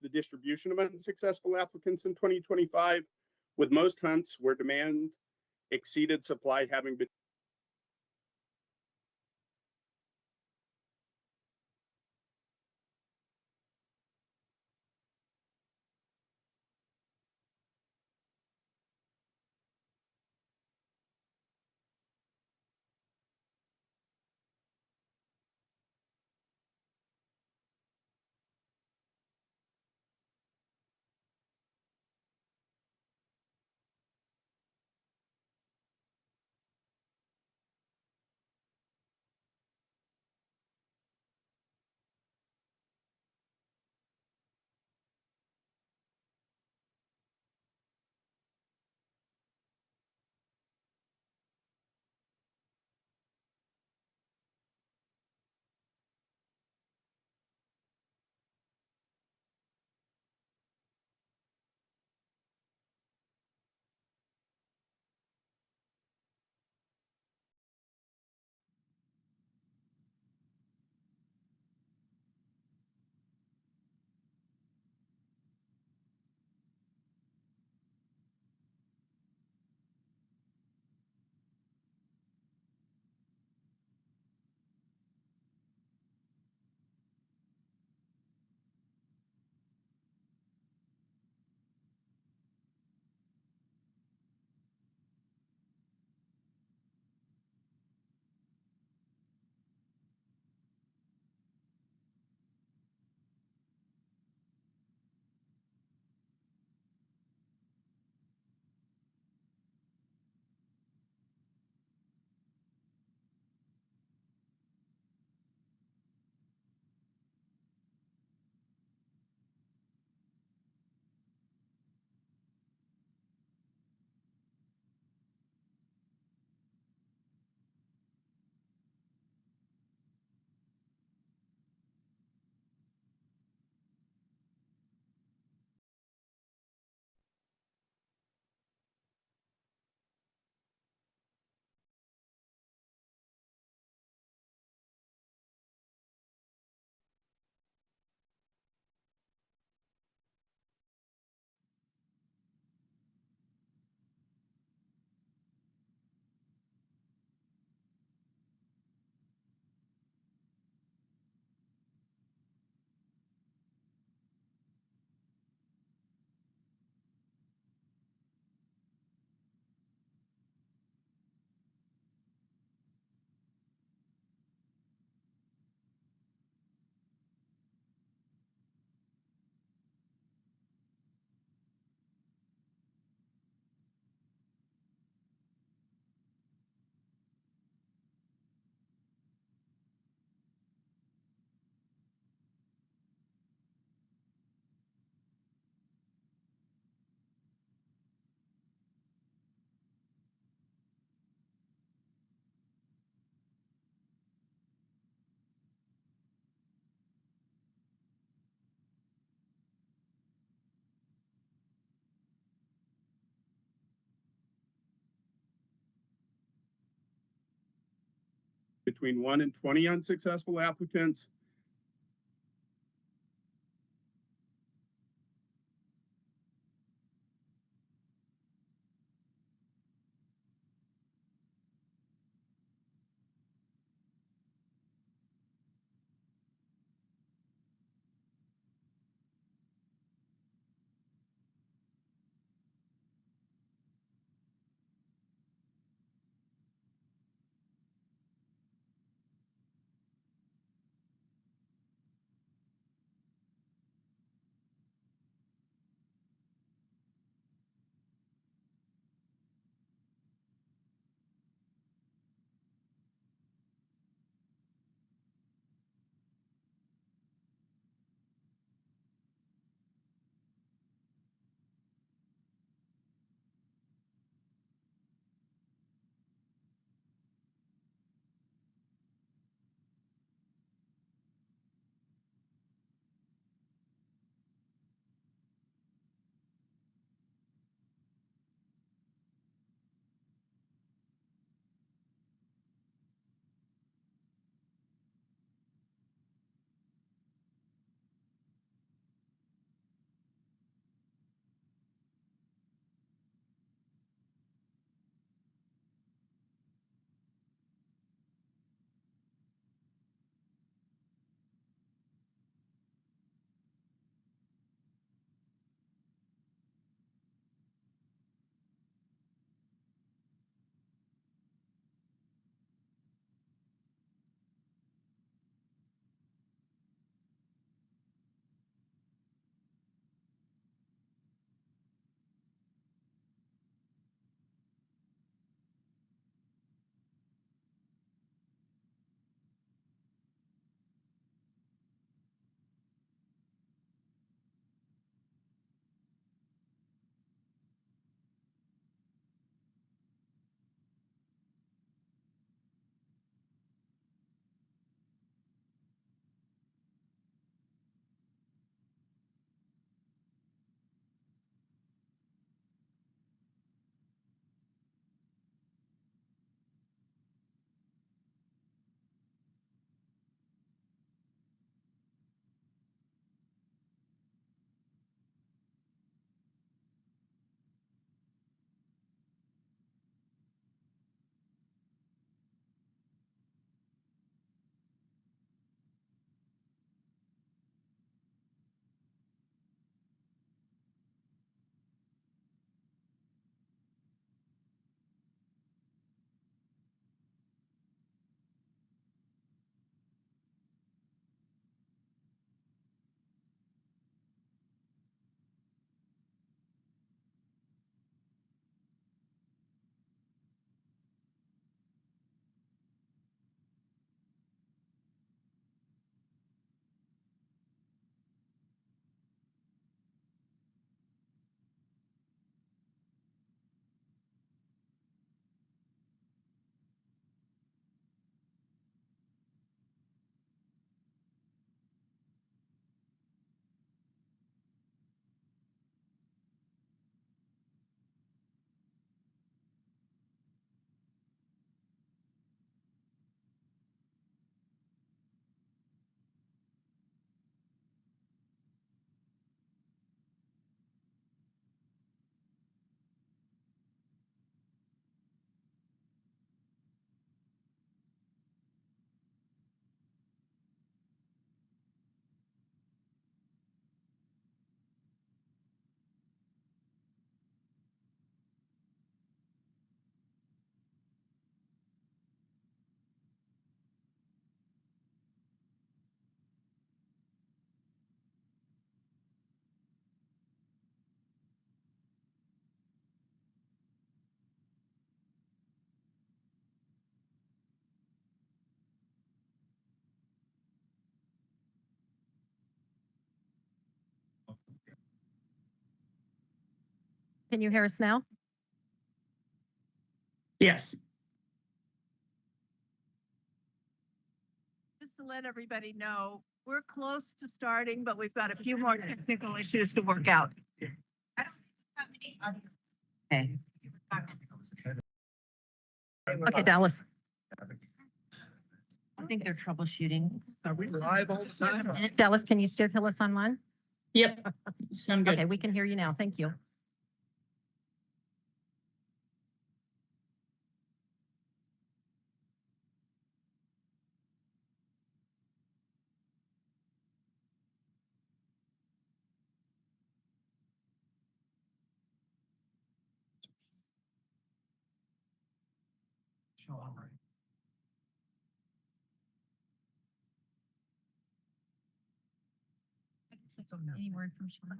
the distribution of unsuccessful applicants in 2025, with most hunts where demand exceeded supply having been between 1 and 20 unsuccessful applicants. Can you hear us now? Yes. Just to let everybody know, we're close to starting, but we've got a few more technical issues to work out. Okay. Okay, Dallas. I think they're troubleshooting. Are we live all the time? Dallas, can you still hear us online? Yep. Sound good. Okay, we can hear you now. Thank you. Any word from Sean?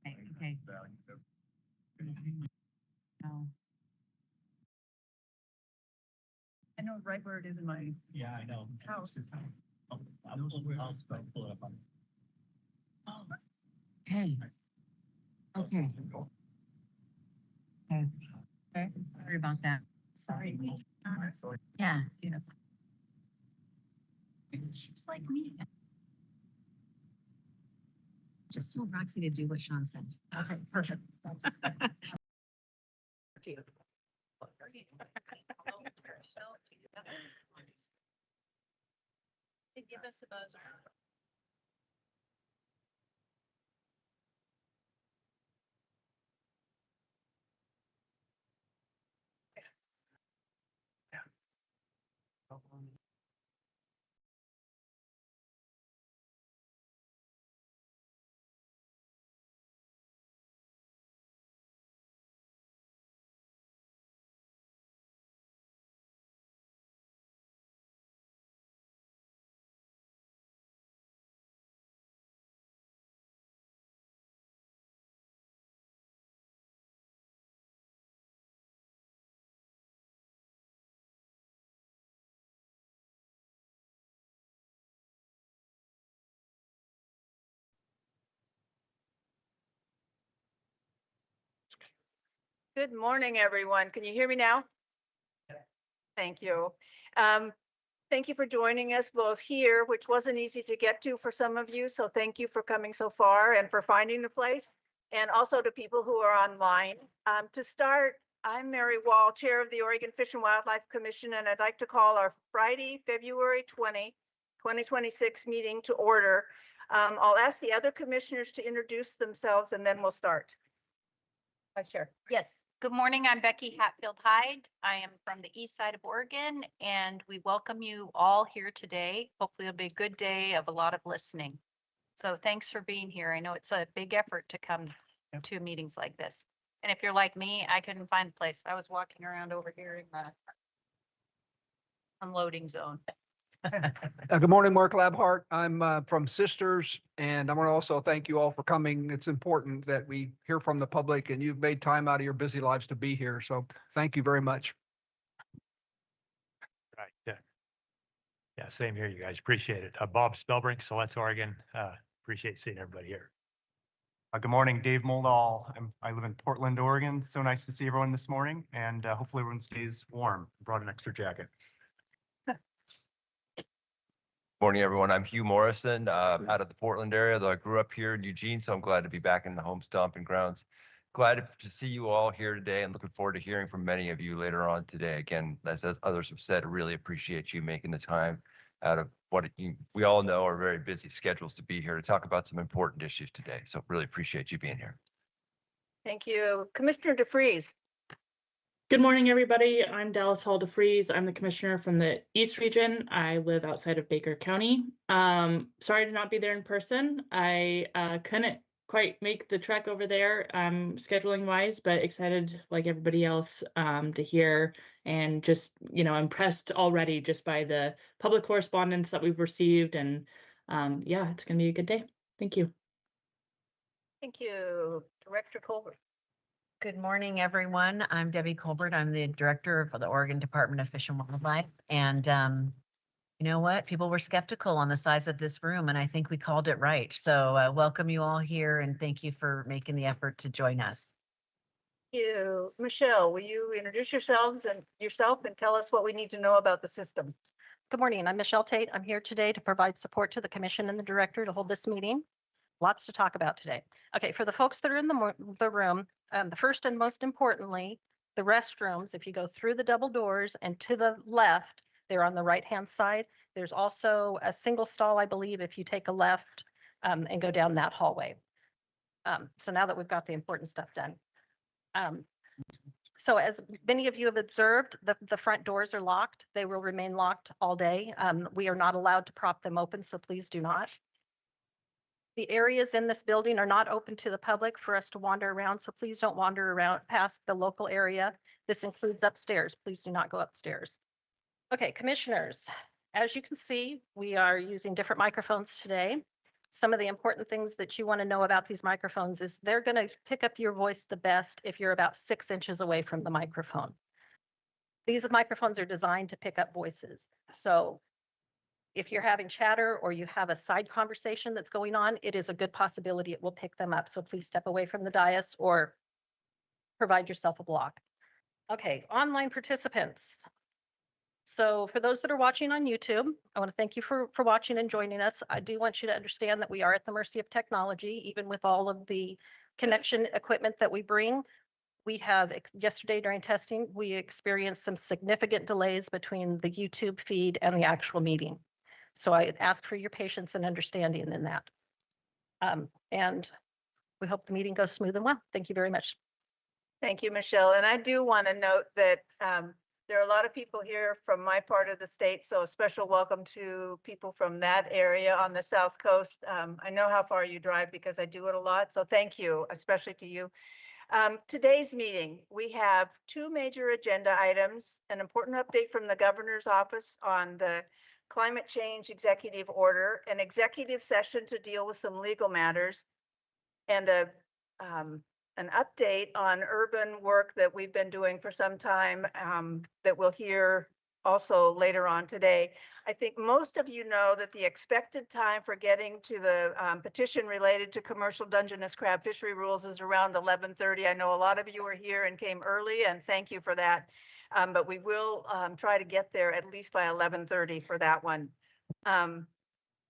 Okay, okay. No. I know right where it is in my Yeah, I know. house. I'll pull it up on. Okay. Okay. Okay. Sorry about that. Sorry. Yeah. She's like me. Just tell Roxy to do what Sean said. Okay, perfect. Give us a buzz. Good morning, everyone. Can you hear me now? Thank you. Thank you for joining us both here, which wasn't easy to get to for some of you. So thank you for coming so far and for finding the place. And also to people who are online. To start, I'm Mary Wall, Chair of the Oregon Fish and Wildlife Commission, and I'd like to call our Friday, February 2026 meeting to order. I'll ask the other commissioners to introduce themselves and then we'll start. Vice Chair. Yes. Good morning. I'm Becky Hatfield Hyde. I am from the east side of Oregon, and we welcome you all here today. Hopefully it'll be a good day of a lot of listening. So thanks for being here. I know it's a big effort to come to meetings like this. And if you're like me, I couldn't find the place. I was walking around over here in the unloading zone. Good morning, Mark Labhart. I'm from Sisters, and I want to also thank you all for coming. It's important that we hear from the public, and you've made time out of your busy lives to be here. So thank you very much. Right. Yeah. Yeah. Same here, you guys. Appreciate it. Bob Spellbrink, Siletz, Oregon. Appreciate seeing everybody here. Good morning, Dave Moldall. I live in Portland, Oregon. So nice to see everyone this morning, and hopefully everyone stays warm. Brought an extra jacket. Morning, everyone. I'm Hugh Morrison, out of the Portland area, though I grew up here in Eugene, so I'm glad to be back in the home stomping grounds. Glad to see you all here today and looking forward to hearing from many of you later on today. Again, as others have said, I really appreciate you making the time out of what we all know are very busy schedules to be here to talk about some important issues today. So really appreciate you being here. Thank you. Commissioner DeFries. Good morning, everybody. I'm Dallas Hall DeFries. I'm the commissioner from the East Region. I live outside of Baker County. Sorry to not be there in person. I couldn't quite make the trek over there scheduling wise, but excited like everybody else to hear and just, impressed already just by the public correspondence that we've received. And yeah, it's going to be a good day. Thank you. Thank you, Director Colbert. Good morning, everyone. I'm Debbie Colbert. I'm the Director of the Oregon Department of Fish and Wildlife. And you know what? People were skeptical on the size of this room, and I think we called it right. So welcome you all here, and thank you for making the effort to join us. Thank you. Michelle, will you introduce yourself and tell us what we need to know about the system? Good morning. I'm Michelle Tate. I'm here today to provide support to the commission and the director to hold this meeting. Lots to talk about today. Okay, for the folks that are in the room, the first and most importantly, the restrooms, if you go through the double doors and to the left, they're on the right-hand side. There's also a single stall, I believe, if you take a left and go down that hallway. So now that we've got the important stuff done. So as many of you have observed, the front doors are locked. They will remain locked all day. We are not allowed to prop them open, so please do not. The areas in this building are not open to the public for us to wander around, so please don't wander around past the local area. This includes upstairs. Please do not go upstairs. Okay, commissioners, as you can see, we are using different microphones today. Some of the important things that you want to know about these microphones is they're going to pick up your voice the best if you're about 6 inches away from the microphone. These microphones are designed to pick up voices. So if you're having chatter or you have a side conversation that's going on, it is a good possibility it will pick them up. So please step away from the dais or provide yourself a block. Okay, online participants. So for those that are watching on YouTube, I want to thank you for watching and joining us. I do want you to understand that we are at the mercy of technology, even with all of the connection equipment that we bring. We have, yesterday during testing, we experienced some significant delays between the YouTube feed and the actual meeting. So I ask for your patience and understanding in that. And we hope the meeting goes smooth and well. Thank you very much. Thank you, Michelle. And I do want to note that there are a lot of people here from my part of the state, so a special welcome to people from that area on the South Coast. I know how far you drive because I do it a lot, so thank you, especially to you. Today's meeting, we have 2 major agenda items, an important update from the governor's office on the climate change executive order, an executive session to deal with some legal matters, and an update on urban work that we've been doing for some time that we'll hear also later on today. I think most of you know that the expected time for getting to the petition related to commercial Dungeness crab fishery rules is around 11:30. I know a lot of you are here and came early, and thank you for that. But we will try to get there at least by 11:30 for that one.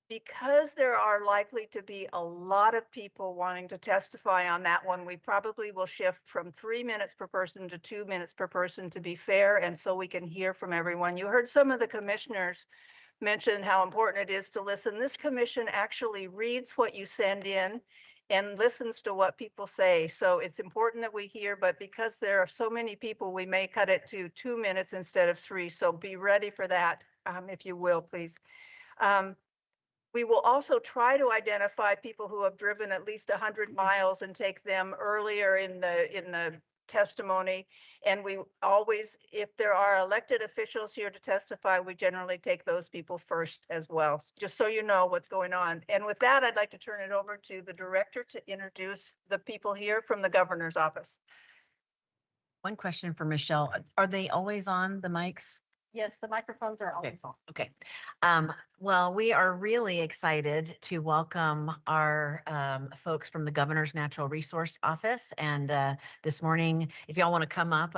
Because there are likely to be a lot of people wanting to testify on that one, we probably will shift from 3 minutes per person to 2 minutes per person to be fair, and so we can hear from everyone. You heard some of the commissioners mention how important it is to listen. This commission actually reads what you send in and listens to what people say. So it's important that we hear, but because there are so many people, we may cut it to 2 minutes instead of 3. So be ready for that, if you will, please. We will also try to identify people who have driven at least 100 miles and take them earlier in the testimony. And we always, if there are elected officials here to testify, we generally take those people first as well, just so you know what's going on. And with that, I'd like to turn it over to the director to introduce the people here from the governor's office. One question for Michelle. Are they always on, the mics? Yes, the microphones are always on. Okay. Well, we are really excited to welcome our folks from the Governor's Natural Resource Office. And this morning, if y'all want to come up,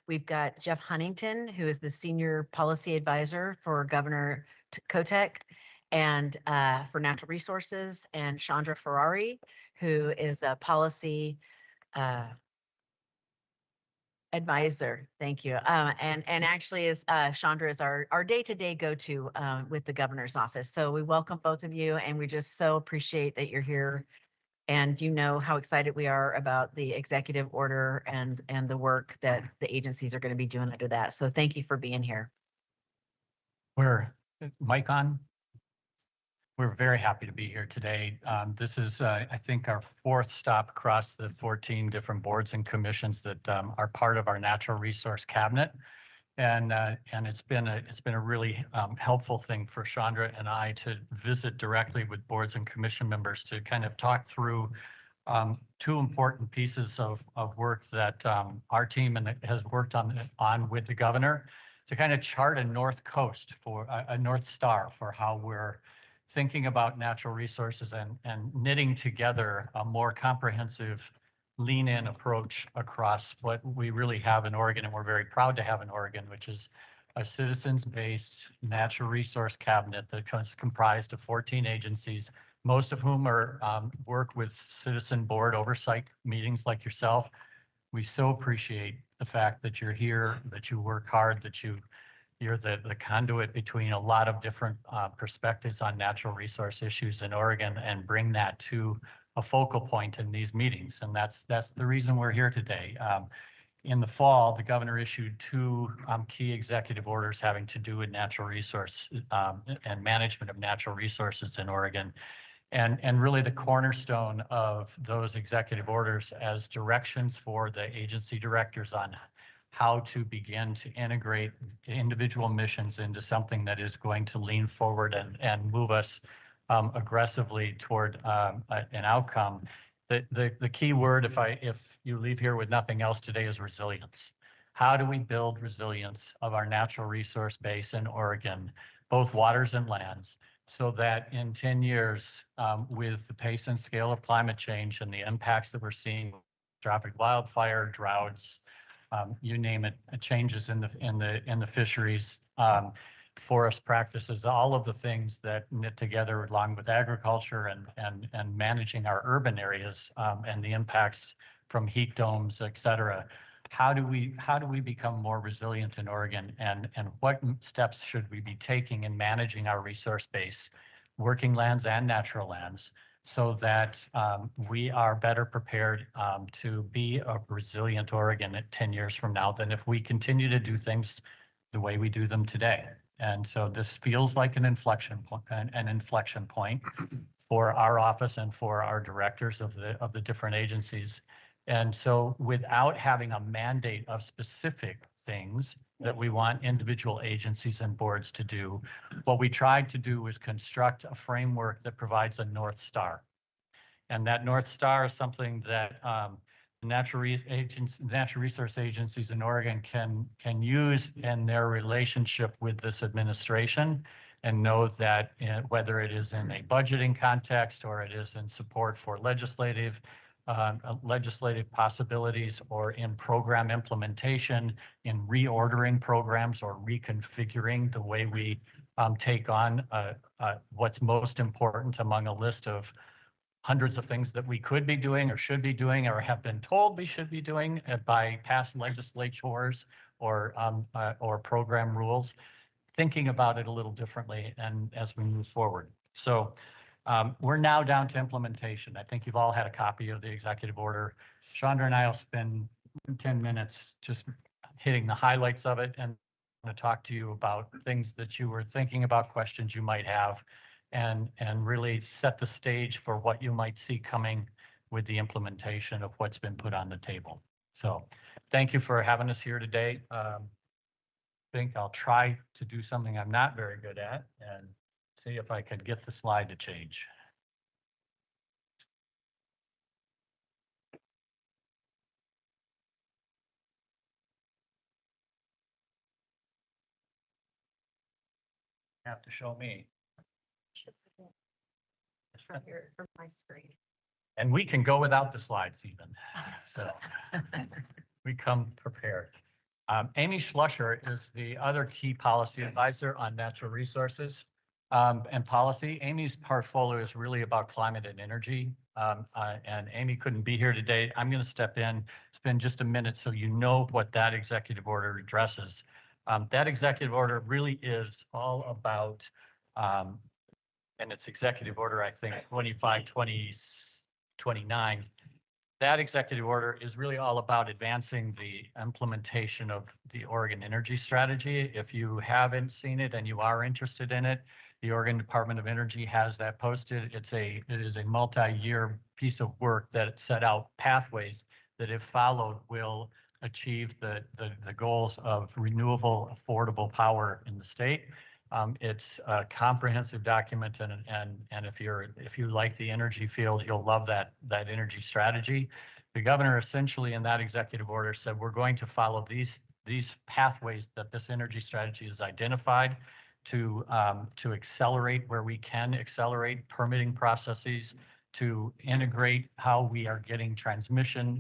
we've got Jeff Huntington, who is the Senior Policy Advisor for Governor Kotek and for Natural Resources, and Chandra Ferrari, who is a Policy Advisor. Thank you. And actually is Chandra is our day-to-day go-to with the governor's office. So we welcome both of you, and we just so appreciate that you're here. And you know how excited we are about the executive order and the work that the agencies are going to be doing under that. So thank you for being here. We're mic on. We're very happy to be here today. This is, I think, our 4th stop across the 14 different boards and commissions that are part of our natural resource cabinet, and it's been a really helpful thing for Chandra and I to visit directly with boards and commission members to kind of talk through two important pieces of work that our team has worked on with the governor to kind of chart a north coast for a north star for how we're thinking about natural resources and knitting together a more comprehensive lean-in approach across what we really have in Oregon, and we're very proud to have in Oregon, which is a citizens-based natural resource cabinet that is comprised of 14 agencies, most of whom are work with citizen board oversight meetings like yourself. We so appreciate the fact that you're here, that you work hard, that you're the conduit between a lot of different perspectives on natural resource issues in Oregon and bring that to a focal point in these meetings. And that's the reason we're here today. In the fall, the governor issued two key executive orders having to do with natural resource and management of natural resources in Oregon. And really the cornerstone of those executive orders as directions for the agency directors on how to begin to integrate individual missions into something that is going to lean forward and move us aggressively toward an outcome. The key word, if you leave here with nothing else today, is resilience. How do we build resilience of our natural resource base in Oregon, both waters and lands, so that in 10 years, with the pace and scale of climate change and the impacts that we're seeing, tropical wildfire, droughts, you name it, changes in the fisheries, forest practices, all of the things that knit together along with agriculture and managing our urban areas and the impacts from heat domes, et cetera. How do we become more resilient in Oregon, and what steps should we be taking in managing our resource base, working lands and natural lands, so that we are better prepared to be a resilient Oregon at 10 years from now than if we continue to do things the way we do them today. And so this feels like an inflection point for our office and for our directors of the different agencies. And so without having a mandate of specific things that we want individual agencies and boards to do, what we tried to do was construct a framework that provides a North Star. And that North Star is something that natural resource agencies in Oregon can use in their relationship with this administration, and know that whether it is in a budgeting context or it is in support for legislative possibilities, or in program implementation, in reordering programs or reconfiguring the way we take on what's most important among a list of hundreds of things that we could be doing or should be doing or have been told we should be doing by past legislatures or program rules, thinking about it a little differently and as we move forward. So we're now down to implementation. I think you've all had a copy of the executive order. Chandra and I will spend 10 minutes just hitting the highlights of it, and I'm going to talk to you about things that you were thinking about, questions you might have, and really set the stage for what you might see coming with the implementation of what's been put on the table. So thank you for having us here today. I think I'll try to do something I'm not very good at and see if I could get the slide to change. Have to show me. From my screen. And we can go without the slides even. So we come prepared. Amy Schlusser is the other key policy advisor on natural resources and policy. Amy's portfolio is really about climate and energy. And Amy couldn't be here today. I'm going to step in, spend just a minute so you know what that executive order addresses. That executive order really is all about and it's executive order, I think, 25/2029. That executive order is really all about advancing the implementation of the Oregon Energy Strategy. If you haven't seen it and you are interested in it, the Oregon Department of Energy has that posted. It is a multi-year piece of work that set out pathways that, if followed, will achieve the goals of renewable, affordable power in the state. It's a comprehensive document, and if you like the energy field, you'll love that energy strategy. The governor essentially in that executive order said we're going to follow these pathways that this energy strategy has identified to accelerate where we can accelerate permitting processes, to integrate how we are getting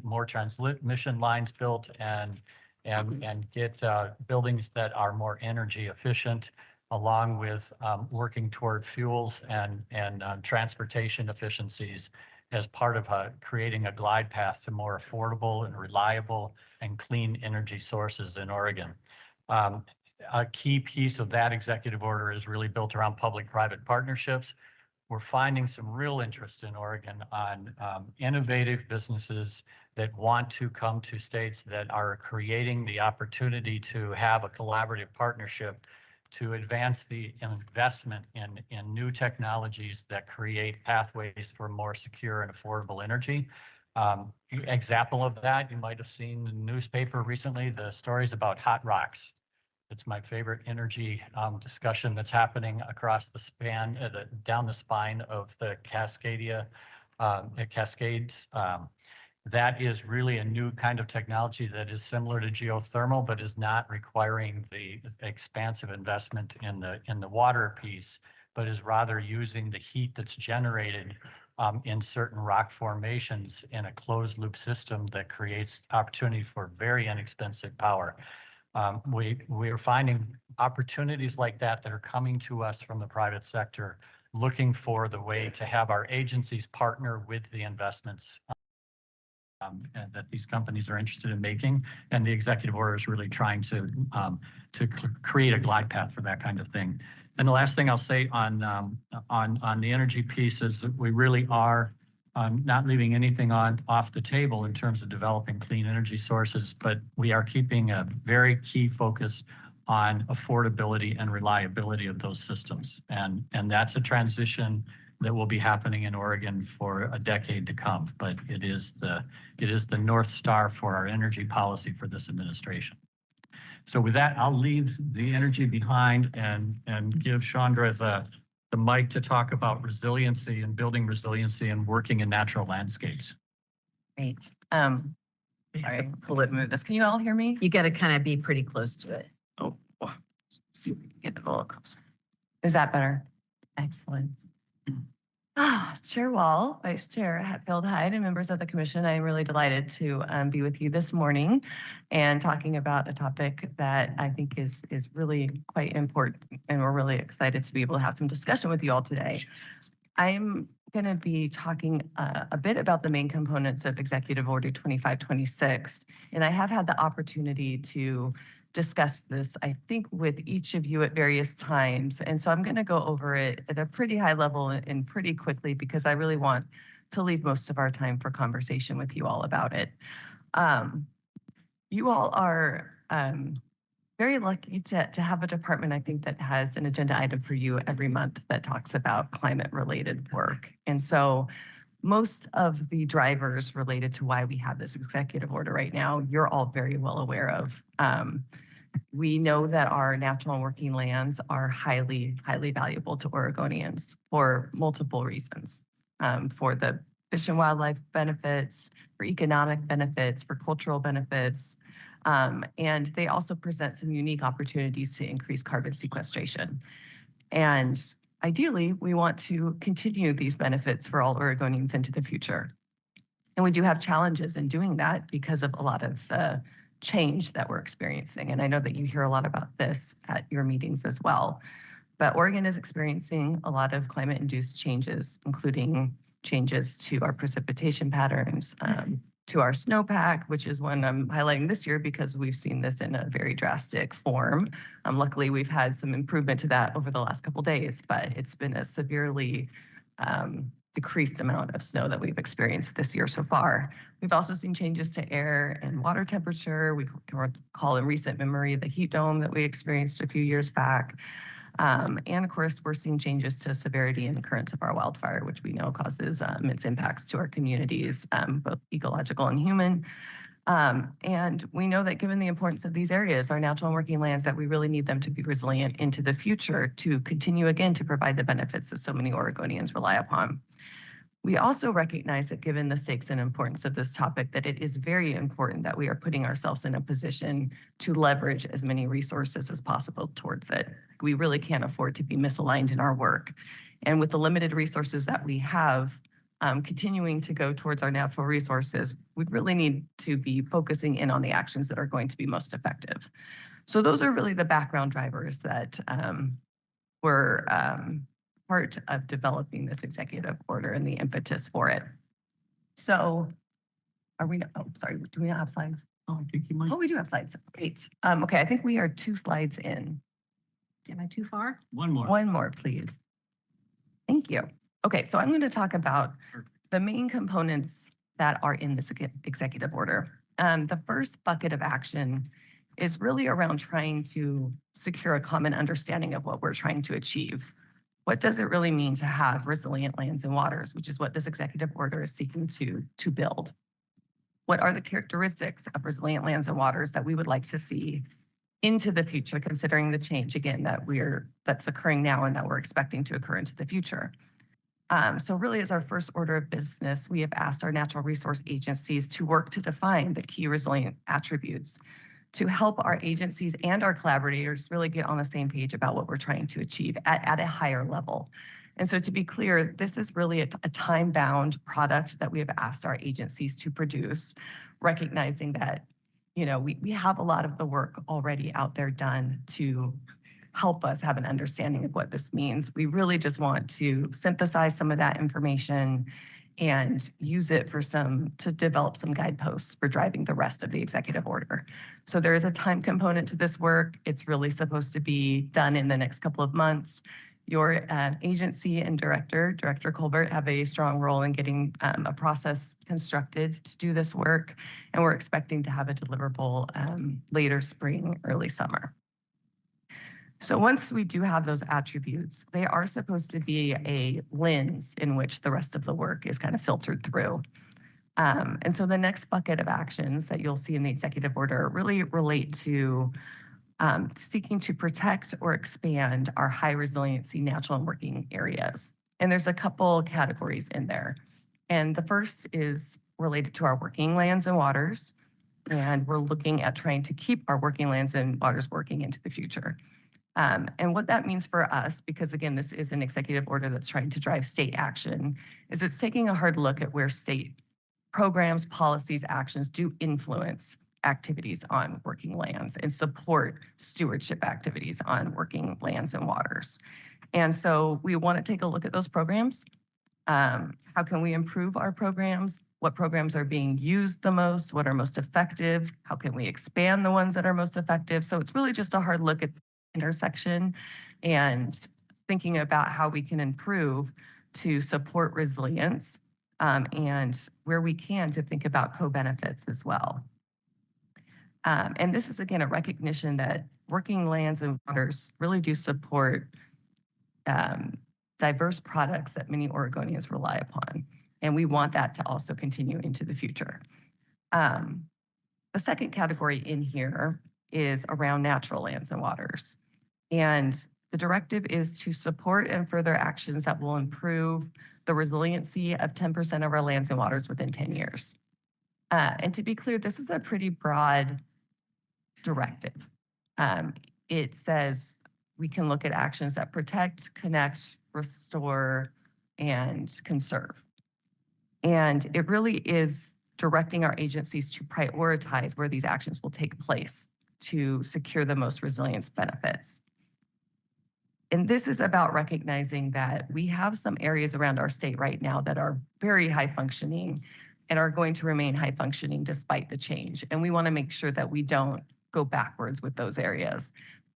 more transmission lines built and get buildings that are more energy efficient, along with working toward fuels and transportation efficiencies as part of creating a glide path to more affordable and reliable and clean energy sources in Oregon. A key piece of that executive order is really built around public-private partnerships. We're finding some real interest in Oregon on innovative businesses that want to come to states that are creating the opportunity to have a collaborative partnership to advance the investment in new technologies that create pathways for more secure and affordable energy. Example of that, you might have seen in the newspaper recently, the stories about hot rocks. It's my favorite energy discussion that's happening across the span, down the spine of the Cascades. That is really a new kind of technology that is similar to geothermal, but is not requiring the expansive investment in the water piece, but is rather using the heat that's generated in certain rock formations in a closed loop system that creates opportunity for very inexpensive power. We are finding opportunities like that are coming to us from the private sector, looking for the way to have our agencies partner with the investments and that these companies are interested in making. And the executive order is really trying to create a glide path for that kind of thing. And the last thing I'll say on the energy piece is that we really are not leaving anything off the table in terms of developing clean energy sources, but we are keeping a very key focus on affordability and reliability of those systems. And that's a transition that will be happening in Oregon for a decade to come, but it is the North Star for our energy policy for this administration. So with that, I'll leave the energy behind and give Chandra the mic to talk about resiliency and building resiliency and working in natural landscapes. Great. Sorry, pull it, move this. Can you all hear me? You got to kind of be pretty close to it. Oh, see if we can get it a little closer. Is that better? Excellent. Chair Wall, Vice Chair Hatfield Hyde, and members of the commission, I am really delighted to be with you this morning and talking about a topic that I think is really quite important, and we're really excited to be able to have some discussion with you all today. I'm going to be talking a bit about the main components of Executive Order 2526, and I have had the opportunity to discuss this, I think, with each of you at various times. And so I'm going to go over it at a pretty high level and pretty quickly because I really want to leave most of our time for conversation with you all about it. You all are very lucky to have a department, I think, that has an agenda item for you every month that talks about climate-related work. And so most of the drivers related to why we have this executive order right now, you're all very well aware of. We know that our natural and working lands are highly, highly valuable to Oregonians for multiple reasons. For the fish and wildlife benefits, for economic benefits, for cultural benefits, and they also present some unique opportunities to increase carbon sequestration. And ideally, we want to continue these benefits for all Oregonians into the future. And we do have challenges in doing that because of a lot of the change that we're experiencing. And I know that you hear a lot about this at your meetings as well. But Oregon is experiencing a lot of climate-induced changes, including changes to our precipitation patterns, to our snowpack, which is one I'm highlighting this year because we've seen this in a very drastic form. Luckily, we've had some improvement to that over the last couple of days, but it's been a severely decreased amount of snow that we've experienced this year so far. We've also seen changes to air and water temperature. We can recall in recent memory the heat dome that we experienced a few years back. And of course, we're seeing changes to severity and occurrence of our wildfire, which we know causes immense impacts to our communities, both ecological and human. And we know that given the importance of these areas, our natural and working lands, that we really need them to be resilient into the future to continue again to provide the benefits that so many Oregonians rely upon. We also recognize that given the stakes and importance of this topic, that it is very important that we are putting ourselves in a position to leverage as many resources as possible towards it. We really can't afford to be misaligned in our work. And with the limited resources that we have, continuing to go towards our natural resources, we really need to be focusing in on the actions that are going to be most effective. So those are really the background drivers that were part of developing this executive order and the impetus for it. So are we, oh, sorry, do we not have slides? Oh, I think you might. Oh, we do have slides. Great. Okay, I think we are 2 slides in. Am I too far? One more. One more, please. Thank you. Okay, so I'm going to talk about the main components that are in this executive order. The first bucket of action is really around trying to secure a common understanding of what we're trying to achieve. What does it really mean to have resilient lands and waters, which is what this executive order is seeking to build? What are the characteristics of resilient lands and waters that we would like to see into the future, considering the change again that's occurring now and that we're expecting to occur into the future? So really, as our first order of business, we have asked our natural resource agencies to work to define the key resilient attributes to help our agencies and our collaborators really get on the same page about what we're trying to achieve at a higher level. And so to be clear, this is really a time-bound product that we have asked our agencies to produce, recognizing that, you know, we have a lot of the work already out there done to help us have an understanding of what this means. We really just want to synthesize some of that information and use it to develop some guideposts for driving the rest of the executive order. So there is a time component to this work. It's really supposed to be done in the next couple of months. Your agency and Director Colbert, have a strong role in getting a process constructed to do this work. And we're expecting to have a deliverable later spring, early summer. So once we do have those attributes, they are supposed to be a lens in which the rest of the work is kind of filtered through. And so the next bucket of actions that you'll see in the executive order really relate to seeking to protect or expand our high resiliency natural and working areas. And there's a couple categories in there. And the first is related to our working lands and waters. And we're looking at trying to keep our working lands and waters working into the future. And what that means for us, because again, this is an executive order that's trying to drive state action, is it's taking a hard look at where state programs, policies, actions do influence activities on working lands and support stewardship activities on working lands and waters. And so we want to take a look at those programs. How can we improve our programs? What programs are being used the most? What are most effective? How can we expand the ones that are most effective? So it's really just a hard look at intersection and thinking about how we can improve to support resilience and where we can to think about co-benefits as well. And this is, again, a recognition that working lands and waters really do support diverse products that many Oregonians rely upon. And we want that to also continue into the future. The second category in here is around natural lands and waters. And the directive is to support and further actions that will improve the resiliency of 10% of our lands and waters within 10 years. And to be clear, this is a pretty broad directive. It says we can look at actions that protect, connect, restore, and conserve. And it really is directing our agencies to prioritize where these actions will take place to secure the most resilience benefits. And this is about recognizing that we have some areas around our state right now that are very high functioning and are going to remain high functioning despite the change. And we want to make sure that we don't go backwards with those areas.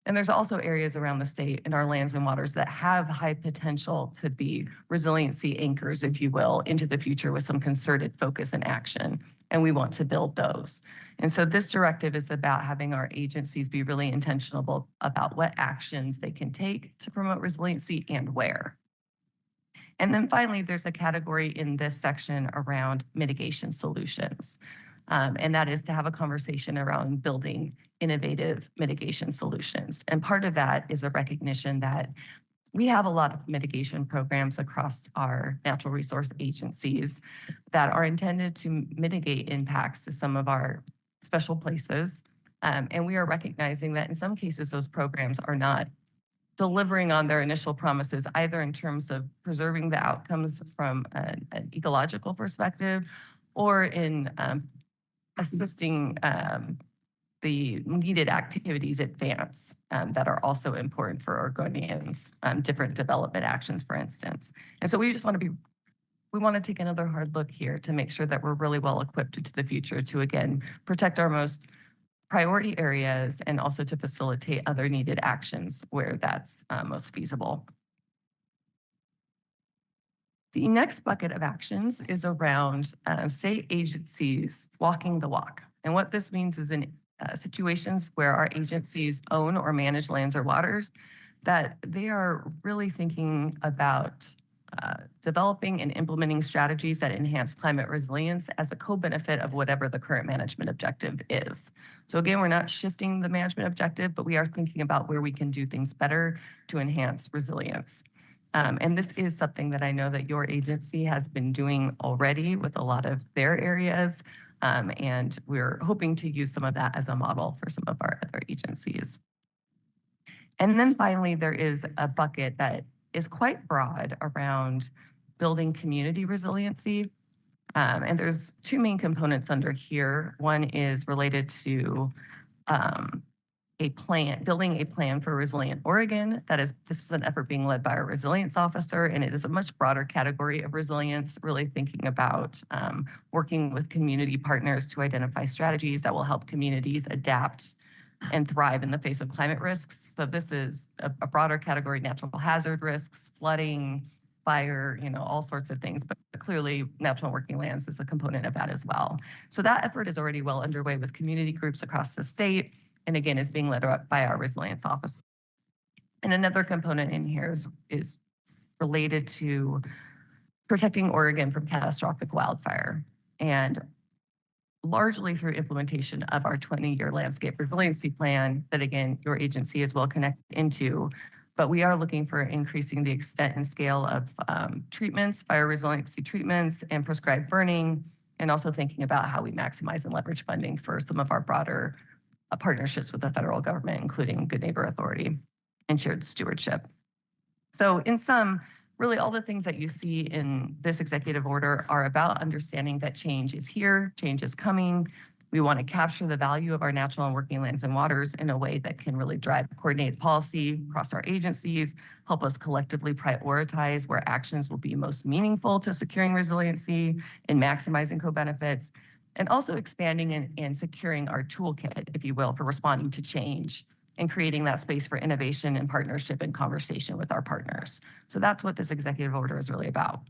And there's also areas around the state in our lands and waters that have high potential to be resiliency anchors, if you will, into the future with some concerted focus and action. And we want to build those. And so this directive is about having our agencies be really intentional about what actions they can take to promote resiliency and where. And then finally, there's a category in this section around mitigation solutions. And that is to have a conversation around building innovative mitigation solutions. And part of that is a recognition that we have a lot of mitigation programs across our natural resource agencies that are intended to mitigate impacts to some of our special places. And we are recognizing that in some cases, those programs are not delivering on their initial promises, either in terms of preserving the outcomes from an ecological perspective or in assisting the needed activities advance that are also important for Oregonians, different development actions, for instance. And so we just want to take another hard look here to make sure that we're really well equipped into the future to, again, protect our most priority areas and also to facilitate other needed actions where that's most feasible. The next bucket of actions is around state agencies walking the walk. And what this means is in situations where our agencies own or manage lands or waters, that they are really thinking about developing and implementing strategies that enhance climate resilience as a co-benefit of whatever the current management objective is. So again, we're not shifting the management objective, but we are thinking about where we can do things better to enhance resilience. And this is something that I know that your agency has been doing already with a lot of their areas. And we're hoping to use some of that as a model for some of our other agencies. And then finally, there is a bucket that is quite broad around building community resiliency. And there's two main components under here. One is related to building a plan for resilient Oregon. This is an effort being led by our resilience officer, and it is a much broader category of resilience, really thinking about working with community partners to identify strategies that will help communities adapt and thrive in the face of climate risks. So this is a broader category: natural hazard risks, flooding, fire, all sorts of things. But clearly, natural working lands is a component of that as well. So that effort is already well underway with community groups across the state. And again, is being led by our resilience office. And another component in here is related to protecting Oregon from catastrophic wildfire. And largely through implementation of our 20-year landscape resiliency plan that, again, your agency is well connected into. But we are looking for increasing the extent and scale of treatments, fire resiliency treatments, and prescribed burning, and also thinking about how we maximize and leverage funding for some of our broader partnerships with the federal government, including Good Neighbor Authority and shared stewardship. So in sum, really all the things that you see in this executive order are about understanding that change is here, change is coming. We want to capture the value of our natural and working lands and waters in a way that can really drive coordinated policy across our agencies, help us collectively prioritize where actions will be most meaningful to securing resiliency and maximizing co-benefits, and also expanding and securing our toolkit, if you will, for responding to change and creating that space for innovation and partnership and conversation with our partners. So that's what this executive order is really about.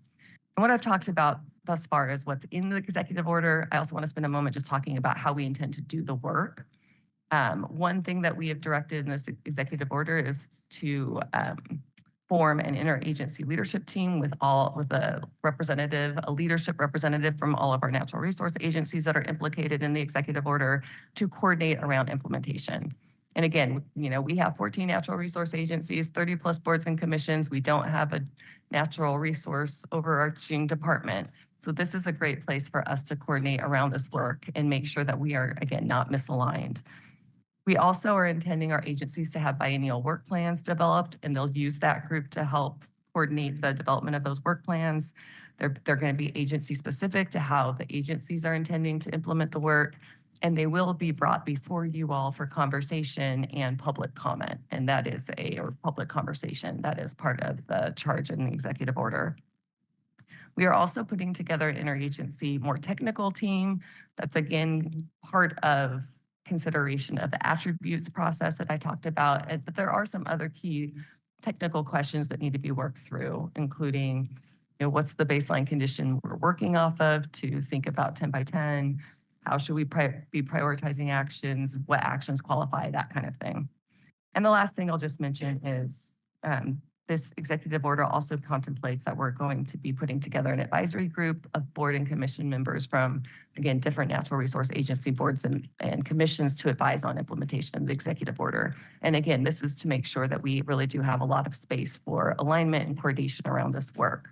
And what I've talked about thus far is what's in the executive order. I also want to spend a moment just talking about how we intend to do the work. One thing that we have directed in this executive order is to form an interagency leadership team with a leadership representative from all of our natural resource agencies that are implicated in the executive order to coordinate around implementation. And again, we have 14 natural resource agencies, 30 plus boards and commissions. We don't have a natural resource overarching department. So this is a great place for us to coordinate around this work and make sure that we are, again, not misaligned. We also are intending our agencies to have biennial work plans developed, and they'll use that group to help coordinate the development of those work plans. They're going to be agency specific to how the agencies are intending to implement the work, and they will be brought before you all for conversation and public comment. And that is public conversation. That is part of the charge in the executive order. We are also putting together an interagency, more technical team. That's, again, part of consideration of the attributes process that I talked about. But there are some other key technical questions that need to be worked through, including, what's the baseline condition we're working off of to think about 10 by 10? How should we be prioritizing actions? What actions qualify? That kind of thing. And the last thing I'll just mention is This executive order also contemplates that we're going to be putting together an advisory group of board and commission members from, again, different natural resource agency boards and commissions to advise on implementation of the executive order. And again, this is to make sure that we really do have a lot of space for alignment and coordination around this work.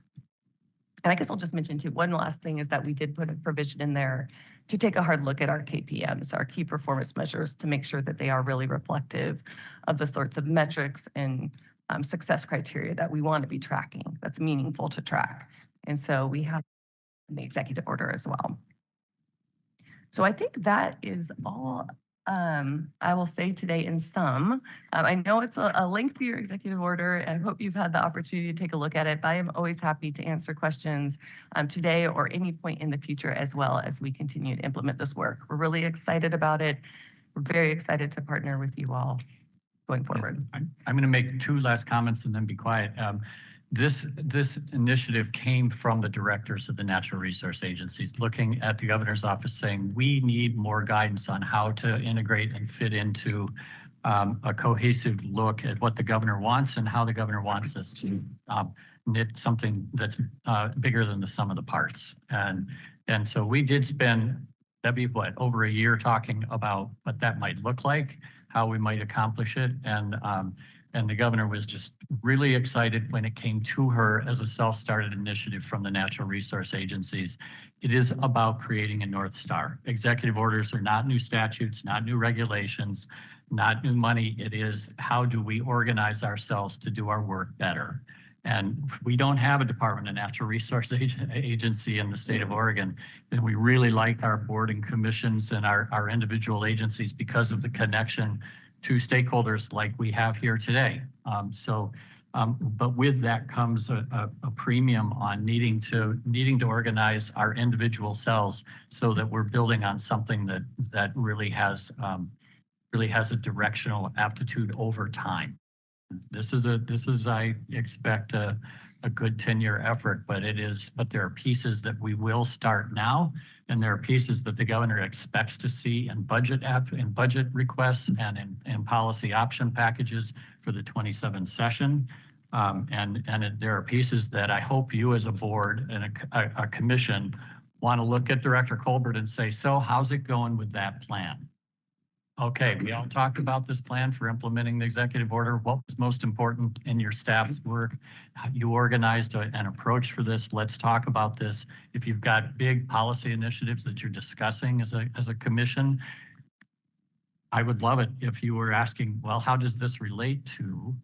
And I guess I'll just mention too, one last thing is that we did put a provision in there to take a hard look at our KPMs, our key performance measures, to make sure that they are really reflective of the sorts of metrics and success criteria that we want to be tracking, that's meaningful to track. And so we have the executive order as well. So I think that is all I will say today in sum. I know it's a lengthier executive order. I hope you've had the opportunity to take a look at it, but I am always happy to answer questions today or any point in the future as well as we continue to implement this work. We're really excited about it. We're very excited to partner with you all going forward. I'm going to make two last comments and then be quiet. This initiative came from the directors of the natural resource agencies, looking at the governor's office saying, we need more guidance on how to integrate and fit into a cohesive look at what the governor wants and how the governor wants us to knit something that's bigger than the sum of the parts. And so we did spend, that'd be what, over a year talking about what that might look like, how we might accomplish it. And the governor was just really excited when it came to her as a self-started initiative from the natural resource agencies. It is about creating a North Star. Executive orders are not new statutes, not new regulations, not new money. It is how do we organize ourselves to do our work better? And we don't have a Department of Natural Resource Agency in the state of Oregon. And we really like our board and commissions and our individual agencies because of the connection to stakeholders like we have here today. But with that comes a premium on needing to organize our individual selves so that we're building on something that really has a directional aptitude over time. This is I expect a good 10-year effort, but there are pieces that we will start now, and there are pieces that the governor expects to see in budget requests and in policy option packages for the 27 session. There are pieces that I hope you as a board and a commission want to look at Director Colbert and say, so how's it going with that plan? Okay, we all talked about this plan for implementing the executive order. What was most important in your staff's work? You organized an approach for this. Let's talk about this. If you've got big policy initiatives that you're discussing as a commission, I would love it if you were asking, well, how does this relate to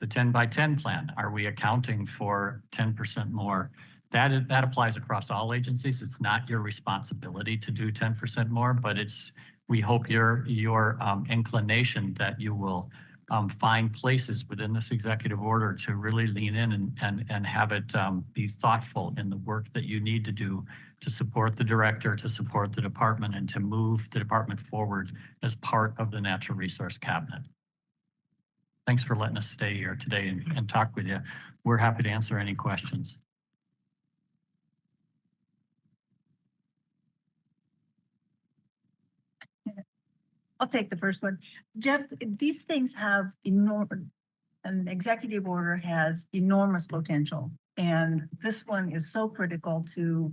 the 10 by 10 plan? Are we accounting for 10% more? That applies across all agencies. It's not your responsibility to do 10% more, but we hope your inclination that you will find places within this executive order to really lean in and have it be thoughtful in the work that you need to do to support the director, to support the department, and to move the department forward as part of the natural resource cabinet. Thanks for letting us stay here today and talk with you. We're happy to answer any questions. I'll take the first one. Jeff, these things have an executive order has enormous potential. And this one is so critical to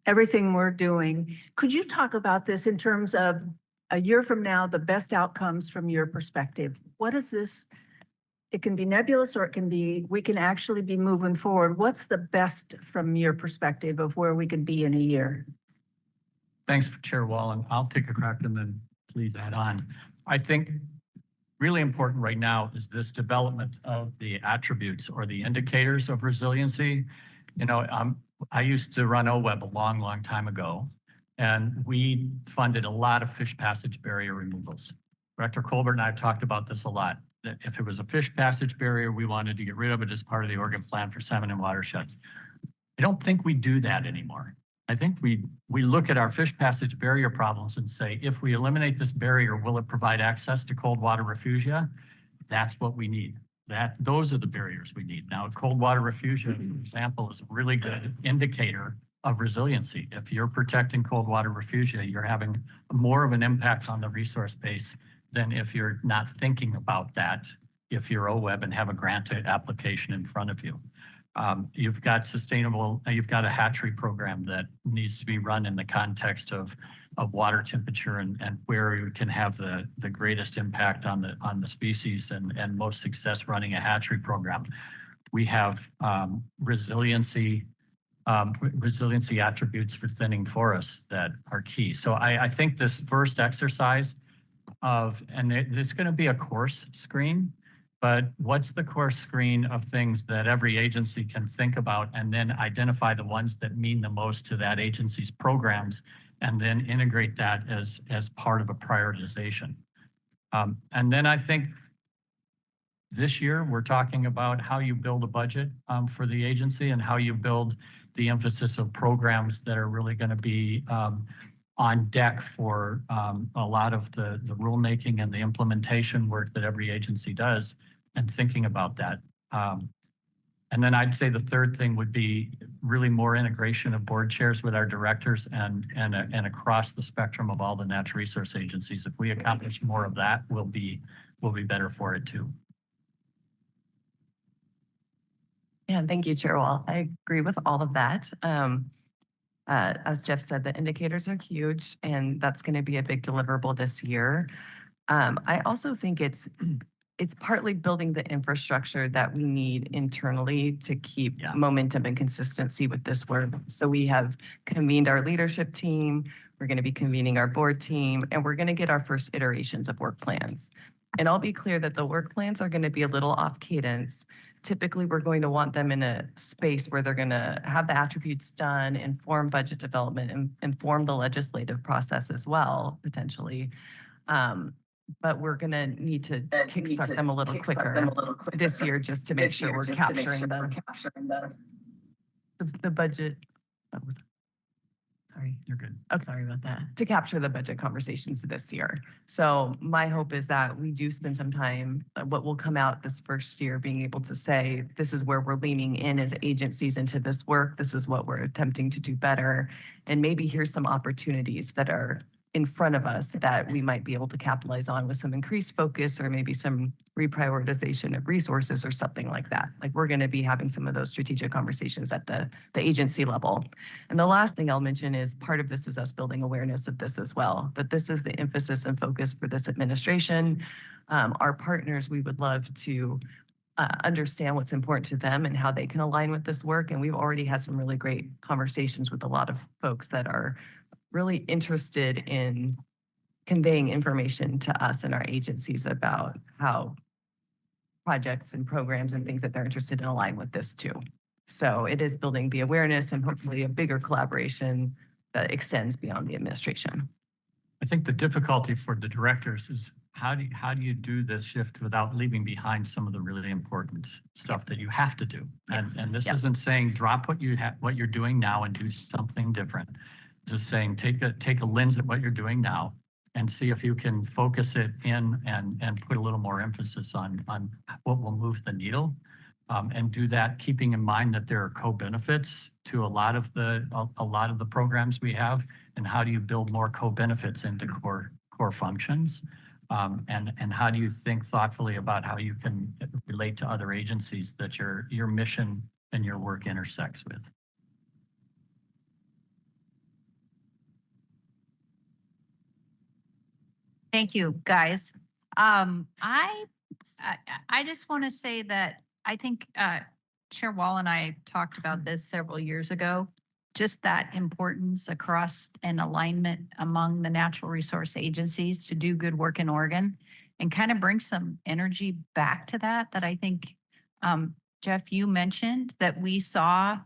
everything we're doing. Could you talk about this in terms of a year from now, the best outcomes from your perspective? What is this? It can be nebulous or it can be, we can actually be moving forward. What's the best from your perspective of where we could be in a year? Thanks, Chair Wallen. I'll take a crack and then please add on. I think really important right now is this development of the attributes or the indicators of resiliency. You know, I used to run OWEB a long, long time ago, and we funded a lot of fish passage barrier removals. Director Colbert and I have talked about this a lot, that if it was a fish passage barrier, we wanted to get rid of it as part of the Oregon Plan for Salmon and Watersheds. I don't think we do that anymore. I think we look at our fish passage barrier problems and say, if we eliminate this barrier, will it provide access to cold water refugia? That's what we need. Those are the barriers we need. Now, cold water refugia, for example, is a really good indicator of resiliency. If you're protecting cold water refugia, you're having more of an impact on the resource base than if you're not thinking about that if you're OWEB and have a grant application in front of you. You've got you've got a hatchery program that needs to be run in the context of water temperature and where you can have the greatest impact on the species and most success running a hatchery program. We have resiliency attributes for thinning forests that are key. So I think this first exercise there's going to be a course screen, but what's the course screen of things that every agency can think about and then identify the ones that mean the most to that agency's programs and then integrate that as part of a prioritization. And then I think this year we're talking about how you build a budget for the agency and how you build the emphasis of programs that are really going to be on deck for a lot of the rulemaking and the implementation work that every agency does, and thinking about that. And then I'd say the third thing would be really more integration of board chairs with our directors and across the spectrum of all the natural resource agencies. If we accomplish more of that, we'll be better for it too. Yeah, thank you, Chair Wall. I agree with all of that. As Jeff said, the indicators are huge, and that's going to be a big deliverable this year. I also think it's partly building the infrastructure that we need internally to keep momentum and consistency with this work. So we have convened our leadership team, we're going to be convening our board team, and we're going to get our first iterations of work plans. And I'll be clear that the work plans are going to be a little off cadence. Typically, we're going to want them in a space where they're going to have the attributes done, inform budget development, and inform the legislative process as well, potentially. But we're going to need to kickstart them a little quicker this year just to make sure we're capturing the budget. Sorry, you're good. Oh, sorry about that. To capture the budget conversations this year. So my hope is that we do spend some time, what will come out this first year, being able to say, this is where we're leaning in as agencies into this work. This is what we're attempting to do better. And maybe here's some opportunities that are in front of us that we might be able to capitalize on with some increased focus or maybe some reprioritization of resources or something like that. Like we're going to be having some of those strategic conversations at the agency level. And the last thing I'll mention is part of this is us building awareness of this as well, that this is the emphasis and focus for this administration. Our partners, we would love to understand what's important to them and how they can align with this work. And we've already had some really great conversations with a lot of folks that are really interested in conveying information to us and our agencies about how projects and programs and things that they're interested in align with this too. So it is building the awareness and hopefully a bigger collaboration that extends beyond the administration. I think the difficulty for the directors is how do you do this shift without leaving behind some of the really important stuff that you have to do? And this isn't saying drop what you're doing now and do something different. Just saying, take a lens at what you're doing now and see if you can focus it in and put a little more emphasis on what will move the needle. And do that keeping in mind that there are co-benefits to a lot of the programs we have, and how do you build more co-benefits into core functions, and how do you think thoughtfully about how you can relate to other agencies that your mission and your work intersects with. Thank you, guys. I just want to say that I think Chair Wall and I talked about this several years ago, just that importance across and alignment among the natural resource agencies to do good work in Oregon, and kind of bring some energy back to that I think, Jeff, you mentioned that we saw,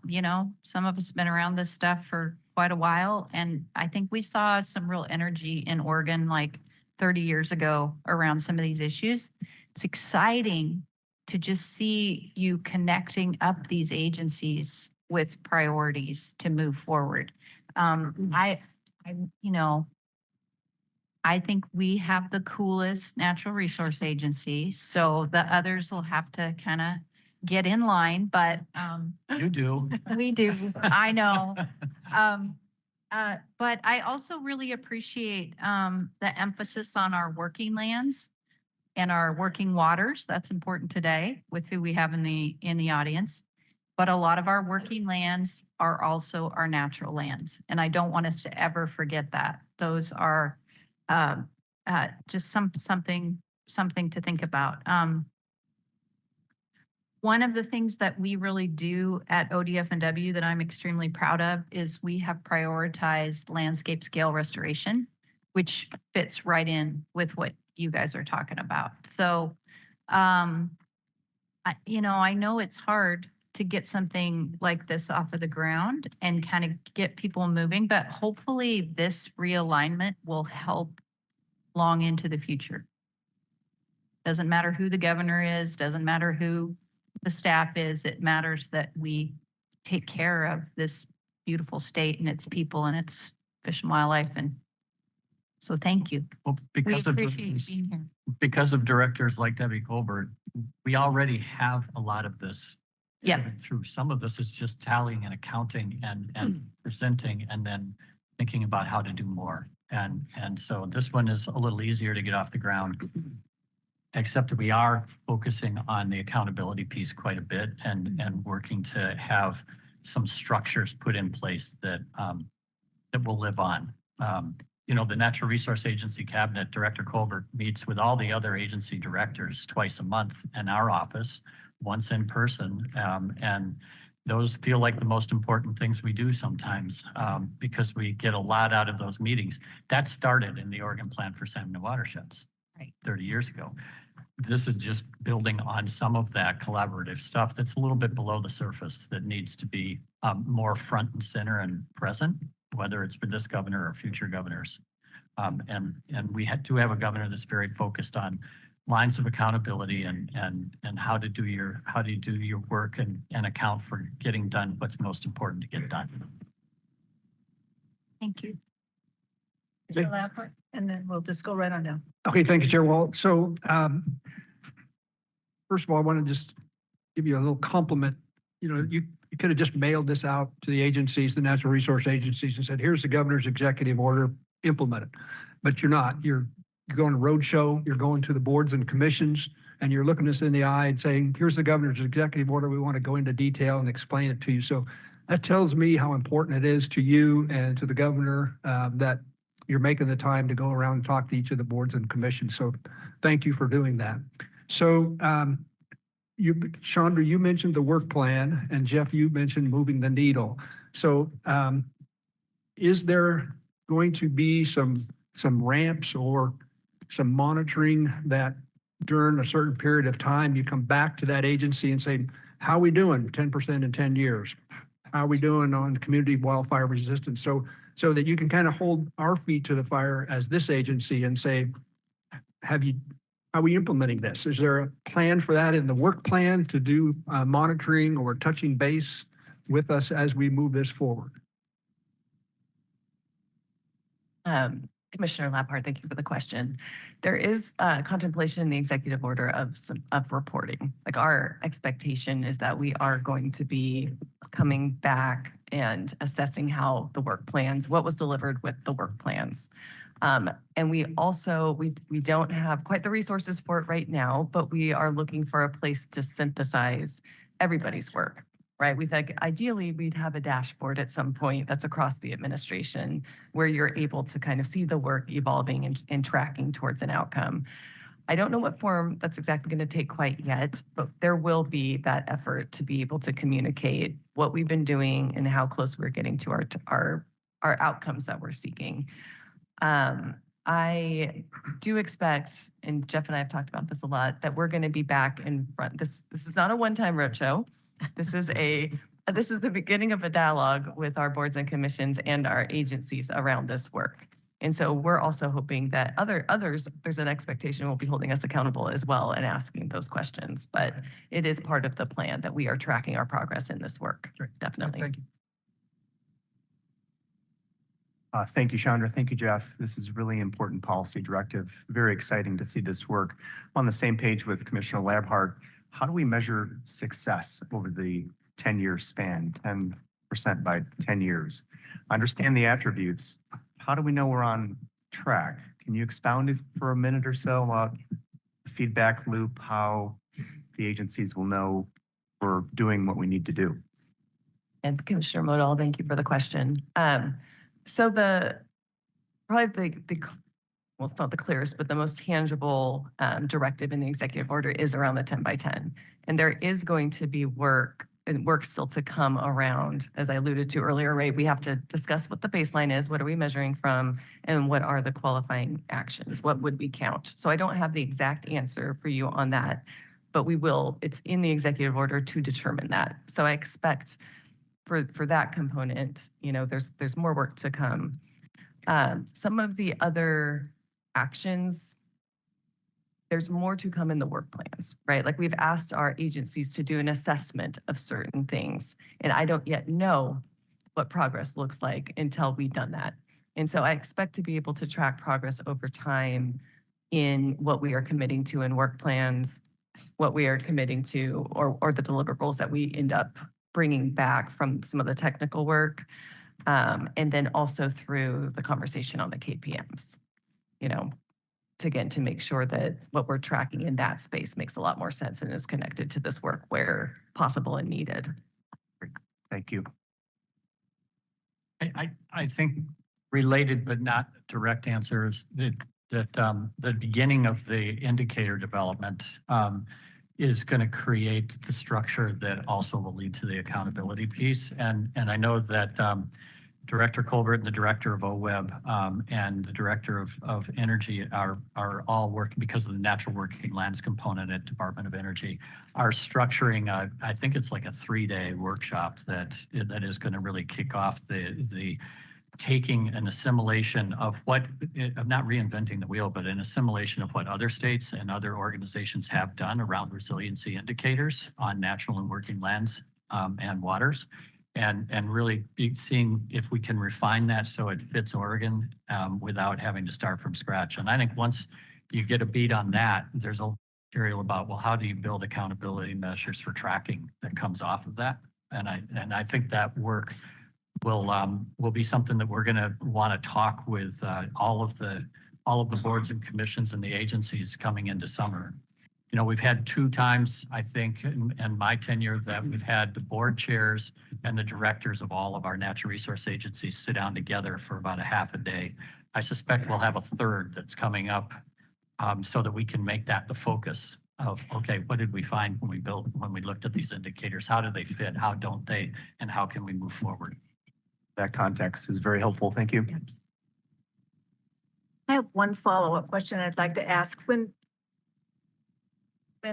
some of us have been around this stuff for quite a while. And I think we saw some real energy in Oregon, like 30 years ago, around some of these issues. It's exciting to just see you connecting up these agencies with priorities to move forward. I think we have the coolest natural resource agency, so the others will have to kind of get in line, but you do. We do. I know. But I also really appreciate the emphasis on our working lands. and our working waters. That's important today with who we have in the audience. But a lot of our working lands are also our natural lands. And I don't want us to ever forget that. Those are just something to think about. One of the things that we really do at ODF&W that I'm extremely proud of is we have prioritized landscape scale restoration, which fits right in with what you guys are talking about. So, I know it's hard to get something like this off of the ground and kind of get people moving, but hopefully this realignment will help long into the future. Doesn't matter who the governor is, doesn't matter who the staff is, it matters that we take care of this beautiful state and its people and its fish and wildlife. And so thank you. Well, We because of, appreciate you being here. because of directors like Debbie Colbert, we already have a lot of this. Yeah. Through some of this is just tallying and accounting and presenting and then thinking about how to do more. And so this one is a little easier to get off the ground, except that we are focusing on the accountability piece quite a bit and working to have some structures put in place that will live on. The Natural Resource Agency Cabinet, Director Colbert meets with all the other agency directors twice a month in our office, once in person. And those feel like the most important things we do sometimes because we get a lot out of those meetings. That started in the Oregon Plan for Salmon and Watersheds 30 years ago. This is just building on some of that collaborative stuff that's a little bit below the surface that needs to be more front and center and present, whether it's for this governor or future governors. And we do have a governor that's very focused on lines of accountability and how to do your work and account for getting done what's most important to get done. Thank you. Mr. Lampert, and then we'll just go right on down. Okay, thank you, Chair Wall. So first of all, I want to just give you a little compliment. You could have just mailed this out to the agencies, the natural resource agencies, and said, here's the governor's executive order, implement it. But you're not. You're going to roadshow, you're going to the boards and commissions, and you're looking us in the eye and saying, here's the governor's executive order. We want to go into detail and explain it to you. So that tells me how important it is to you and to the governor that you're making the time to go around and talk to each of the boards and commissions. So thank you for doing that. So Chandra, you mentioned the work plan, and Jeff, you mentioned moving the needle. So is there going to be some ramps or some monitoring that during a certain period of time, you come back to that agency and say, how are we doing 10% in 10 years? How are we doing on community wildfire resistance? So that you can kind of hold our feet to the fire as this agency and say, are we implementing this? Is there a plan for that in the work plan to do monitoring or touching base with us as we move this forward? Commissioner Laphart, thank you for the question. There is contemplation in the executive order of reporting. Like, our expectation is that we are going to be coming back and assessing how the work plans, what was delivered with the work plans. And we also, we don't have quite the resources for it right now, but we are looking for a place to synthesize everybody's work, right? We think ideally we'd have a dashboard at some point that's across the administration where you're able to kind of see the work evolving and tracking towards an outcome. I don't know what form that's exactly going to take quite yet, but there will be that effort to be able to communicate what we've been doing and how close we're getting to our outcomes that we're seeking. I do expect, and Jeff and I have talked about this a lot, that we're going to be back in front. This is not a one-time roadshow. This is the beginning of a dialogue with our boards and commissions and our agencies around this work. And so we're also hoping that others, there's an expectation will be holding us accountable as well and asking those questions. But it is part of the plan that we are tracking our progress in this work. Definitely. Thank you. Thank you, Chandra. Thank you, Jeff. This is really important policy directive. Very exciting to see this work. I'm on the same page with Commissioner Laphart. How do we measure success over the 10-year span, 10% by 10 years? I understand the attributes. How do we know we're on track? Can you expound it for a minute or so about the feedback loop, how the agencies will know we're doing what we need to do? And Commissioner Modell, thank you for the question. So probably well, it's not the clearest, but the most tangible directive in the executive order is around the 10 by 10. And there is going to be work still to come around, as I alluded to earlier, right? We have to discuss what the baseline is, what are we measuring from, and what are the qualifying actions? What would we count? So I don't have the exact answer for you on that, but we will, it's in the executive order to determine that. So I expect for that component, there's more work to come. Some of the other actions, there's more to come in the work plans, right? Like we've asked our agencies to do an assessment of certain things, and I don't yet know what progress looks like until we've done that. And so I expect to be able to track progress over time in what we are committing to in work plans, what we are committing to, or the deliverables that we end up bringing back from some of the technical work, and then also through the conversation on the KPMs, to make sure that what we're tracking in that space makes a lot more sense and is connected to this work where possible and needed. Thank you. I think related but not direct answer is that the beginning of the indicator development is going to create the structure that also will lead to the accountability piece. And I know that Director Colbert and the Director of OWEB and the Director of Energy are all working, because of the natural working lands component at Department of Energy, are structuring I think it's like a 3-day workshop that is going to really kick off the taking an assimilation of not reinventing the wheel, but an assimilation of what other states and other organizations have done around resiliency indicators on natural and working lands and waters. And really seeing if we can refine that so it fits Oregon without having to start from scratch. And I think once you get a beat on that, there's a material about, well, how do you build accountability measures for tracking that comes off of that? And I think that work will be something that we're going to want to talk with all of the boards and commissions and the agencies coming into summer. We've had 2 times, I think, in my tenure, that we've had the board chairs and the directors of all of our natural resource agencies sit down together for about a half a day. I suspect we'll have a third that's coming up so that we can make that the focus of, okay, what did we find when we looked at these indicators? How do they fit? How don't they? And how can we move forward? That context is very helpful. Thank you. I have one follow-up question I'd like to ask. When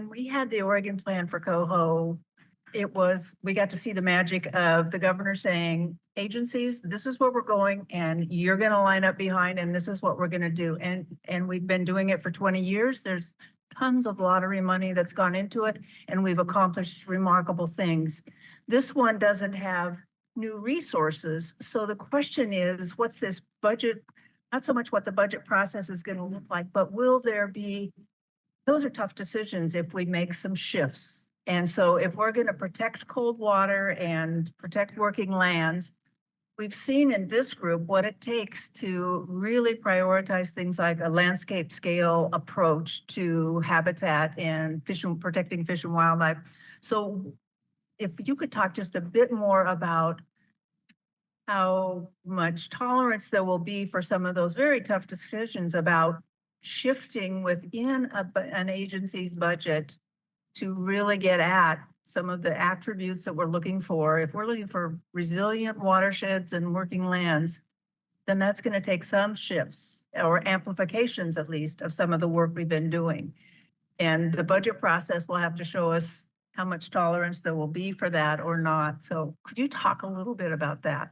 we had the Oregon plan for Coho, we got to see the magic of the governor saying, agencies, this is where we're going and you're going to line up behind and this is what we're going to do. And we've been doing it for 20 years. There's tons of lottery money that's gone into it and we've accomplished remarkable things. This one doesn't have new resources. So the question is, what's this budget? Not so much what the budget process is going to look like, but will there be, those are tough decisions if we make some shifts. And so if we're going to protect cold water and protect working lands, we've seen in this group what it takes to really prioritize things like a landscape scale approach to habitat and protecting fish and wildlife. So if you could talk just a bit more about how much tolerance there will be for some of those very tough decisions about shifting within an agency's budget to really get at some of the attributes that we're looking for. If we're looking for resilient watersheds and working lands, then that's going to take some shifts or amplifications, at least, of some of the work we've been doing. And the budget process will have to show us how much tolerance there will be for that or not. So could you talk a little bit about that?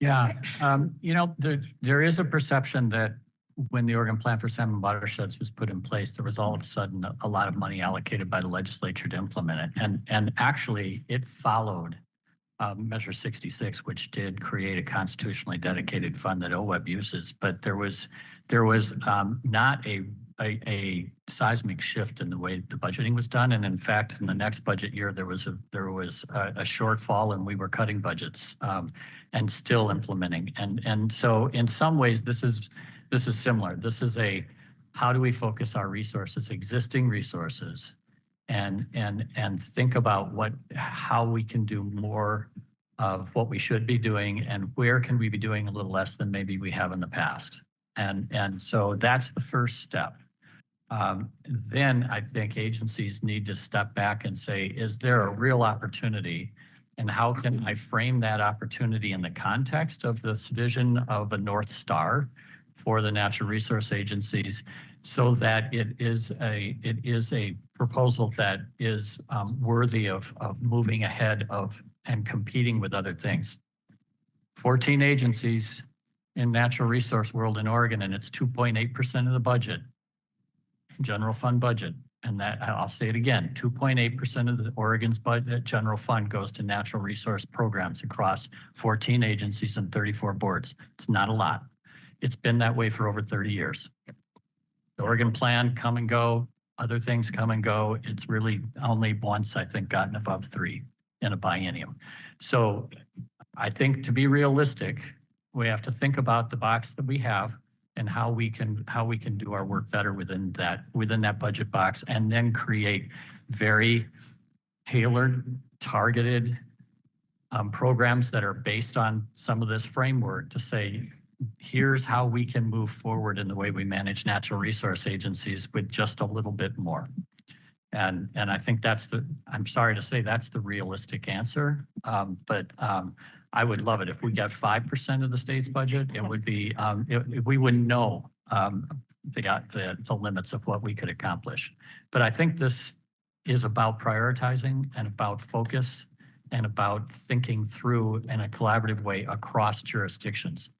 Yeah, there is a perception that when the Oregon Plan for Salmon Watersheds was put in place, there was all of a sudden a lot of money allocated by the legislature to implement it. And actually it followed Measure 66, which did create a constitutionally dedicated fund that OWEB uses. But there was not a seismic shift in the way the budgeting was done. And in fact, in the next budget year, there was a shortfall and we were cutting budgets and still implementing. And so in some ways, this This is similar. This is how do we focus our resources, existing resources, and think about how we can do more of what we should be doing, and where can we be doing a little less than maybe we have in the past. And so that's the first step. Then I think agencies need to step back and say, is there a real opportunity? And how can I frame that opportunity in the context of this vision of a North Star for the natural resource agencies, so that it is a proposal that is worthy of moving ahead of and competing with other things. 14 agencies in natural resource world in Oregon, and it's 2.8% of the budget, general fund budget. And that, I'll say it again, 2.8% of the Oregon's budget general fund goes to natural resource programs across 14 agencies and 34 boards. It's not a lot. It's been that way for over 30 years. The Oregon plan come and go, other things come and go. It's really only once, I think, gotten above 3 in a biennium. So I think to be realistic, we have to think about the box that we have and how we can do our work better within that budget box, and then create very tailored, targeted programs that are based on some of this framework to say, here's how we can move forward in the way we manage natural resource agencies with just a little bit more. And I think I'm sorry to say that's the realistic answer. But I would love it if we got 5% of the state's budget. It would be, we wouldn't know the limits of what we could accomplish. But I think this is about prioritizing and about focus and about thinking through in a collaborative way across jurisdictions.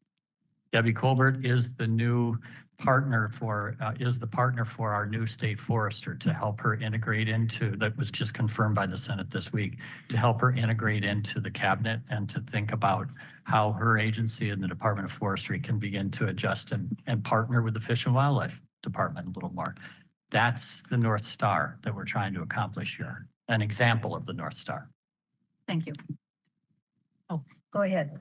Debbie Colbert is the new partner for our new state forester to help her integrate into, that was just confirmed by the Senate this week, to help her integrate into the cabinet and to think about how her agency and the Department of Forestry can begin to adjust and partner with the Fish and Wildlife Department a little more. That's the North Star that we're trying to accomplish here, an example of the North Star. Thank you. Oh, go ahead.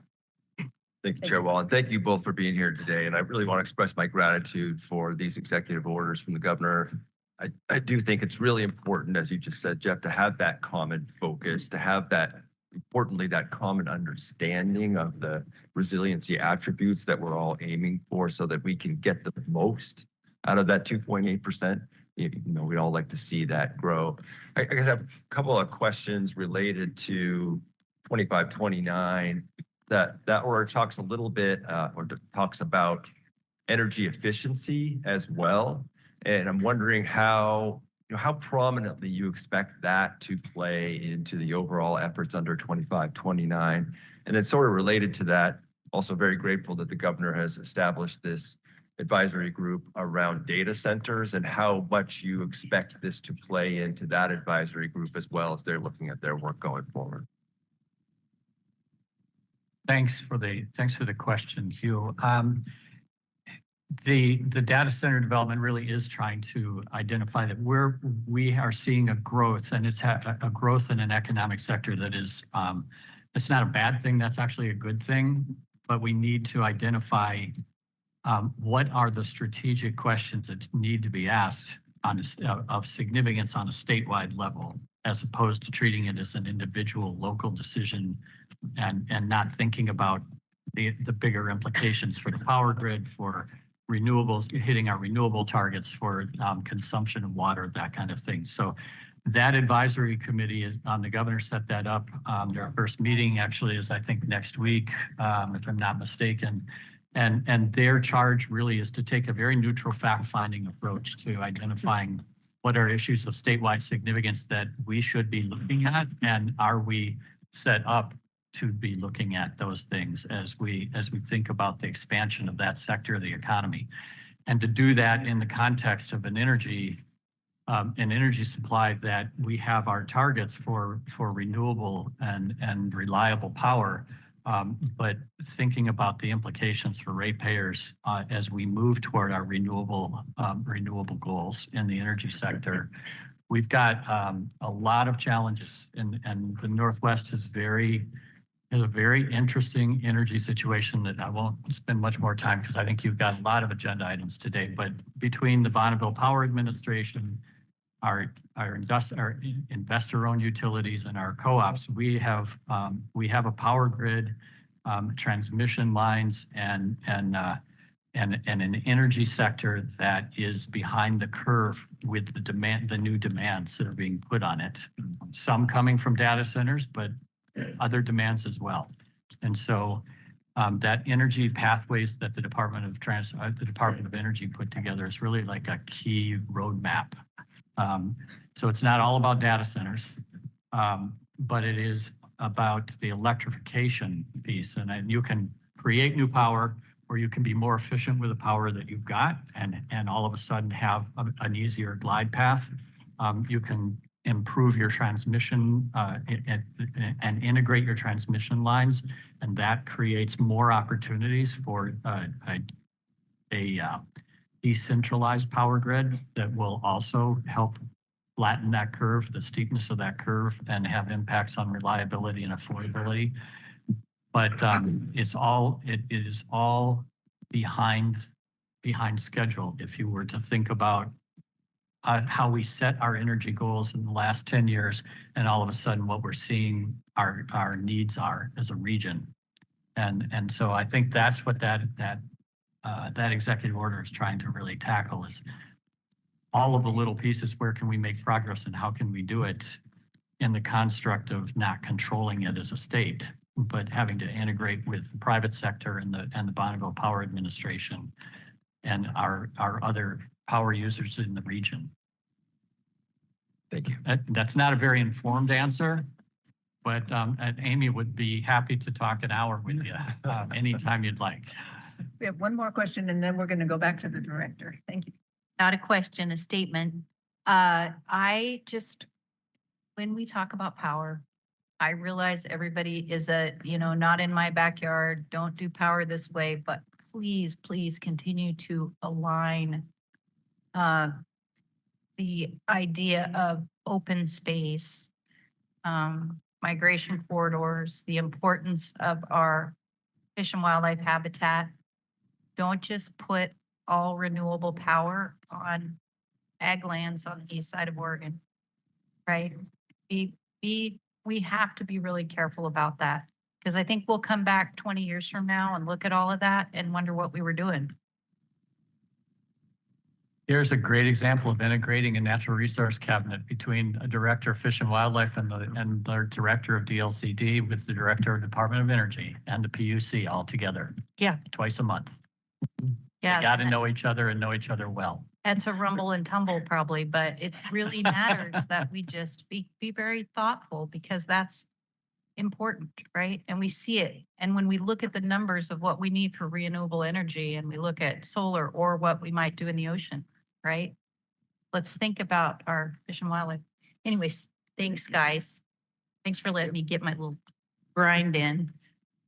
Thank you, Chair Wallen. Thank you both for being here today. And I really want to express my gratitude for these executive orders from the governor. I do think it's really important, as you just said, Jeff, to have that common focus, to have that, importantly, that common understanding of the resiliency attributes that we're all aiming for so that we can get the most out of that 2.8%. You know, we all like to see that grow. I guess I have a couple of questions related to 2529. That order talks a little bit or talks about energy efficiency as well. And I'm wondering how prominently you expect that to play into the overall efforts under 2529. And then sort of related to that, also very grateful that the governor has established this advisory group around data centers and how much you expect this to play into that advisory group as well as they're looking at their work going forward. Thanks for the question, Hugh. The data center development really is trying to identify that we are seeing a growth, and it's a growth in an economic sector that is, it's not a bad thing. That's actually a good thing, but we need to identify what are the strategic questions that need to be asked of significance on a statewide level, as opposed to treating it as an individual local decision and not thinking about the bigger implications for the power grid, for renewables, hitting our renewable targets, for consumption of water, that kind of thing. So that advisory committee the governor set that up. Their first meeting actually is, I think, next week, if I'm not mistaken. And their charge really is to take a very neutral fact-finding approach to identifying what are issues of statewide significance that we should be looking at, and are we set up to be looking at those things as we think about the expansion of that sector of the economy, and to do that in the context of an energy supply that we have our targets for renewable and reliable power, but thinking about the implications for ratepayers as we move toward our renewable goals in the energy sector. We've got a lot of challenges, and the Northwest is very is a very interesting energy situation that I won't spend much more time because I think you've got a lot of agenda items today. But between the Bonneville Power Administration, our investor-owned utilities and our co-ops, we have a power grid, transmission lines, and an energy sector that is behind the curve with the new demands that are being put on it. Some coming from data centers, but other demands as well. And so that energy pathways that the Department of Energy put together is really like a key roadmap. So it's not all about data centers, but it is about the electrification piece. And you can create new power, or you can be more efficient with the power that you've got and all of a sudden have an easier glide path. You can improve your transmission and integrate your transmission lines, and that creates more opportunities for a decentralized power grid that will also help flatten that curve, the steepness of that curve, and have impacts on reliability and affordability. But it is all behind schedule. If you were to think about how we set our energy goals in the last 10 years, and all of a sudden what we're seeing our needs are as a region. And so I think that's what that executive order is trying to really tackle, is all of the little pieces. Where can we make progress, and how can we do it in the construct of not controlling it as a state, but having to integrate with the private sector and the Bonneville Power Administration and our other power users in the region. Thank you. That's not a very informed answer, but Amy would be happy to talk an hour with you anytime you'd like. We have one more question and then we're going to go back to the director. Thank you. Not a question, a statement. When we talk about power, I realize everybody is not in my backyard, don't do power this way, but please, please continue to align the idea of open space, migration corridors, the importance of our fish and wildlife habitat. Don't just put all renewable power on ag lands on the east side of Oregon, right? We have to be really careful about that, because I think we'll come back 20 years from now and look at all of that and wonder what we were doing. Here's a great example of integrating a natural resource cabinet between a director of Fish and Wildlife and the director of DLCD with the director of Department of Energy and the PUC all together. Yeah. Twice a month. Yeah. They got to know each other and know each other well. That's a rumble and tumble probably, but it really matters that we just be very thoughtful, because that's important, right? And we see it. And when we look at the numbers of what we need for renewable energy, and we look at solar or what we might do in the ocean, right? Let's think about our fish and wildlife. Anyways, thanks, guys. Thanks for letting me get my little grind in.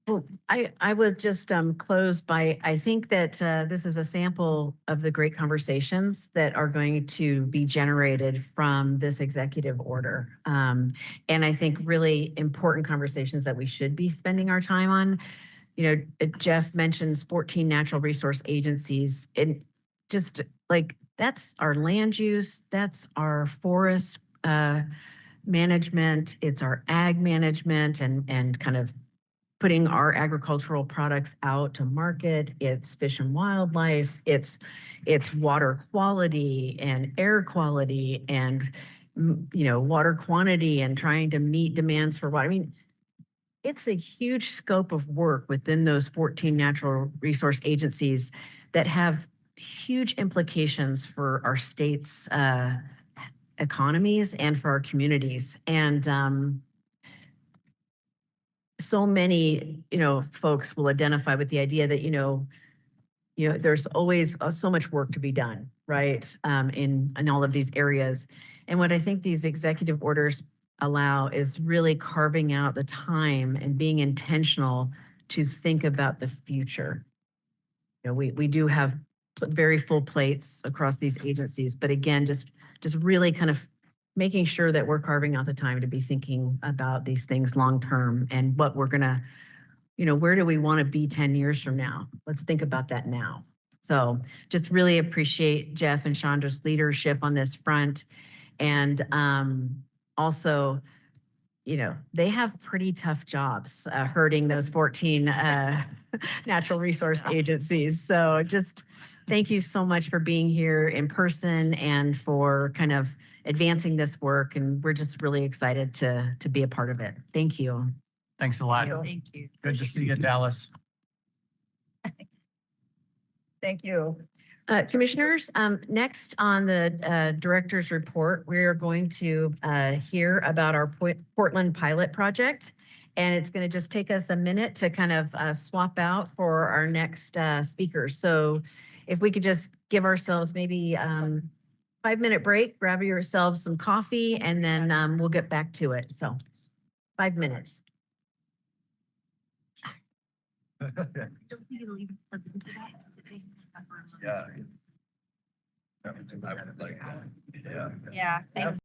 Well, I would just close by, I think that this is a sample of the great conversations that are going to be generated from this executive order. And I think really important conversations that we should be spending our time on. Jeff mentions 14 natural resource agencies, and just like that's our land use, that's our forest management, it's our ag management and kind of putting our agricultural products out to market, it's fish and wildlife, it's water quality and air quality and, water quantity and trying to meet demands for water. I mean, it's a huge scope of work within those 14 natural resource agencies that have huge implications for our state's economies and for our communities. And so many, folks will identify with the idea that, there's always so much work to be done, right? In all of these areas. And what I think these executive orders allow is really carving out the time and being intentional to think about the future. We do have very full plates across these agencies, but again, just really kind of making sure that we're carving out the time to be thinking about these things long-term and what we're gonna, where do we want to be 10 years from now? Let's think about that now. So just really appreciate Jeff and Chandra's leadership on this front. And also, they have pretty tough jobs herding those 14 natural resource agencies. So just thank you so much for being here in person and for kind of advancing this work. And we're just really excited to be a part of it. Thank you. Thanks a lot. Thank you. Good to see you, Dallas. Thank you. Commissioners, next on the director's report, we are going to hear about our Portland pilot project. And it's going to just take us a minute to kind of swap out for our next speakers. So if we could just give ourselves maybe 5-minute break, grab yourselves some coffee, and then we'll get back to it. So 5 minutes. Yeah. Yeah, thank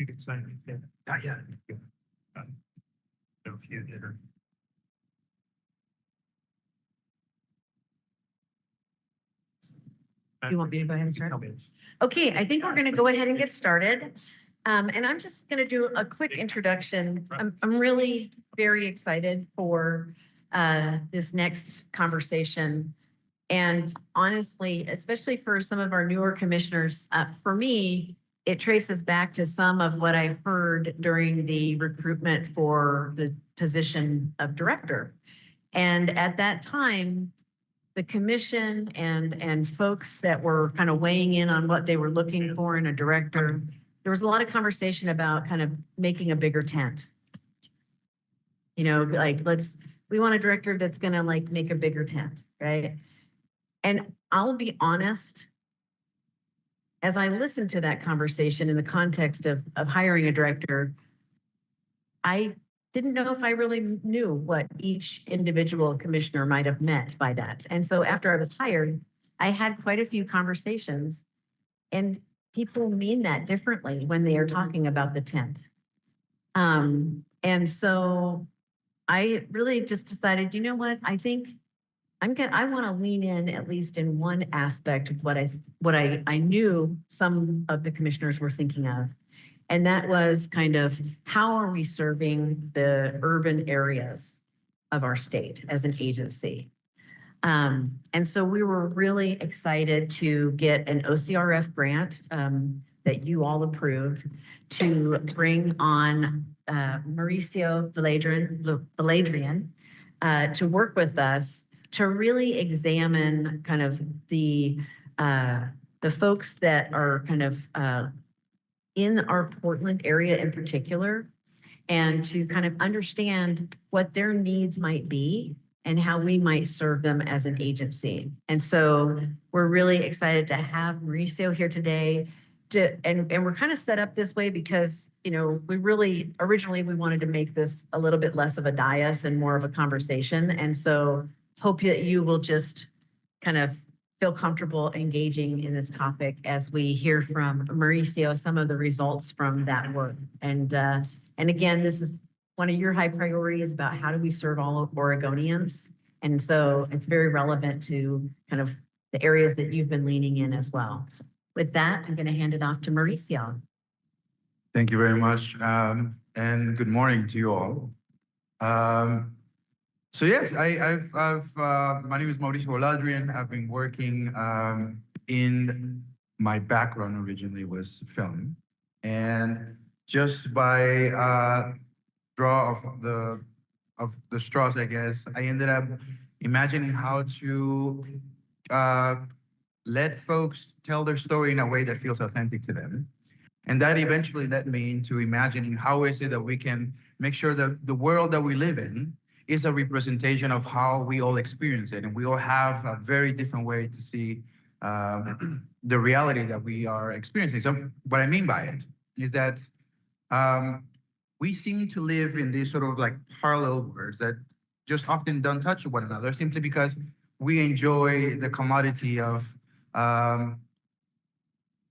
can sign it. Not yet. No few did. You want me to go ahead and start? Okay, I think we're going to go ahead and get started. And I'm just going to do a quick introduction. I'm really very excited for this next conversation. And honestly, especially for some of our newer commissioners, for me, it traces back to some of what I heard during the recruitment for the position of director. And at that time, the commission and folks that were kind of weighing in on what they were looking for in a director, there was a lot of conversation about kind of making a bigger tent. You know, like we want a director that's gonna like make a bigger tent, right? And I'll be honest, as I listened to that conversation in the context of hiring a director, I didn't know if I really knew what each individual commissioner might have meant by that. And so after I was hired, I had quite a few conversations, and people mean that differently when they are talking about the tent. And so I really just decided, you know what, I think I want to lean in at least in one aspect of what I knew some of the commissioners were thinking of. And that was kind of how are we serving the urban areas of our state as an agency? And so we were really excited to get an OCRF grant that you all approved to bring on Mauricio Valadrian to work with us to really examine kind of the folks that are kind of in our Portland area in particular, and to kind of understand what their needs might be and how we might serve them as an agency. And so we're really excited to have Mauricio here today. And we're kind of set up this way because, you know, originally we wanted to make this a little bit less of a dais and more of a conversation. And so hope that you will just kind of feel comfortable engaging in this topic as we hear from Mauricio some of the results from that work. And again, this is one of your high priorities about how do we serve all Oregonians. And so it's very relevant to kind of the areas that you've been leaning in as well. So with that, I'm going to hand it off to Mauricio. Thank you very much. And good morning to you all. So yes, my name is Mauricio Valadrian. I've been working in my background originally was film, and just by draw of the straws, I guess, I ended up imagining how to let folks tell their story in a way that feels authentic to them. And that eventually led me into imagining how is it that we can make sure that the world that we live in is a representation of how we all experience it. And we all have a very different way to see the reality that we are experiencing. So what I mean by it is that we seem to live in these sort of like parallel worlds that just often don't touch one another simply because we enjoy the commodity of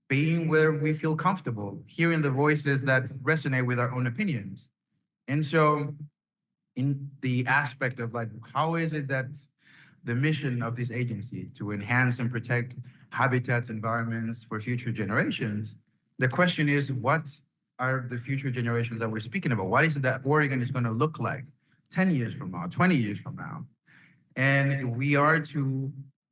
being where we feel comfortable, hearing the voices that resonate with our own opinions. And so in the aspect of like, how is it that the mission of this agency to enhance and protect habitats, environments for future generations, the question is, what are the future generations that we're speaking about? What is it that Oregon is going to look like 10 years from now, 20 years from now? And if we are to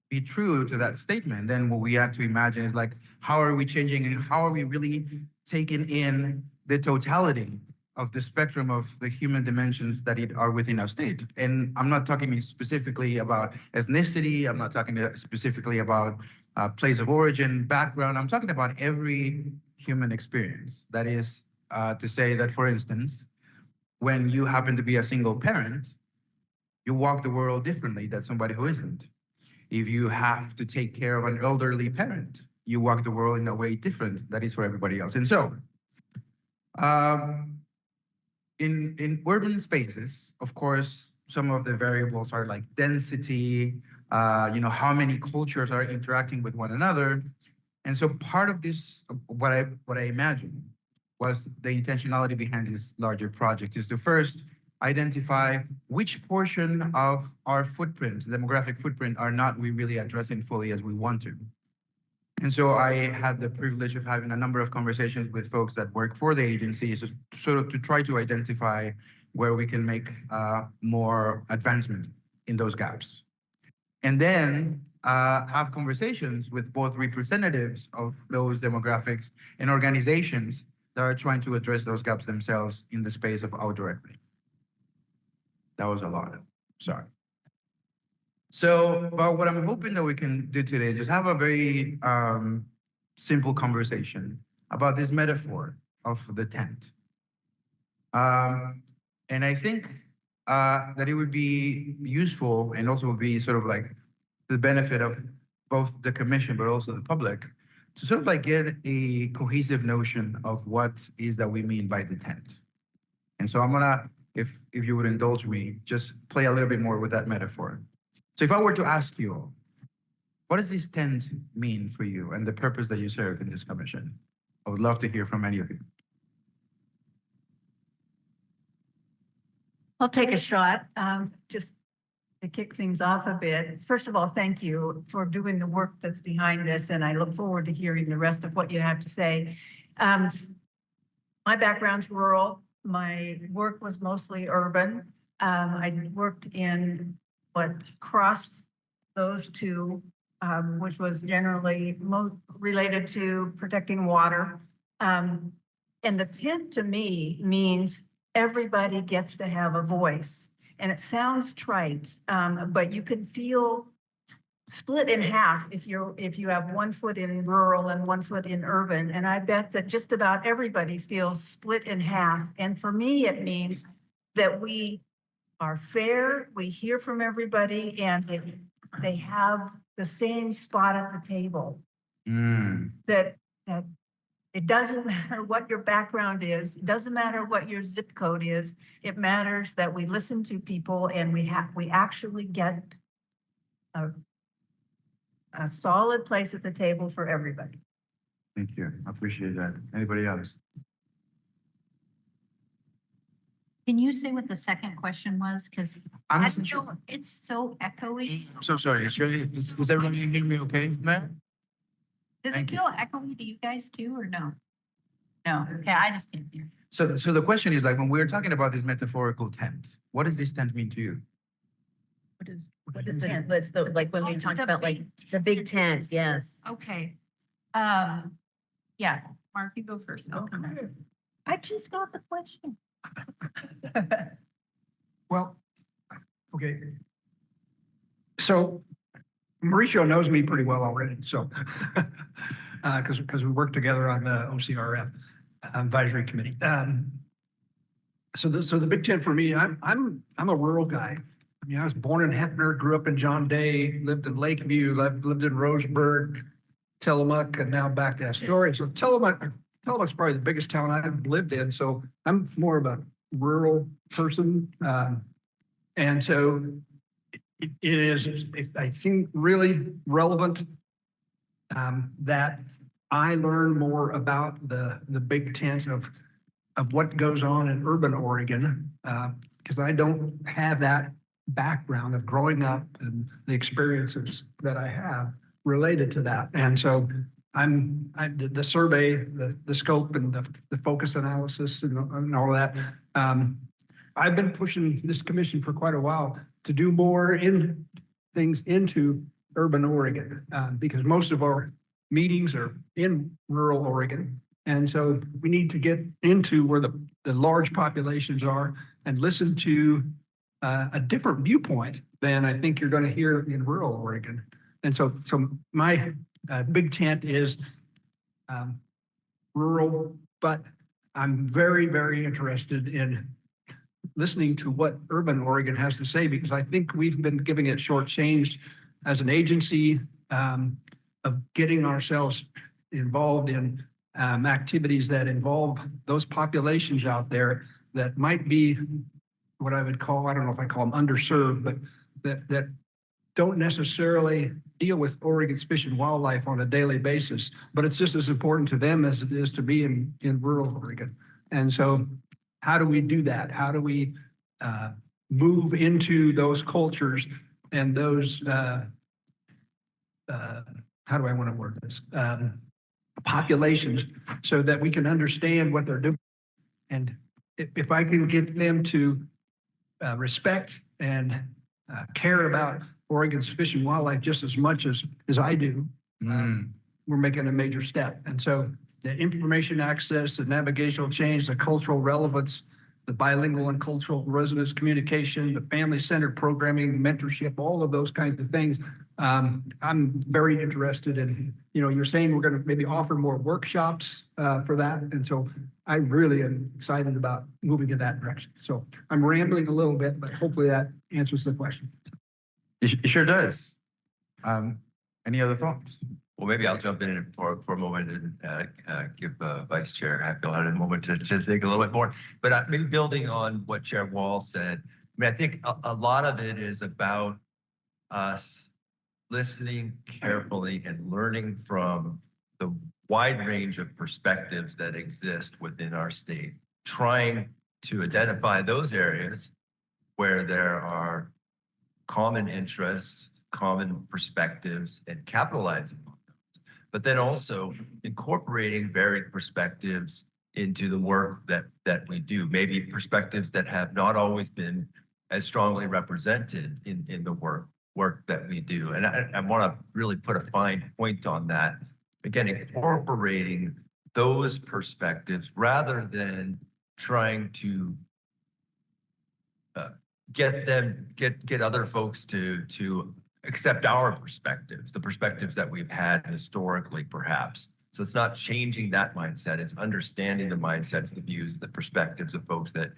be true to that statement, then what we have to imagine is like, how are we changing and how are we really taking in the totality of the spectrum of the human dimensions that are within our state? And I'm not talking specifically about ethnicity. I'm not talking specifically about place of origin, background. I'm talking about every human experience. That is to say that, for instance, when you happen to be a single parent, you walk the world differently than somebody who isn't. If you have to take care of an elderly parent, you walk the world in a way different that is for everybody else. And so, in urban spaces, of course, some of the variables are like density, how many cultures are interacting with one another. And so part of this, what I imagine was the intentionality behind this larger project, is to first identify which portion of our footprint, demographic footprint, are not we really addressing fully as we want to. And so I had the privilege of having a number of conversations with folks that work for the agency, so sort of to try to identify where we can make more advancement in those gaps. And then have conversations with both representatives of those demographics and organizations that are trying to address those gaps themselves in the space of outdoor equity. That was a lot, sorry. So, but what I'm hoping that we can do today is just have a very simple conversation about this metaphor of the tent. And I think that it would be useful and also would be sort of like the benefit of both the commission, but also the public, to sort of like get a cohesive notion of what is that we mean by the tent. And so I'm gonna, if you would indulge me, just play a little bit more with that metaphor. So if I were to ask you, what does this tent mean for you and the purpose that you serve in this commission? I would love to hear from any of you. I'll take a shot, just to kick things off a bit. First of all, thank you for doing the work that's behind this, and I look forward to hearing the rest of what you have to say. My background's rural. My work was mostly urban. I worked in what crossed those two, which was generally most related to protecting water. And the tent to me means everybody gets to have a voice. And it sounds trite, but you can feel split in half if you have 1 foot in rural and 1 foot in urban. And I bet that just about everybody feels split in half. And for me, it means that we are fair, we hear from everybody, and they have the same spot at the table. That it doesn't matter what your background is, it doesn't matter what your zip code is, it matters that we listen to people and we actually get a solid place at the table for everybody. Thank you, I appreciate that. Anybody else? Can you say what the second question was? Because I'm I not sure. feel it's so echoey. I'm so sorry, is everyone hearing me okay, ma'am? Does Thank it you. feel echoey to you guys too, or no? No, okay, I just can't hear. So the question is like, when we're talking about this metaphorical tent, what does this tent mean to you? What is the, let's, like when we Oh, talked the about like big the big tent, yes. Okay. Yeah, Mark, you go first. I'll come back. I just got the question. Well, okay. So Mauricio knows me pretty well already, so because we worked together on the OCRF advisory committee. So the big tent for me, I'm a rural guy. I mean, I was born in Hefner, grew up in John Day, lived in Lakeview, lived in Roseburg, Tillamook, and now back to Astoria. So Tillamook's probably the biggest town I've lived in. So I'm more of a rural person. And so it is, I think, really relevant that I learn more about the big tent of what goes on in urban Oregon, because I don't have that background of growing up and the experiences that I have related to that. And so the survey, the scope and the focus analysis and all of that. I've been pushing this commission for quite a while to do more things into urban Oregon, because most of our meetings are in rural Oregon. And so we need to get into where the large populations are and listen to a different viewpoint than I think you're going to hear in rural Oregon. And so my big tent is rural, but I'm very, very interested in listening to what urban Oregon has to say, because I think we've been giving it shortchanged as an agency of getting ourselves involved in activities that involve those populations out there that might be what I would call, I don't know if I call them underserved, but that don't necessarily deal with Oregon's fish and wildlife on a daily basis, but it's just as important to them as it is to be in rural Oregon. And so how do we do that? How do we move into those cultures and those, how do I want to word this? Populations, so that we can understand what they're doing. And if I can get them to respect and care about Oregon's fish and wildlife just as much as I do, we're making a major step. And so the information access, the navigational change, the cultural relevance, the bilingual and cultural resonance communication, the family-centered programming, mentorship, all of those kinds of things. I'm very interested in, you're saying we're going to maybe offer more workshops for that. And so I really am excited about moving in that direction. So I'm rambling a little bit, but hopefully that answers the question. It sure does. Any other thoughts? Well, maybe I'll jump in for a moment and give Vice Chair Hatfield a moment to think a little bit more. But maybe building on what Chair Wall said, I think a lot of it is about us listening carefully and learning from the wide range of perspectives that exist within our state, trying to identify those areas where there are common interests, common perspectives, and capitalizing on those. But then also incorporating varied perspectives into the work that we do, maybe perspectives that have not always been as strongly represented in the work that we do. And I want to really put a fine point on that. Again, incorporating those perspectives rather than trying to get other folks to accept our perspectives, the perspectives that we've had historically, perhaps. So it's not changing that mindset, it's understanding the mindsets, the views, the perspectives of folks that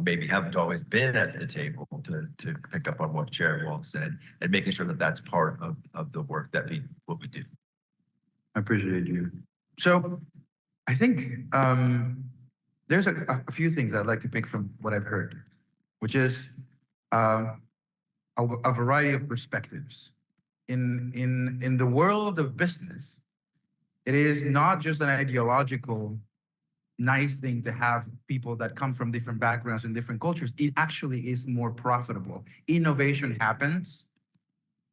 maybe haven't always been at the table, to pick up on what Chair Wall said, and making sure that that's part of the work that we do. I appreciate you. So I think there's a few things I'd like to pick from what I've heard, which is a variety of perspectives. In the world of business, it is not just an ideological nice thing to have people that come from different backgrounds and different cultures. It actually is more profitable. Innovation happens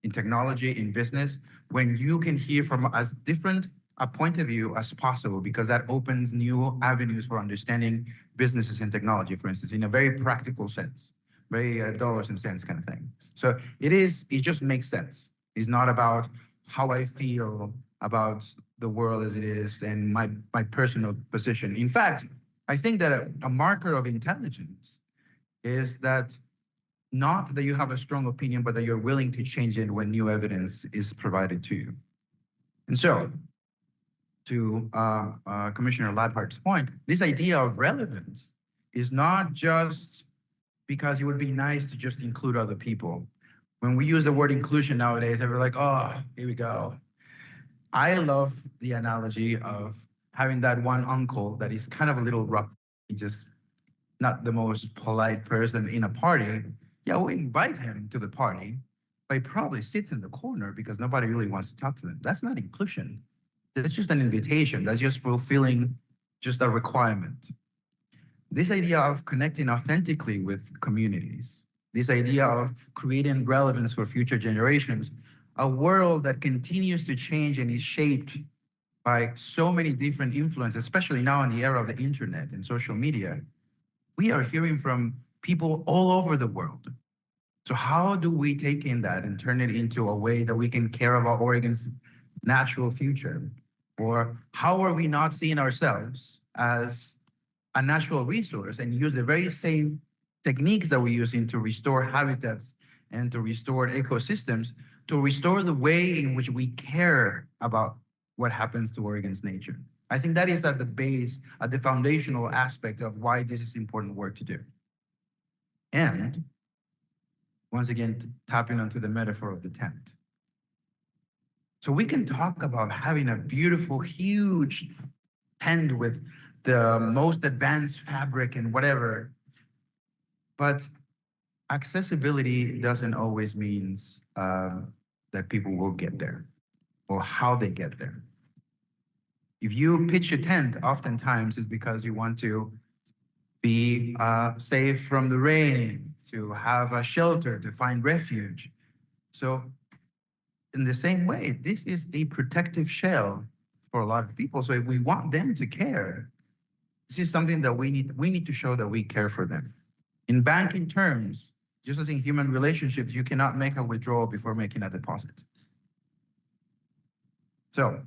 in technology, in business, when you can hear from as different a point of view as possible, because that opens new avenues for understanding businesses and technology, for instance, in a very practical sense, very dollars and cents kind of thing. So it just makes sense. It's not about how I feel about the world as it is and my personal position. In fact, I think that a marker of intelligence is that not that you have a strong opinion, but that you're willing to change it when new evidence is provided to you. And so, to Commissioner Labhart's point, this idea of relevance is not just because it would be nice to just include other people. When we use the word inclusion nowadays, we're like, oh, here we go. I love the analogy of having that one uncle that is kind of a little rough, just not the most polite person in a party. Yeah, we invite him to the party, but he probably sits in the corner because nobody really wants to talk to him. That's not inclusion. That's just an invitation. That's just fulfilling just a requirement. This idea of connecting authentically with communities, this idea of creating relevance for future generations, a world that continues to change and is shaped by so many different influences, especially now in the era of the internet and social media. We are hearing from people all over the world. So how do we take in that and turn it into a way that we can care about Oregon's natural future? Or how are we not seeing ourselves as a natural resource and use the very same techniques that we're using to restore habitats and to restore ecosystems, to restore the way in which we care about what happens to Oregon's nature? I think that is at the base, at the foundational aspect of why this is important work to do. And once again, tapping onto the metaphor of the tent. So we can talk about having a beautiful, huge tent with the most advanced fabric and whatever, but accessibility doesn't always means that people will get there or how they get there. If you pitch a tent, oftentimes it's because you want to be safe from the rain, to have a shelter, to find refuge. So in the same way, this is a protective shell for a lot of people. So if we want them to care, this is something that we need to show that we care for them. In banking terms, just as in human relationships, you cannot make a withdrawal before making a deposit. So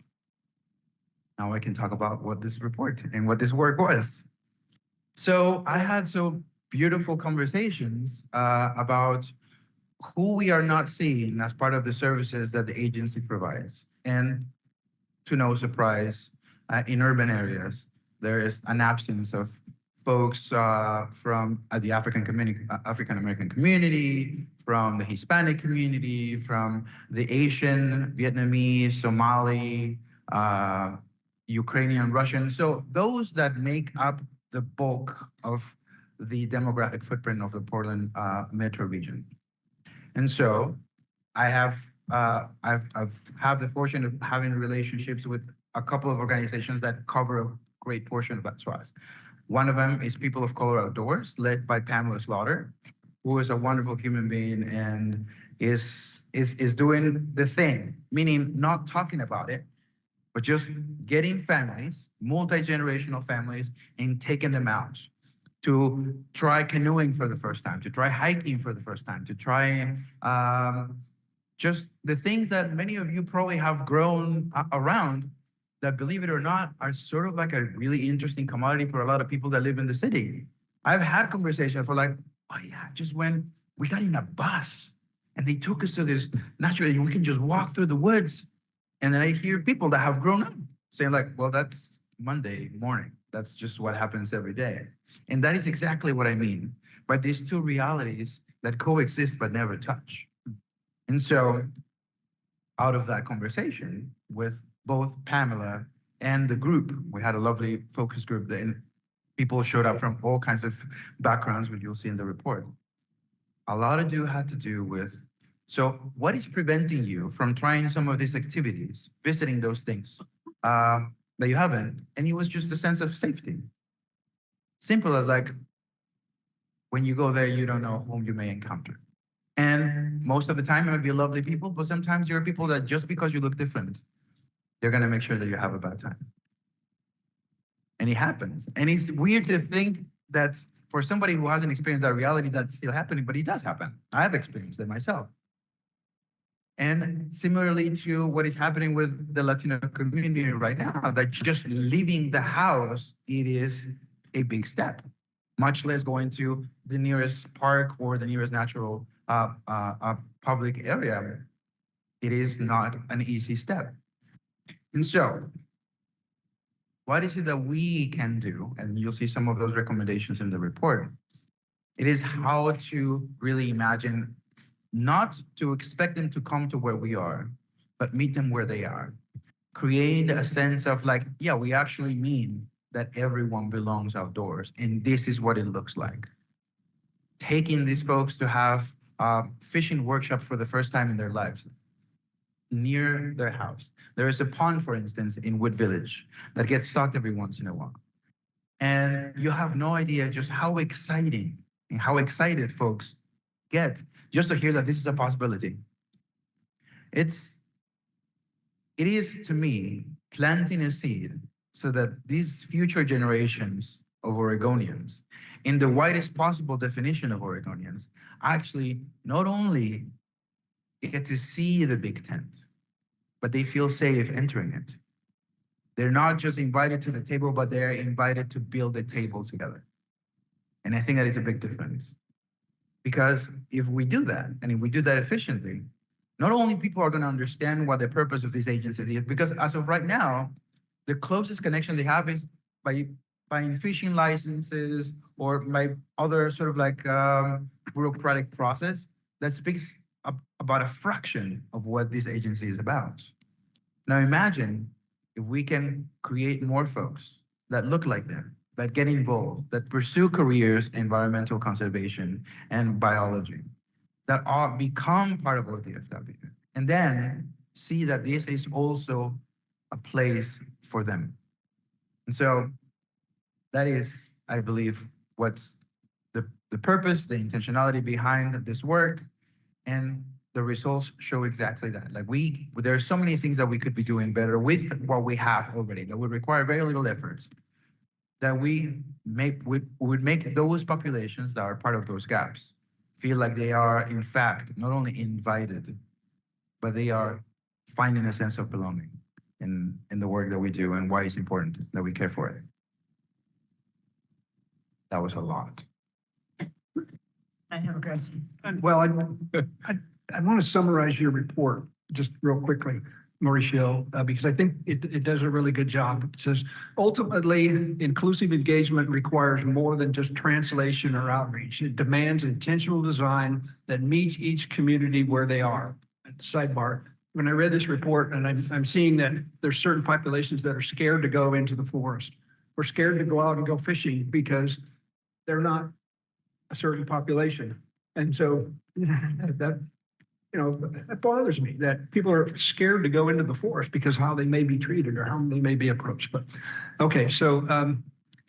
now I can talk about what this report and what this work was. So I had so beautiful conversations about who we are not seeing as part of the services that the agency provides. And to no surprise, in urban areas, there is an absence of folks from the African American community, from the Hispanic community, from the Asian, Vietnamese, Somali, Ukrainian, Russian. So those that make up the bulk of the demographic footprint of the Portland metro region. And so I have I've had the fortune of having relationships with a couple of organizations that cover a great portion of that swath. One of them is People of Color Outdoors, led by Pamela Slaughter, who is a wonderful human being and is doing the thing, meaning not talking about it, but just getting families, multi-generational families, and taking them out to try canoeing for the first time, to try hiking for the first time, to try and just the things that many of you probably have grown around that, believe it or not, are sort of like a really interesting commodity for a lot of people that live in the city. I've had conversations for like, oh yeah, just when we got in a bus and they took us to this natural, we can just walk through the woods. And then I hear people that have grown up saying like, well, that's Monday morning. That's just what happens every day. And that is exactly what I mean by these two realities that coexist but never touch. And so out of that conversation with both Pamela and the group, we had a lovely focus group that people showed up from all kinds of backgrounds, which you'll see in the report. A lot of it had to do with, so what is preventing you from trying some of these activities, visiting those things that you haven't? And it was just a sense of safety. Simple as like, when you go there, you don't know whom you may encounter. And most of the time, it might be lovely people, but sometimes there are people that just because you look different, they're going to make sure that you have a bad time. And it happens. And it's weird to think that for somebody who hasn't experienced that reality, that's still happening, but it does happen. I have experienced it myself. And similarly to what is happening with the Latino community right now, that just leaving the house, it is a big step, much less going to the nearest park or the nearest natural public area. It is not an easy step. And so, what is it that we can do? And you'll see some of those recommendations in the report. It is how to really imagine, not to expect them to come to where we are, but meet them where they are. Create a sense of like, yeah, we actually mean that everyone belongs outdoors, and this is what it looks like. Taking these folks to have a fishing workshop for the first time in their lives near their house. There is a pond, for instance, in Wood Village that gets stocked every once in a while. And you have no idea just how exciting and how excited folks get just to hear that this is a possibility. It is, to me, planting a seed so that these future generations of Oregonians, in the widest possible definition of Oregonians, actually not only get to see the big tent, but they feel safe entering it. They're not just invited to the table, but they're invited to build a table together. And I think that is a big difference. Because if we do that, and if we do that efficiently, not only people are going to understand what the purpose of this agency is, because as of right now, the closest connection they have is by buying fishing licenses or by other sort of like bureaucratic process that speaks about a fraction of what this agency is about. Now imagine if we can create more folks that look like them, that get involved, that pursue careers in environmental conservation and biology, that are become part of ODFW, and then see that this is also a place for them. And so that is, I believe, what's the purpose, the intentionality behind this work, and the results show exactly that. Like there are so many things that we could be doing better with what we have already that would require very little effort, that we would make those populations that are part of those gaps feel like they are, in fact, not only invited, but they are finding a sense of belonging in the work that we do and why it's important that we care for it. That was a lot. I have a question. Well, I want to summarize your report just real quickly, Mauricio, because I think it does a really good job. It says, ultimately, inclusive engagement requires more than just translation or outreach. It demands intentional design that meets each community where they are. Sidebar, when I read this report, and I'm seeing that there's certain populations that are scared to go into the forest. We're scared to go out and go fishing because they're not a certain population. And so that, that bothers me, that people are scared to go into the forest because how they may be treated or how they may be approached. But okay, so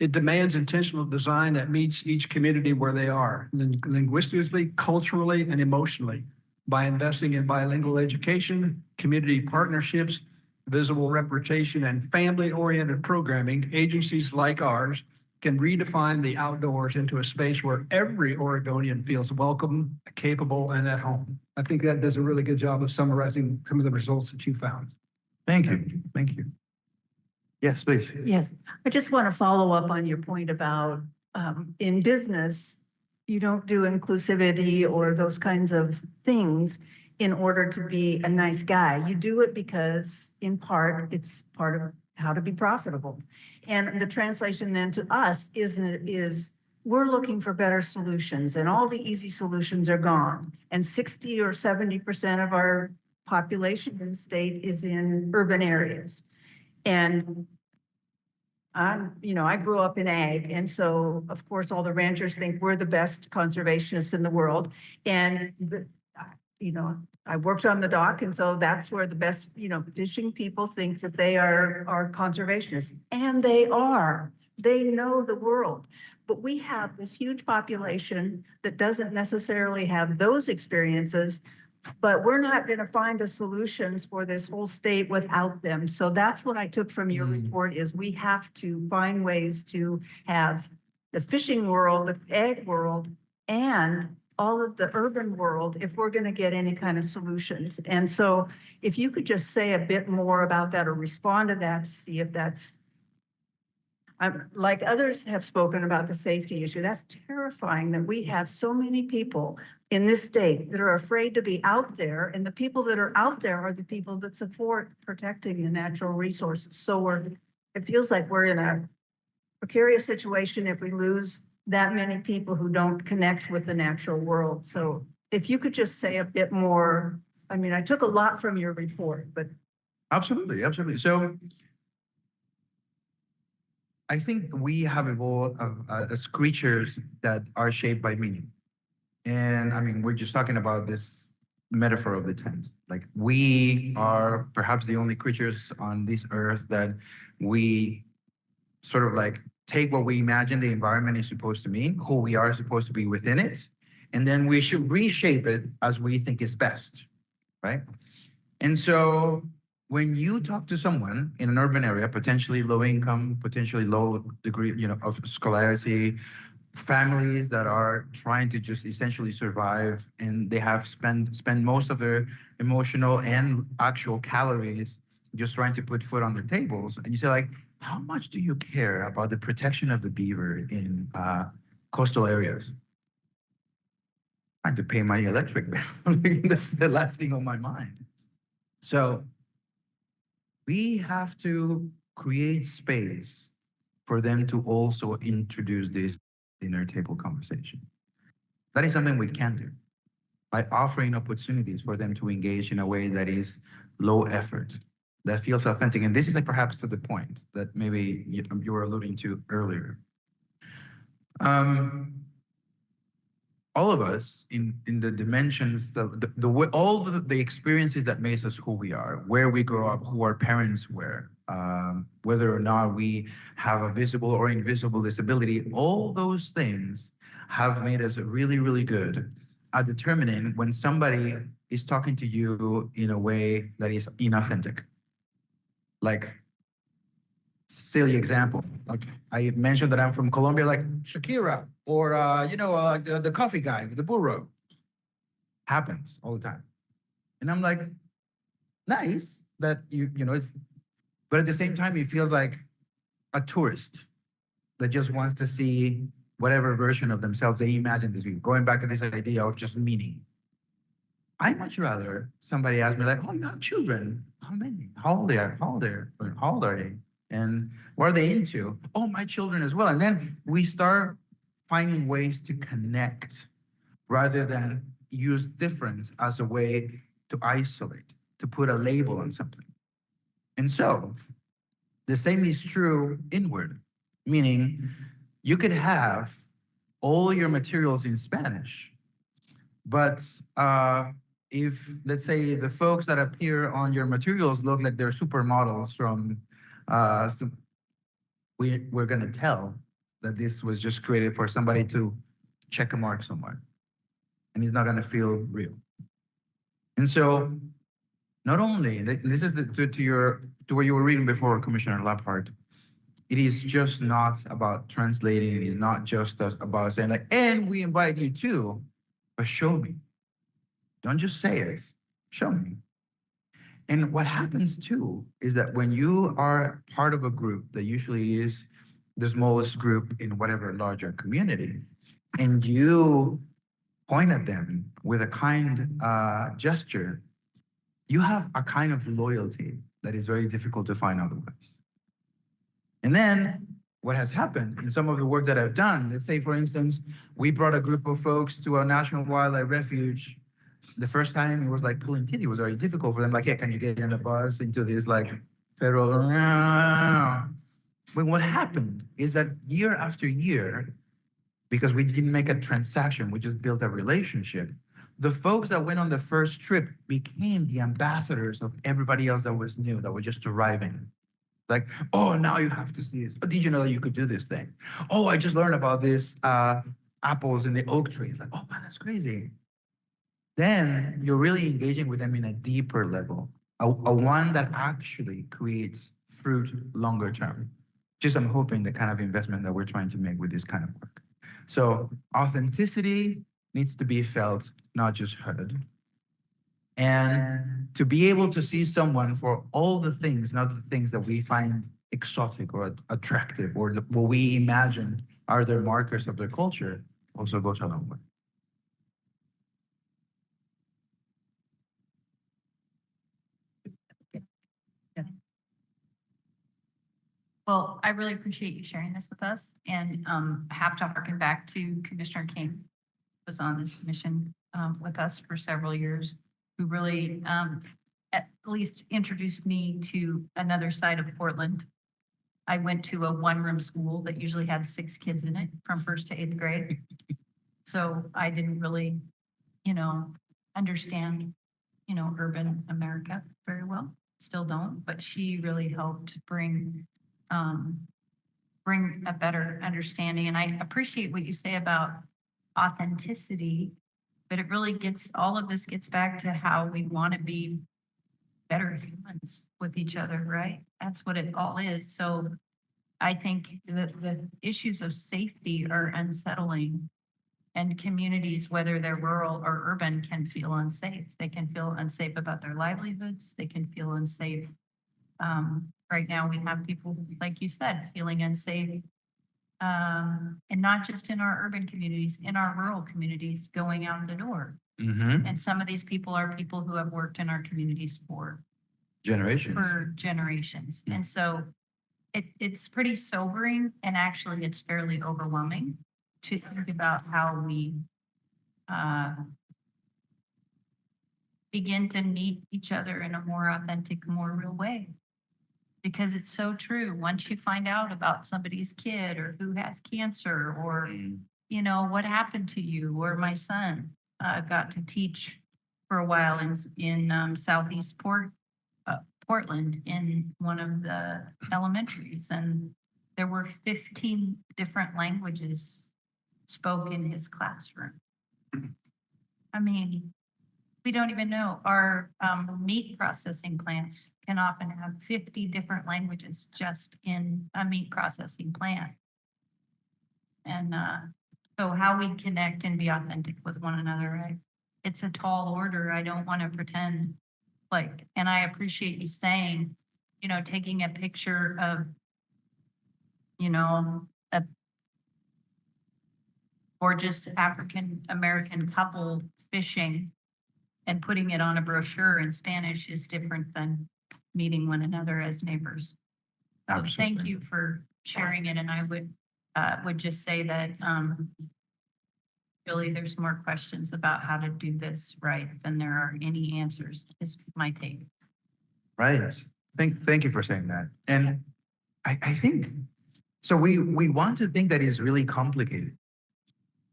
it demands intentional design that meets each community where they are, linguistically, culturally, and emotionally, by investing in bilingual education, community partnerships, visible representation, and family-oriented programming. Agencies like ours can redefine the outdoors into a space where every Oregonian feels welcome, capable, and at home. I think that does a really good job of summarizing some of the results that you found. Thank you. Thank you. Yes, please. Yes, I just want to follow up on your point about in business, you don't do inclusivity or those kinds of things in order to be a nice guy. You do it because, in part, it's part of how to be profitable. And the translation then to us is we're looking for better solutions, and all the easy solutions are gone. And 60 or 70% of our population in the state is in urban areas. And I grew up in ag, and so of course all the ranchers think we're the best conservationists in the world. And I worked on the dock, and so that's where the best, fishing people think that they are conservationists, and they are. They know the world. But we have this huge population that doesn't necessarily have those experiences, but we're not going to find the solutions for this whole state without them. So that's what I took from your report, is we have to find ways to have the fishing world, the ag world, and all of the urban world if we're going to get any kind of solutions. And so if you could just say a bit more about that or respond to that, see if that's, like others have spoken about the safety issue. That's terrifying that we have so many people in this state that are afraid to be out there. And the people that are out there are the people that support protecting the natural resources. So it feels like we're in a precarious situation if we lose that many people who don't connect with the natural world. So if you could just say a bit more, I took a lot from your report, but. Absolutely, absolutely. So I think we have evolved as creatures that are shaped by meaning. And we're just talking about this metaphor of the tent. Like, we are perhaps the only creatures on this earth that we sort of like take what we imagine the environment is supposed to mean, who we are supposed to be within it, and then we should reshape it as we think is best, right? And so when you talk to someone in an urban area, potentially low income, potentially low degree, of scholarity, families that are trying to just essentially survive, and they have spend most of their emotional and actual calories just trying to put food on their tables, and you say, like, how much do you care about the protection of the beaver in coastal areas? I have to pay my electric bill. That's the last thing on my mind. So we have to create space for them to also introduce this dinner table conversation. That is something we can do by offering opportunities for them to engage in a way that is low effort, that feels authentic. And this is perhaps to the point that maybe you were alluding to earlier. All of us in the dimensions, the way, all the experiences that makes us who we are, where we grow up, who our parents were, whether or not we have a visible or invisible disability, all those things have made us really, really good at determining when somebody is talking to you in a way that is inauthentic. Like, silly example, like I mentioned that I'm from Colombia, like Shakira, or the coffee guy with the burro. Happens all the time. And I'm like, nice that it's, but at the same time, it feels like a tourist that just wants to see whatever version of themselves they imagine this being. Going back to this idea of just meaning. I'd much rather somebody ask me like, oh, you have children. How many? How old are they? And what are they into? Oh, my children as well. And then we start finding ways to connect rather than use difference as a way to isolate, to put a label on something. And so the same is true inward, meaning you could have all your materials in Spanish, but if, let's say, the folks that appear on your materials look like they're supermodels from, we're going to tell that this was just created for somebody to check a mark somewhere, and it's not going to feel real. And so, not only this is to what you were reading before, Commissioner Laphart. It is just not about translating. It is not just about saying like, and we invite you to, but show me. Don't just say it. Show me. And what happens too is that when you are part of a group that usually is the smallest group in whatever larger community, and you point at them with a kind gesture, you have a kind of loyalty that is very difficult to find otherwise. And then what has happened in some of the work that I've done, let's say, for instance, we brought a group of folks to a national wildlife refuge. The first time it was like pulling teeth. It was very difficult for them. Like, yeah, can you get in a bus into this like federal? But what happened is that year after year, because we didn't make a transaction, we just built a relationship. The folks that went on the first trip became the ambassadors of everybody else that was new, that was just arriving. Like, oh, now you have to see this. Oh, did you know that you could do this thing? Oh, I just learned about this apples in the oak trees. Like, oh, man, that's crazy. Then you're really engaging with them in a deeper level, a one that actually creates fruit longer term. Just I'm hoping the kind of investment that we're trying to make with this kind of work. So authenticity needs to be felt, not just heard. And to be able to see someone for all the things, not the things that we find exotic or attractive, or what we imagine are their markers of their culture, also goes a long way. Well, I really appreciate you sharing this with us, and I have to harken back to Commissioner King, who was on this commission with us for several years, who really at least introduced me to another side of Portland. I went to a one-room school that usually had 6 kids in it from 1st to 8th grade. So I didn't really, understand, urban America very well. Still don't, but she really helped bring a better understanding. And I appreciate what you say about authenticity, but it really all of this gets back to how we want to be better humans with each other, right? That's what it all is. So I think the issues of safety are unsettling, and communities, whether they're rural or urban, can feel unsafe. They can feel unsafe about their livelihoods. They can feel unsafe. Right now, we have people, like you said, feeling unsafe, and not just in our urban communities, in our rural communities, going out the door. Mm-hmm. And some of these people are people who have worked in our communities for generations. Mm-hmm. And so it's pretty sobering, and actually it's fairly overwhelming to think about how we begin to meet each other in a more authentic, more real way. Because it's so true. Once you find out about somebody's kid or who has cancer or, you know, what happened to you, or my son got to teach for a while in Southeast Portland in one of the elementaries, and there were 15 different languages spoke in his classroom. I mean, we don't even know. Our meat processing plants can often have 50 different languages just in a meat processing plant. And so how we connect and be authentic with one another, right? It's a tall order. I don't want to pretend like, and I appreciate you saying, you know, taking a picture of, you know, a gorgeous African American couple fishing and putting it on a brochure in Spanish is different than meeting one another as neighbors. So thank Absolutely. you for sharing it. And I would just say that really there's more questions about how to do this right than there are any answers, is my take. Right. Thank you for saying that. And I think, so we want to think that it's really complicated.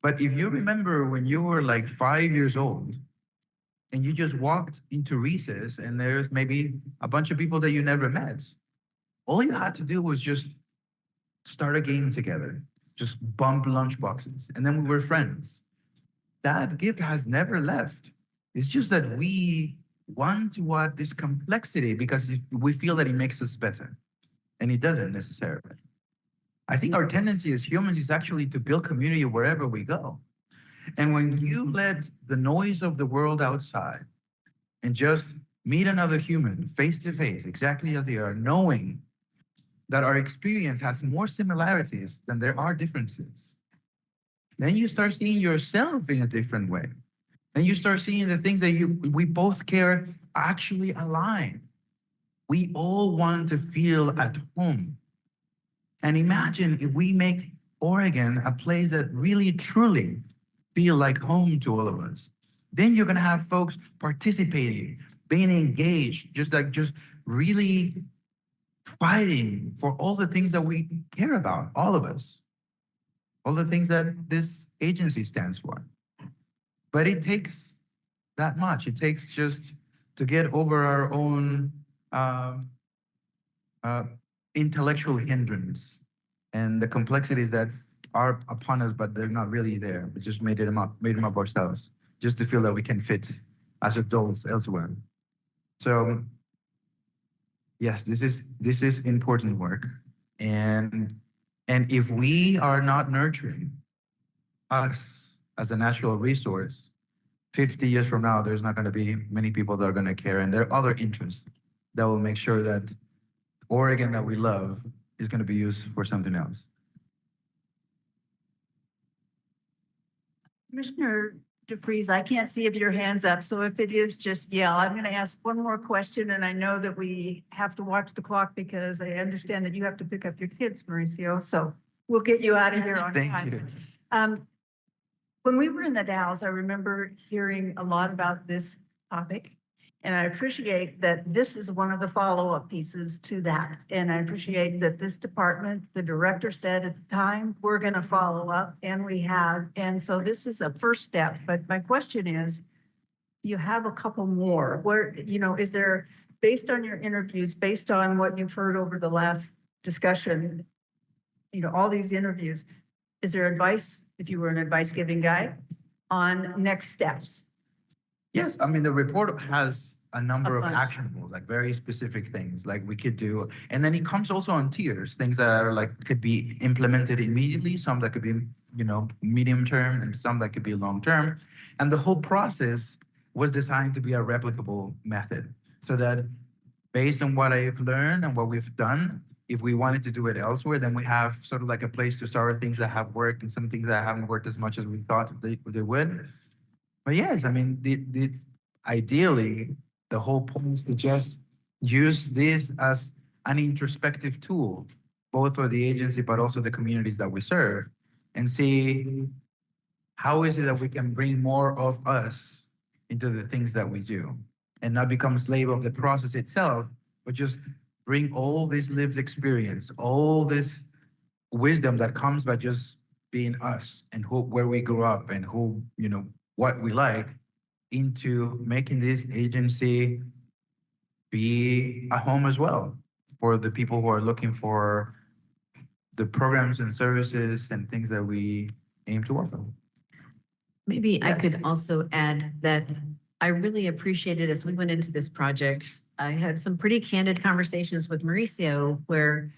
But if you remember when you were like 5 years old and you just walked into recess and there's maybe a bunch of people that you never met, all you had to do was just start a game together, just bump lunchboxes, and then we were friends. That gift has never left. It's just that we want to add this complexity because we feel that it makes us better, and it doesn't necessarily. I think our tendency as humans is actually to build community wherever we go. And when you let the noise of the world outside and just meet another human face to face, exactly as they are, knowing that our experience has more similarities than there are differences, then you start seeing yourself in a different way. And you start seeing the things that we both care actually align. We all want to feel at home. And imagine if we make Oregon a place that really truly feel like home to all of us. Then you're gonna have folks participating, being engaged, just really fighting for all the things that we care about, all of us. All the things that this agency stands for. But it takes that much. It takes just to get over our own intellectual hindrance and the complexities that are upon us, but they're not really there. We just made them up ourselves, just to feel that we can fit as adults elsewhere. So yes, this is important work. And if we are not nurturing us as a natural resource, 50 years from now, there's not going to be many people that are going to care. And there are other interests that will make sure that Oregon that we love is going to be used for something else. Commissioner DeFries, I can't see if your hand's up, so if it is, just yell. I'm going to ask one more question, and I know that we have to watch the clock because I understand that you have to pick up your kids, Mauricio, so we'll get you out of here on time. Thank you. When we were in the Dalles, I remember hearing a lot about this topic, and I appreciate that this is one of the follow-up pieces to that. And I appreciate that this department, the director said at the time, we're going to follow up, and we have. And so this is a first step. But my question is, you have a couple more. Where, you know, is there, based on your interviews, based on what you've heard over the last discussion, you know, all these interviews, is there advice, if you were an advice-giving guy, on next steps? Yes, I mean, the report has a number of bunch. actionable, like very specific things like we could do. And then it comes also on tiers, things that are like, could be implemented immediately, some that could be, you know, medium term, and some that could be long term. And the whole process was designed to be a replicable method so that based on what I've learned and what we've done, if we wanted to do it elsewhere, then we have sort of like a place to start things that have worked and some things that haven't worked as much as we thought they would. But yes, I mean, ideally, the whole point is to just use this as an introspective tool, both for the agency, but also the communities that we serve, and see how is it that we can bring more of us into the things that we do and not become slave of the process itself, but just bring all this lived experience, all this wisdom that comes by just being us and where we grew up and who, what we like, into making this agency be a home as well for the people who are looking for the programs and services and things that we aim to offer. Maybe I could also add that I really appreciated as we went into this project, I had some pretty candid conversations with Mauricio where,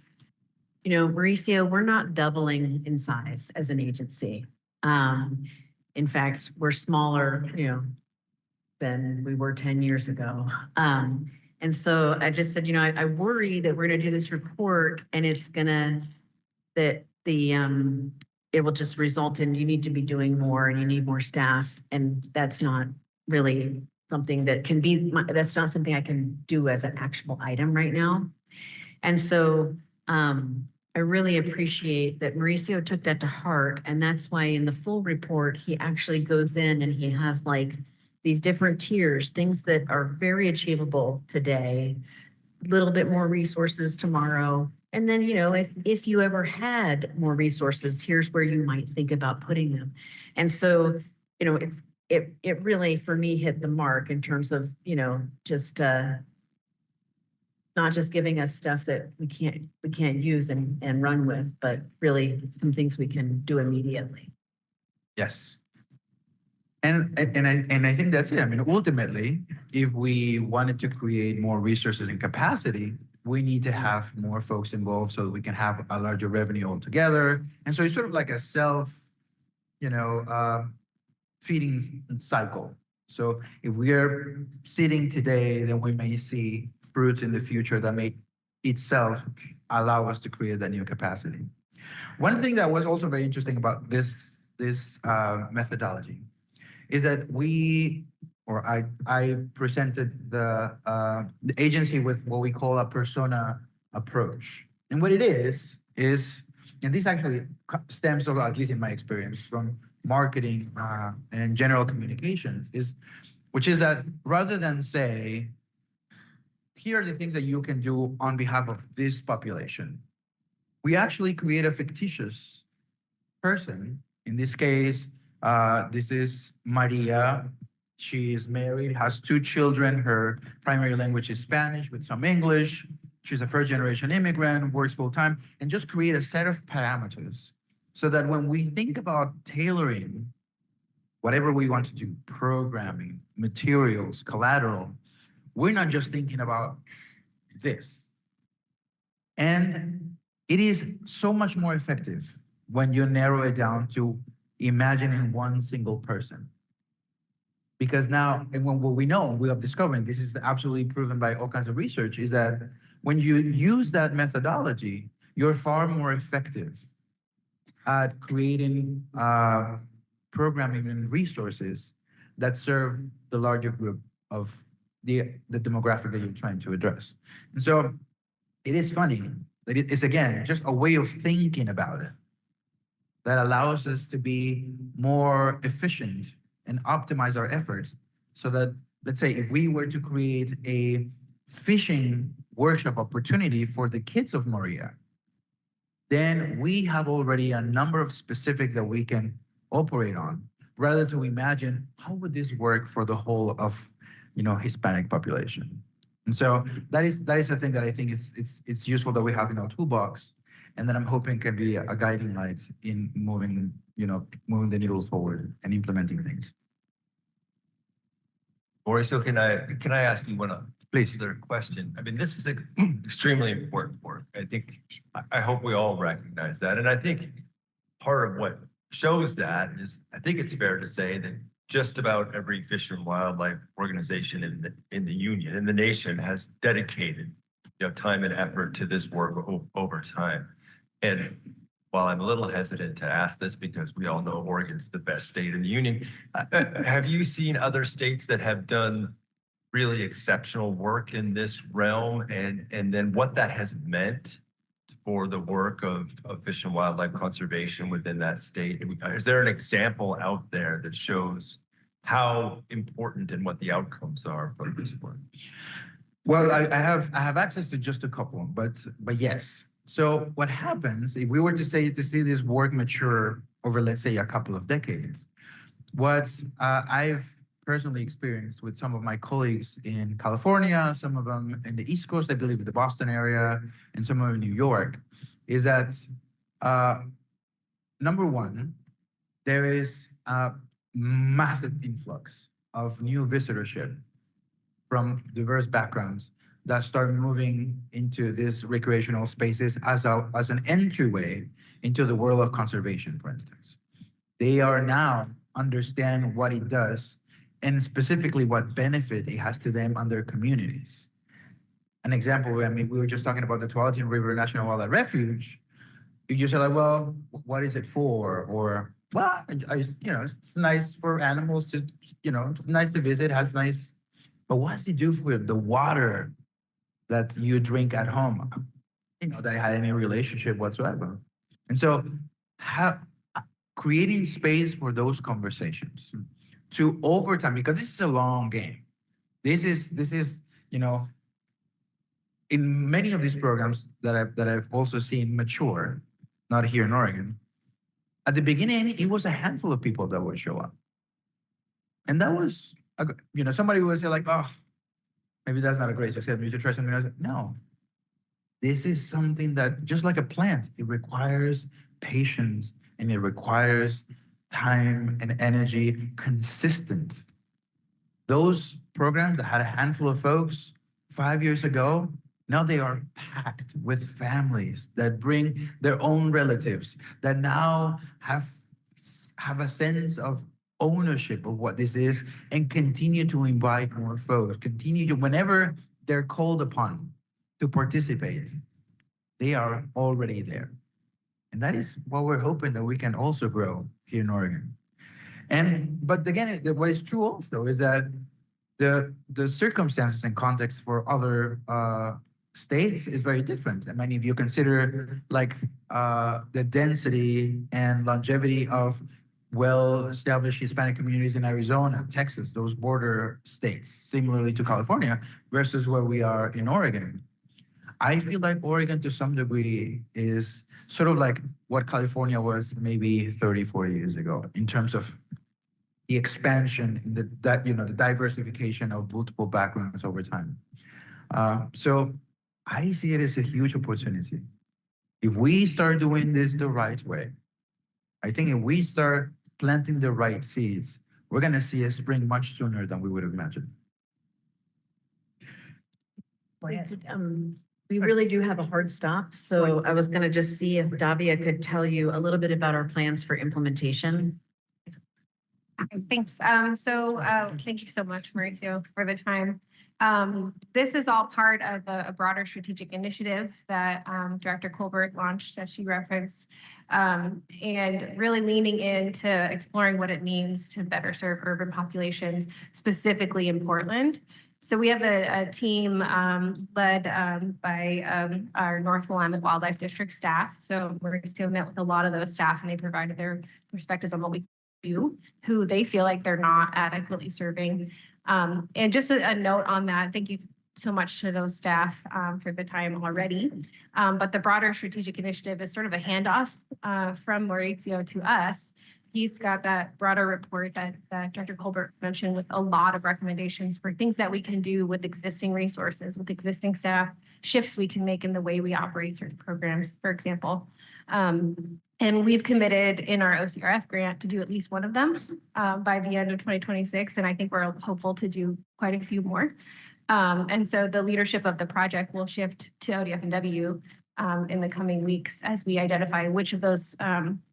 Mauricio, we're not doubling in size as an agency. In fact, we're smaller, than we were 10 years ago. And so I just said, I worry that we're gonna do this report and it's gonna, it will just result in you need to be doing more and you need more staff. And that's not really something that can be, that's not something I can do as an actual item right now. And so I really appreciate that Mauricio took that to heart. And that's why in the full report, he actually goes in and he has like these different tiers, things that are very achievable today, a little bit more resources tomorrow. And then, if you ever had more resources, here's where you might think about putting them. And so, it really, for me, hit the mark in terms of, just not just giving us stuff that we can't use and run with, but really some things we can do immediately. Yes. And I think that's it. I mean, ultimately, if we wanted to create more resources and capacity, we need to have more folks involved so that we can have a larger revenue altogether. And so it's sort of like a feeding cycle. So if we are sitting today, then we may see fruits in the future that may itself allow us to create that new capacity. One thing that was also very interesting about this methodology is that I presented the agency with what we call a persona approach. And what it is, and this actually stems, or at least in my experience, from marketing and general communications, which is that rather than say, here are the things that you can do on behalf of this population, we actually create a fictitious person. In this case, this is Maria. She is married, has 2 children. Her primary language is Spanish with some English. She's a first-generation immigrant, works full-time, and just create a set of parameters so that when we think about tailoring whatever we want to do, programming, materials, collateral, we're not just thinking about this. And it is so much more effective when you narrow it down to imagining one single person. Because now, and what we know, we have discovered, this is absolutely proven by all kinds of research, is that when you use that methodology, you're far more effective at creating programming and resources that serve the larger group of the demographic that you're trying to address. And so it is funny that it is, again, just a way of thinking about it that allows us to be more efficient and optimize our efforts so that, let's say, if we were to create a fishing workshop opportunity for the kids of Maria, then we have already a number of specifics that we can operate on, rather to imagine how would this work for the whole of, Hispanic population. And so that is a thing that I think it's useful that we have in our toolbox, and that I'm hoping can be a guiding light in moving the needles forward and implementing things. Mauricio, can I ask you one Please. other question? I mean, this is extremely important work. I hope we all recognize that. And I think part of what shows that is, I think it's fair to say that just about every fish and wildlife organization in the union, in the nation, has dedicated time and effort to this work over time. And while I'm a little hesitant to ask this because we all know Oregon's the best state in the union, have you seen other states that have done really exceptional work in this realm, and then what that has meant for the work of fish and wildlife conservation within that state? Is there an example out there that shows how important and what the outcomes are from this work? Well, I have access to just a couple, but yes. So what happens if we were to see this work mature over, let's say, a couple of decades? What I've personally experienced with some of my colleagues in California, some of them in the East Coast, I believe, the Boston area, and some of them in New York, is that number one, there is a massive influx of new visitorship from diverse backgrounds that start moving into these recreational spaces as an entryway into the world of conservation, for instance. They are now understand what it does and specifically what benefit it has to them and their communities. An example, I mean, we were just talking about the Tualatin River National Wildlife Refuge. You just say like, well, what is it for? Or, well, it's nice for animals to, it's nice to visit, has nice, but what does it do for the water that you drink at home? That it had any relationship whatsoever. And so creating space for those conversations to over time, because this is a long game. This is, in many of these programs that I've also seen mature, not here in Oregon, at the beginning, it was a handful of people that would show up. And that was, somebody would say like, oh, maybe that's not a great success. You should try something else. No, this is something that, just like a plant, it requires patience and it requires time and energy consistent. Those programs that had a handful of folks 5 years ago, now they are packed with families that bring their own relatives that now have a sense of ownership of what this is and continue to invite more folks, continue to, whenever they're called upon to participate, they are already there. And that is what we're hoping that we can also grow here in Oregon. But again, what is true also is that the circumstances and context for other states is very different. I mean, if you consider like the density and longevity of well-established Hispanic communities in Arizona, Texas, those border states, similarly to California, versus where we are in Oregon. I feel like Oregon to some degree is sort of like what California was maybe 30, 40 years ago in terms of the expansion, the diversification of multiple backgrounds over time. So I see it as a huge opportunity. If we start doing this the right way, I think if we start planting the right seeds, we're going to see a spring much sooner than we would have imagined. We really do have a hard stop. So I was going to just see if Davia could tell you a little bit about our plans for implementation. Thanks. Thank you so much, Mauricio, for the time. This is all part of a broader strategic initiative that Director Colbert launched, as she referenced, and really leaning into exploring what it means to better serve urban populations, specifically in Portland. So we have a team led by our North Willamette Wildlife District staff. So Mauricio met with a lot of those staff and they provided their perspectives on what we do, who they feel like they're not adequately serving. And just a note on that, thank you so much to those staff for the time already. But the broader strategic initiative is sort of a handoff from Mauricio to us. He's got that broader report that Director Colbert mentioned with a lot of recommendations for things that we can do with existing resources, with existing staff, shifts we can make in the way we operate certain programs, for example. And we've committed in our OCRF grant to do at least one of them by the end of 2026. And I think we're hopeful to do quite a few more. And so the leadership of the project will shift to ODF&W in the coming weeks as we identify which of those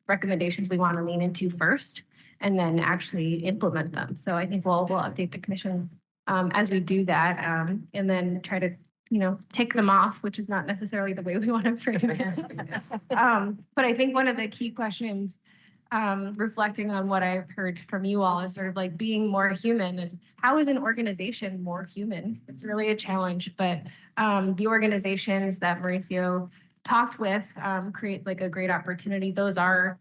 recommendations we want to lean into first and then actually implement them. So I think we'll update the commission as we do that and then try to tick them off, which is not necessarily the way we want to frame it. But I think one of the key questions, reflecting on what I've heard from you all, is sort of like being more human. And how is an organization more human? It's really a challenge, but the organizations that Mauricio talked with create like a great opportunity. Those are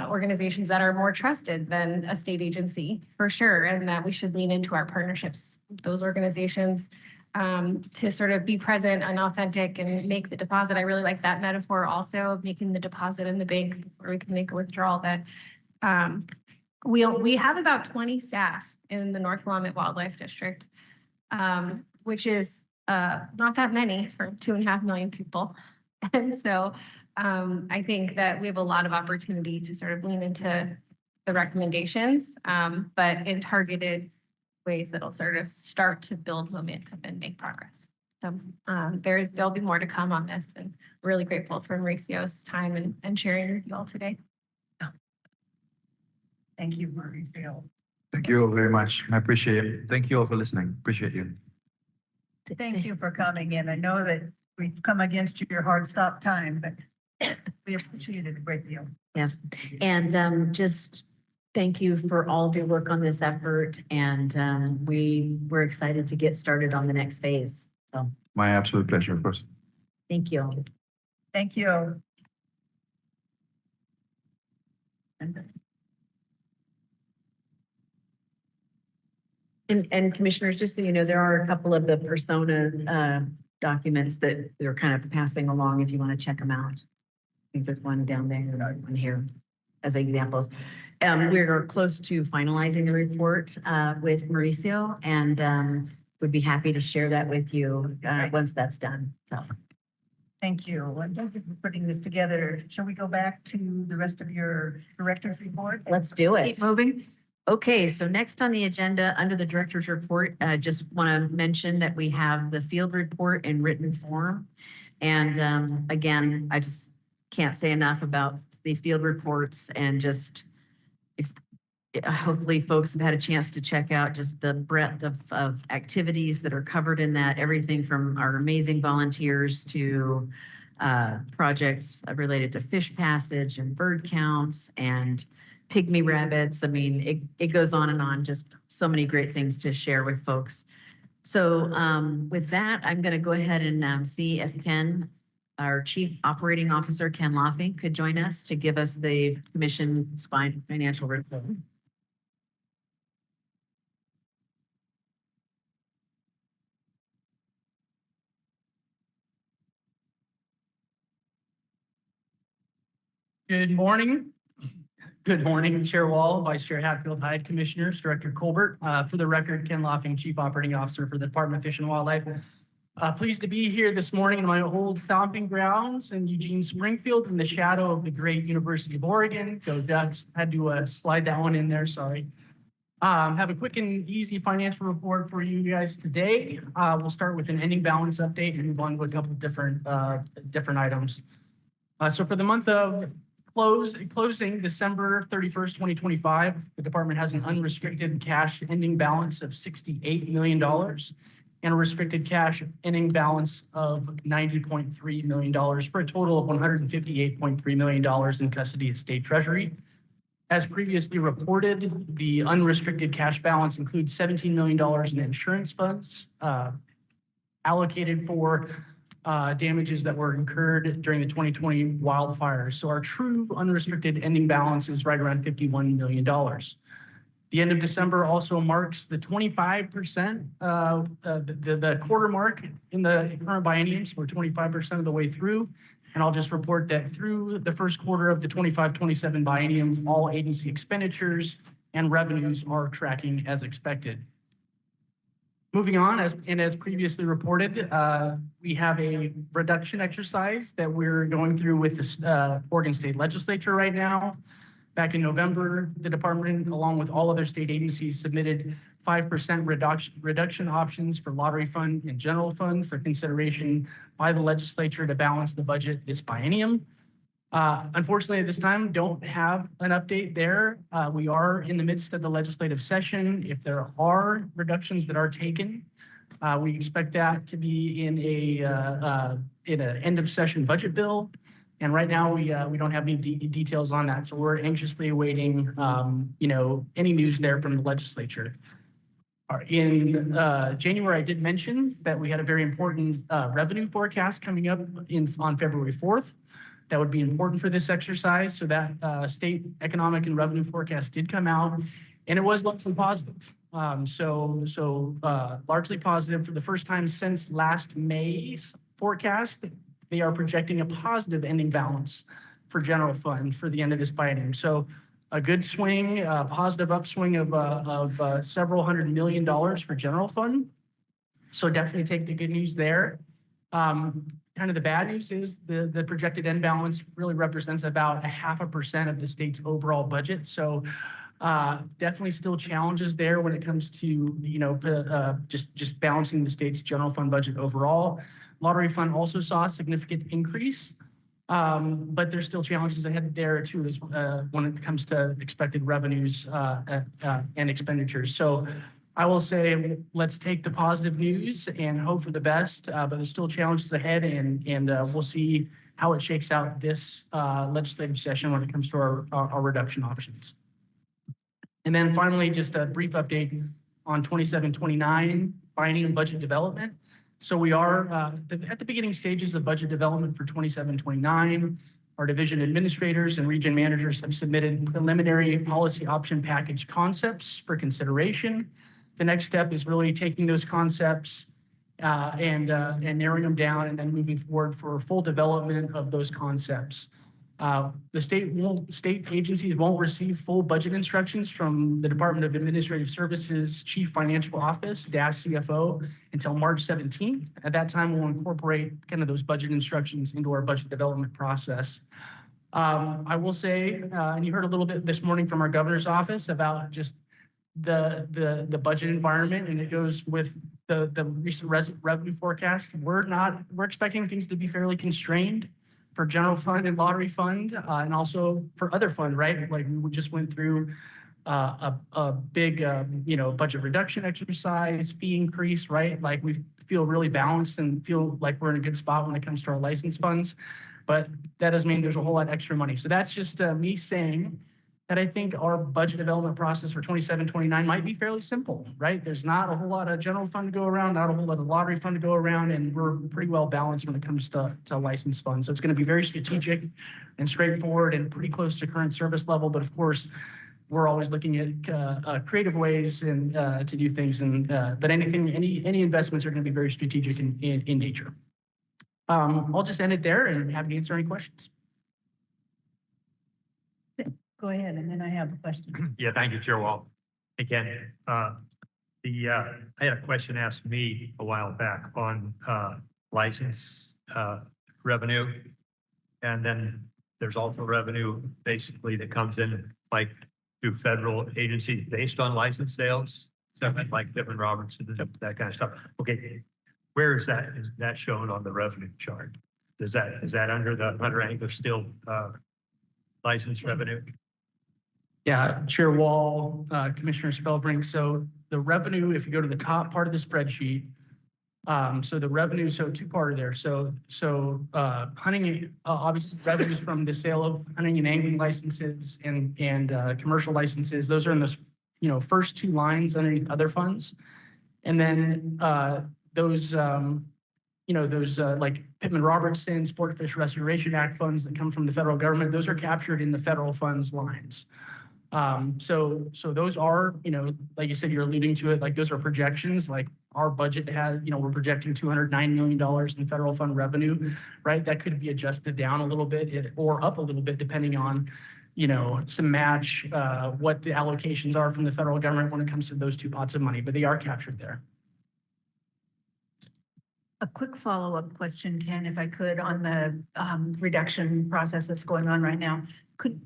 organizations that are more trusted than a state agency, for sure, and that we should lean into our partnerships with those organizations. to sort of be present and authentic and make the deposit. I really like that metaphor also of making the deposit in the bank where we can make a withdrawal that we have about 20 staff in the North Willamette Wildlife District, which is not that many for 2.5 million people. And so I think that we have a lot of opportunity to sort of lean into the recommendations, but in targeted ways that'll sort of start to build momentum and make progress. So there'll be more to come on this, and really grateful for Mauricio's time and sharing with you all today. Thank you, Mauricio. Thank you all very much. I appreciate it. Thank you all for listening. Appreciate you. Thank you for coming in. I know that we've come against your hard stop time, but we appreciate it a great deal. Yes, and just thank you for all of your work on this effort, and we're excited to get started on the next phase. So My absolute pleasure, of course. thank you. Thank you. And commissioners, just so you know, there are a couple of the persona documents that they're kind of passing along if you want to check them out. I think there's one down there and one here as examples. We're close to finalizing the report with Mauricio, and would be happy to share that with you once that's done. So Thank you. And thank you for putting this together. Shall we go back to the rest of your director's report? let's do it. Keep moving. Okay, so next on the agenda, under the director's report, just want to mention that we have the field report in written form. And again, I just can't say enough about these field reports, and just if hopefully folks have had a chance to check out just the breadth of activities that are covered in that, everything from our amazing volunteers to projects related to fish passage and bird counts and pygmy rabbits. I mean, it goes on and on, just so many great things to share with folks. So with that, I'm going to go ahead and see if Ken, our Chief Operating Officer, Ken Loffing, could join us to give us the commission's financial report. Good morning. Good morning, Chair Wall, Vice Chair Hatfield Hyde, Commissioners, Director Colbert. For the record, Ken Loffing, Chief Operating Officer for the Department of Fish and Wildlife. Pleased to be here this morning in my old stomping grounds in Eugene, Springfield, in the shadow of the great University of Oregon. Go Ducks. Had to slide that one in there, sorry. Have a quick and easy financial report for you guys today. We'll start with an ending balance update and move on to a couple of different items. So for the month of closing December 31st, 2025, the department has an unrestricted cash ending balance of $68 million and a restricted cash ending balance of $90.3 million for a total of $158.3 million in custody of state treasury. As previously reported, the unrestricted cash balance includes $17 million in insurance funds allocated for damages that were incurred during the 2020 wildfires. So our true unrestricted ending balance is right around $51 million. The end of December also marks the 25%, the quarter mark in the current biennium. So we're 25% of the way through. And I'll just report that through the first quarter of the 25-27 biennium, all agency expenditures and revenues are tracking as expected. Moving on, as previously reported, we have a reduction exercise that we're going through with the Oregon State Legislature right now. Back in November, the department, along with all other state agencies, submitted 5% reduction options for lottery fund and general fund for consideration by the legislature to balance the budget this biennium. Unfortunately, at this time, don't have an update there. We are in the midst of the legislative session. If there are reductions that are taken, we expect that to be in an end of session budget bill. And right now, we don't have any details on that. So we're anxiously awaiting, any news there from the legislature. In January, I did mention that we had a very important revenue forecast coming up on February 4th. That would be important for this exercise. So that state economic and revenue forecast did come out, and it was largely positive. Largely positive for the first time since last May's forecast. They are projecting a positive ending balance for general fund for the end of this biennium. So a good swing, a positive upswing of several $100 million for general fund. So definitely take the good news there. Kind of the bad news is the projected end balance really represents about 0.5% of the state's overall budget. So definitely still challenges there when it comes to, just balancing the state's general fund budget overall. Lottery fund also saw a significant increase, but there's still challenges ahead there too, as when it comes to expected revenues and expenditures. So I will say, let's take the positive news and hope for the best, but there's still challenges ahead, and we'll see how it shakes out this legislative session when it comes to our reduction options. And then finally, just a brief update on 27-29 biennium budget development. So we are at the beginning stages of budget development for 27-29. Our division administrators and region managers have submitted preliminary policy option package concepts for consideration. The next step is really taking those concepts and narrowing them down and then moving forward for full development of those concepts. The state agencies won't receive full budget instructions from the Department of Administrative Services Chief Financial Office, DAS CFO, until March 17th. At that time, we'll incorporate kind of those budget instructions into our budget development process. I will say, and you heard a little bit this morning from our governor's office about just the budget environment, and it goes with the recent revenue forecast. We're expecting things to be fairly constrained for general fund and lottery fund, and also for other fund, right? Like we just went through a big, budget reduction exercise, fee increase, right? Like we feel really balanced and feel like we're in a good spot when it comes to our license funds, but that doesn't mean there's a whole lot extra money. So that's just me saying that I think our budget development process for 27-29 might be fairly simple, right? There's not a whole lot of general fund to go around, not a whole lot of lottery fund to go around, and we're pretty well balanced when it comes to license funds. So it's going to be very strategic and straightforward and pretty close to current service level. But of course, we're always looking at creative ways and to do things. And but any investments are going to be very strategic in nature. I'll just end it there and happy to answer any questions. Go ahead, and then I have a question. Yeah, thank you, Chair Wall. Again, I had a question asked me a while back on license revenue. And then there's also revenue basically that comes in like through federal agencies based on license sales, stuff like Pittman Robertson, that kind of stuff. Okay, where is that? Is that shown on the revenue chart? Is that under the Hunter Angler still license revenue? Yeah, Chair Wall, Commissioner Spellbrink. So the revenue, if you go to the top part of the spreadsheet, so the revenue, so two-parter there. So hunting, obviously revenues from the sale of hunting and angling licenses and commercial licenses. Those are in the first two lines underneath other funds, and then those like Pittman Robertson, Sportfish Restoration Act funds that come from the federal government. Those are captured in the federal funds lines. So those are, like you said, you're alluding to it, like those are projections, like our budget has, we're projecting $209 million in federal fund revenue, right? That could be adjusted down a little bit or up a little bit, depending on, some match, what the allocations are from the federal government when it comes to those two pots of money, but they are captured there. A quick follow-up question, Ken, if I could, on the reduction process that's going on right now. Could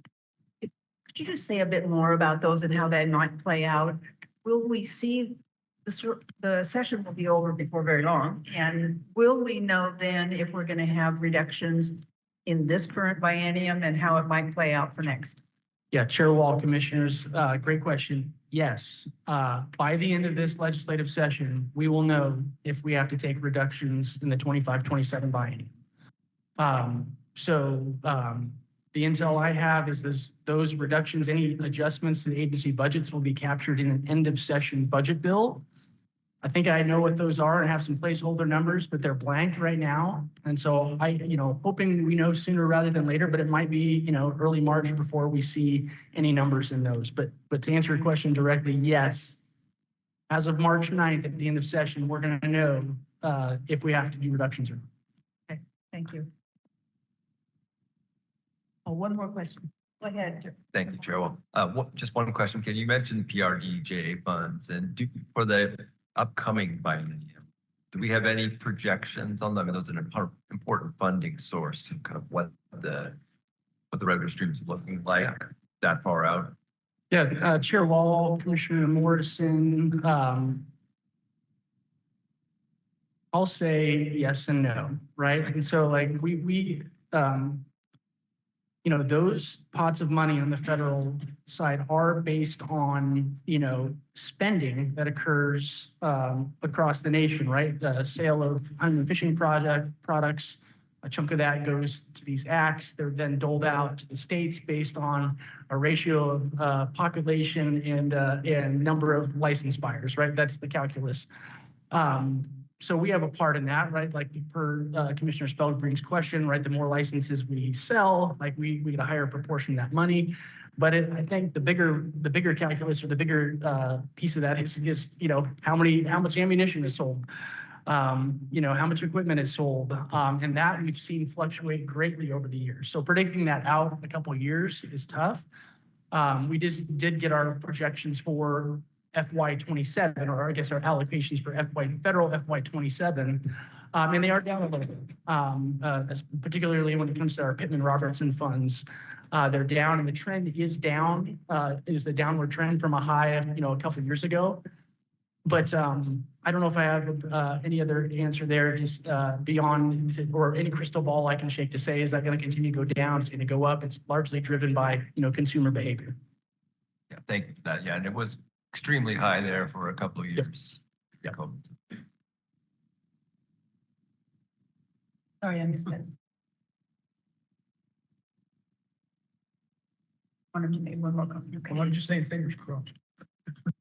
you just say a bit more about those and how that might play out? Will we see the session will be over before very long, and will we know then if we're going to have reductions in this current biennium and how it might play out for next? Yeah, Chair Wall, Commissioners, great question. Yes, by the end of this legislative session, we will know if we have to take reductions in the 25-27 biennium. The intel I have is those reductions, any adjustments to the agency budgets will be captured in an end of session budget bill. I think I know what those are and have some placeholder numbers, but they're blank right now. And so hoping we know sooner rather than later, but it might be, early March before we see any numbers in those. But to answer your question directly, yes, As of March 9th, at the end of session, we're going to know if we have to do reductions or not. Thank you. Oh, one more question. Go ahead. Thank you, Chair. Well, just one question. Can you mention PRDJ funds and for the upcoming biennium? Do we have any projections on them? I mean, those are an important funding source and kind of what the revenue streams are looking like that far out. Yeah, Chair Wall, Commissioner Morrison, I'll say yes and no, right? And so like those pots of money on the federal side are based on, spending that occurs across the nation, right? The sale of hunting and fishing products, a chunk of that goes to these acts. They're then doled out to the states based on a ratio of population and number of licensed buyers, right? That's the calculus. So we have a part in that, right? Like per Commissioner Spelkbring's question, right? The more licenses we sell, like we get a higher proportion of that money. But I think the bigger calculus or the bigger piece of that is how much ammunition is sold, how much equipment is sold, and that we've seen fluctuate greatly over the years. So predicting that out a couple of years is tough. We just did get our projections for FY27, or I guess our allocations for federal FY27, and they are down a little bit, particularly when it comes to our Pittman-Robertson funds. They're down, and the trend is down, is the downward trend from a high, a couple of years ago. But I don't know if I have any other answer there, just beyond, or any crystal ball I can shake to say, is that going to continue to go down? It's going to go up? It's largely driven by, consumer behavior. Yeah, thank you for that. Yeah, and it was extremely high there for a couple of years. Yeah. Sorry, I missed that. Wanted to make one more comment. Okay. Well, I'm just saying fingers crossed. I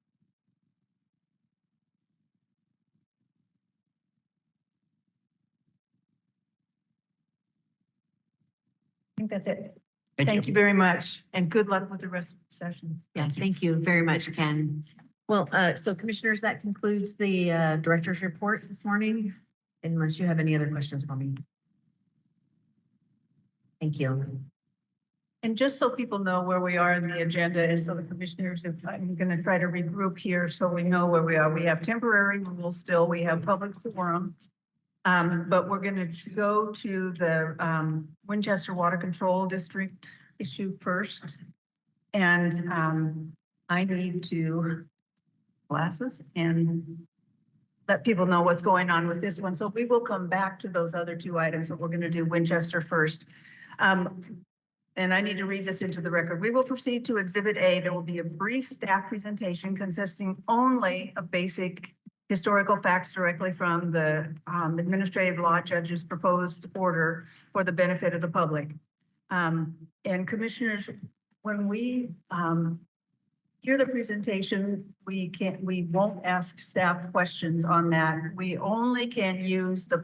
think that's it. Thank You very much, and good luck with the rest of the session. Yeah, thank you very much, Ken. Well, so commissioners, that concludes the director's report this morning, unless you have any other questions for me. Thank you. And just so people know where we are in the agenda, and so the commissioners, if I'm going to try to regroup here so we know where we are. We have temporary rules still, we have public forum. But we're going to go to the Winchester Water Control District issue first. And I need to glasses and let people know what's going on with this one. So we will come back to those other two items, but we're going to do Winchester first. And I need to read this into the record. We will proceed to Exhibit A. There will be a brief staff presentation consisting only of basic historical facts directly from the administrative law judge's proposed order for the benefit of the public. And commissioners, when we hear the presentation, we won't ask staff questions on that. We only can use the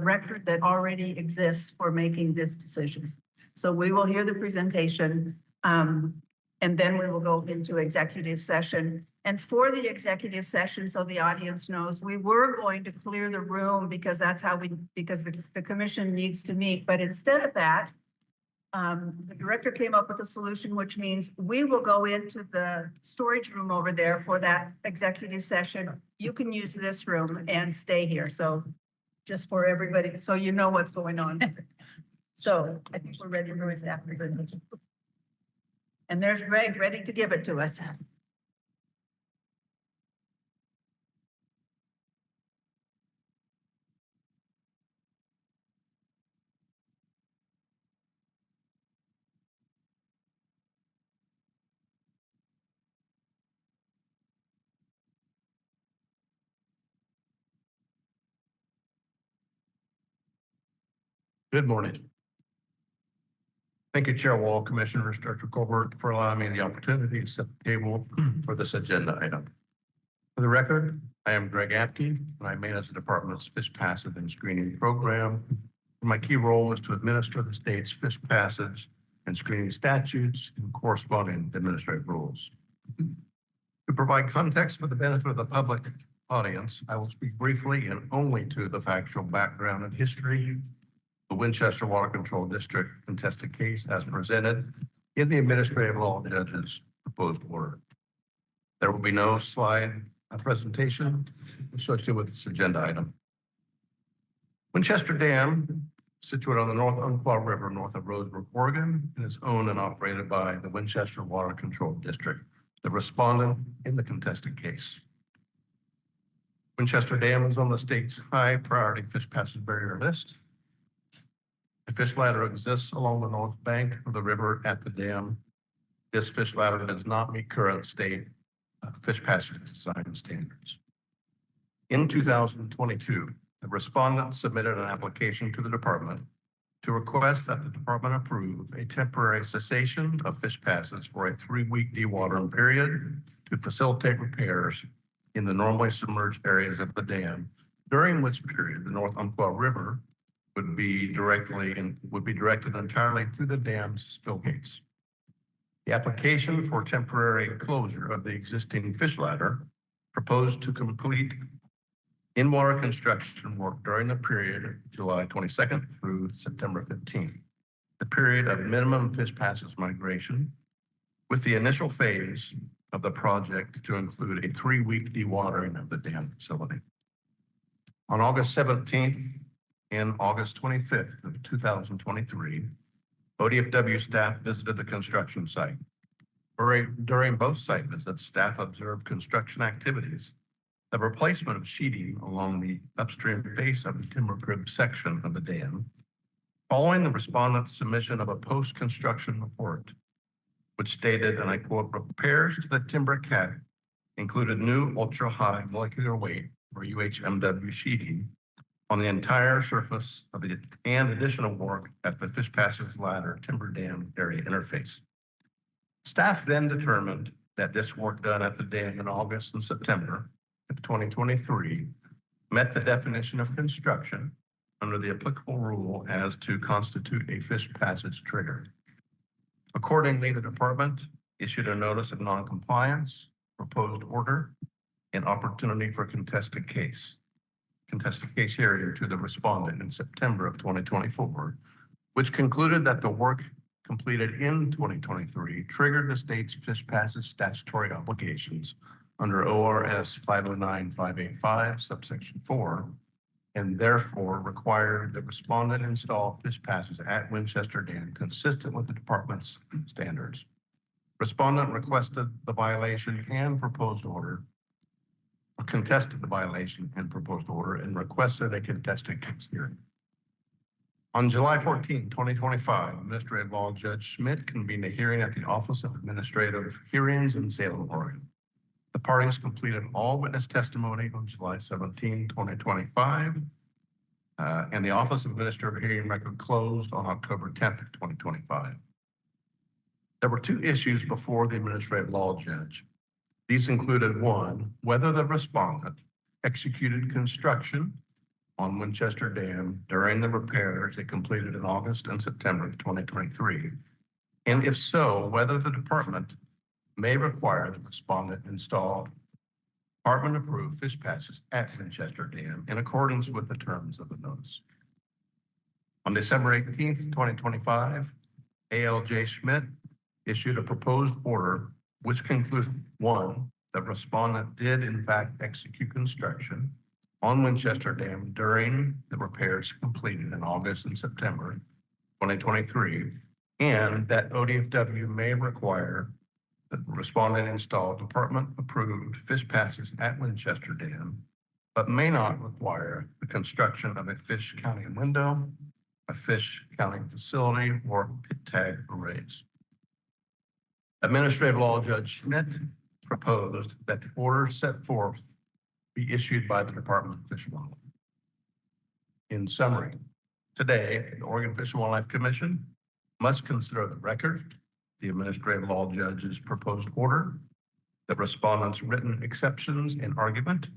record that already exists for making this decision. So we will hear the presentation, and then we will go into executive session. And for the executive session, so the audience knows, we were going to clear the room because that's how because the commission needs to meet. But instead of that, the director came up with a solution, which means we will go into the storage room over there for that executive session. You can use this room and stay here. So just for everybody, so you know what's going on. So I think we're ready for his staff presentation. And there's Greg ready to give it to us. Good morning. Thank you, Chair Wall, Commissioners, Director Colbert, for allowing me the opportunity to set the table for this agenda item. For the record, I am Greg Apke, and I manage the Department's Fish Passage and Screening Program. My key role is to administer the state's fish passage and screening statutes and corresponding administrative rules. To provide context for the benefit of the public audience, I will speak briefly and only to the factual background and history. The Winchester Water Control District contested case as presented in the administrative law judge's proposed order. There will be no slide presentation associated with this agenda item. Winchester Dam, situated on the North Umpqua River, north of Roseburg, Oregon, and is owned and operated by the Winchester Water Control District, the respondent in the contested case. Winchester Dam is on the state's high priority fish passage barrier list. A fish ladder exists along the north bank of the river at the dam. This fish ladder does not meet current state fish passage design standards. In 2022, the respondent submitted an application to the department to request that the department approve a temporary cessation of fish passes for a 3-week dewatering period to facilitate repairs in the normally submerged areas of the dam, during which period the North Umpqua River would be directed entirely through the dam's spill gates. The application for temporary closure of the existing fish ladder proposed to complete in-water construction work during the period of July 22nd through September 15th, the period of minimum fish passes migration, with the initial phase of the project to include a 3-week dewatering of the dam facility. On August 17th and August 25th of 2023, ODFW staff visited the construction site. During both site visits, staff observed construction activities, the replacement of sheeting along the upstream face of the timber crib section of the dam, following the respondent's submission of a post-construction report, which stated, and I quote, repairs to the timber cat included new ultra-high molecular weight, or UHMW sheeting, on the entire surface of it, and additional work at the fish passage ladder timber dam area interface. Staff then determined that this work done at the dam in August and September of 2023 met the definition of construction under the applicable rule as to constitute a fish passage trigger. Accordingly, the department issued a notice of noncompliance, proposed order, and opportunity for contested case hearing to the respondent in September of 2024, which concluded that the work completed in 2023 triggered the state's fish passage statutory obligations under ORS 509-585 subsection 4, and therefore required the respondent install fish passes at Winchester Dam consistent with the department's standards. Respondent requested the violation and proposed order, or contested the violation and proposed order, and requested a contested case hearing. On July 14, 2025, Administrative Law Judge Schmidt convened a hearing at the Office of Administrative Hearings in Salem, Oregon. The parties completed all witness testimony on July 17, 2025, and the Office of Administrative Hearing record closed on October 10, 2025. There were 2 issues before the Administrative Law Judge. These included 1, whether the respondent executed construction on Winchester Dam during the repairs it completed in August and September of 2023, and if so, whether the department may require the respondent install department-approved fish passes at Winchester Dam in accordance with the terms of the notice. On December 18th, 2025, ALJ Schmidt issued a proposed order which concluded 1, that respondent did in fact execute construction on Winchester Dam during the repairs completed in August and September 2023, and that ODFW may require that the respondent install department-approved fish passes at Winchester Dam, but may not require the construction of a fish counting window, a fish counting facility, or pit tag arrays. Administrative Law Judge Schmidt proposed that the order set forth be issued by the Department of Fish and Wildlife. In summary, today, the Oregon Fish and Wildlife Commission must consider the record, the Administrative Law Judge's proposed order, the respondent's written exceptions and argument,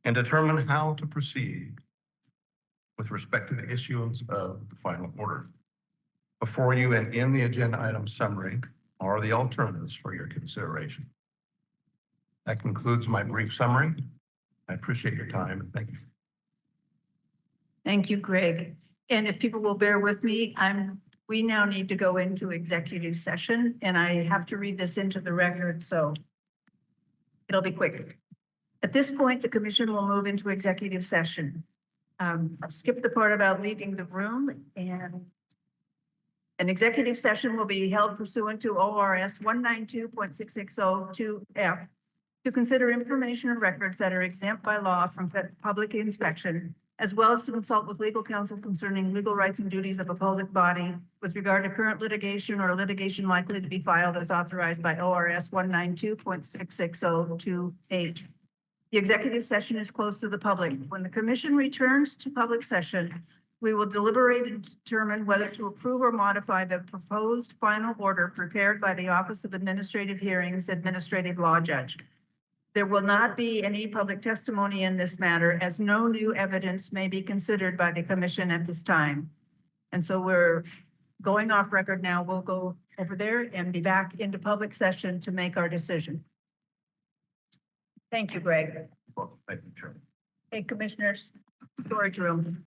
and determine how to proceed with respect to the issuance of the final order. Before you and in the agenda item summary are the alternatives for your consideration. That concludes my brief summary. I appreciate your time. Thank you. Thank you, Greg. And if people will bear with me, we now need to go into executive session and I have to read this into the record, so it'll be quick. At this point, the commission will move into executive session. I'll skip the part about leaving the room, and an executive session will be held pursuant to ORS 192.6602F to consider information or records that are exempt by law from public inspection, as well as to consult with legal counsel concerning legal rights and duties of a public body with regard to current litigation or litigation likely to be filed as authorized by ORS 192.6602H. The executive session is closed to the public. When the commission returns to public session, we will deliberate and determine whether to approve or modify the proposed final order prepared by the Office of Administrative Hearings Administrative Law Judge. There will not be any public testimony in this matter, as no new evidence may be considered by the commission at this time. And so we're going off record now. We'll go over there and be back into public session to make our decision. Thank you, Greg. Thank you, Chair. Hey, commissioners, storage room.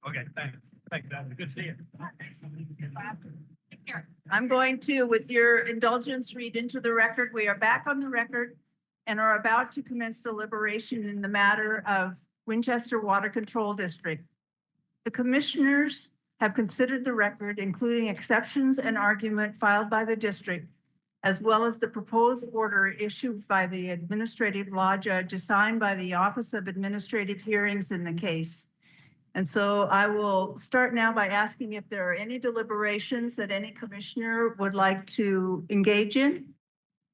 Okay, thanks. Thanks, Adam. Good to see you. I'm going to, with your indulgence, read into the record. We are back on the record and are about to commence deliberation in the matter of Winchester Water Control District. The commissioners have considered the record, including exceptions and argument filed by the district, as well as the proposed order issued by the administrative law judge assigned by the Office of Administrative Hearings in the case. And so I will start now by asking if there are any deliberations that any commissioner would like to engage in.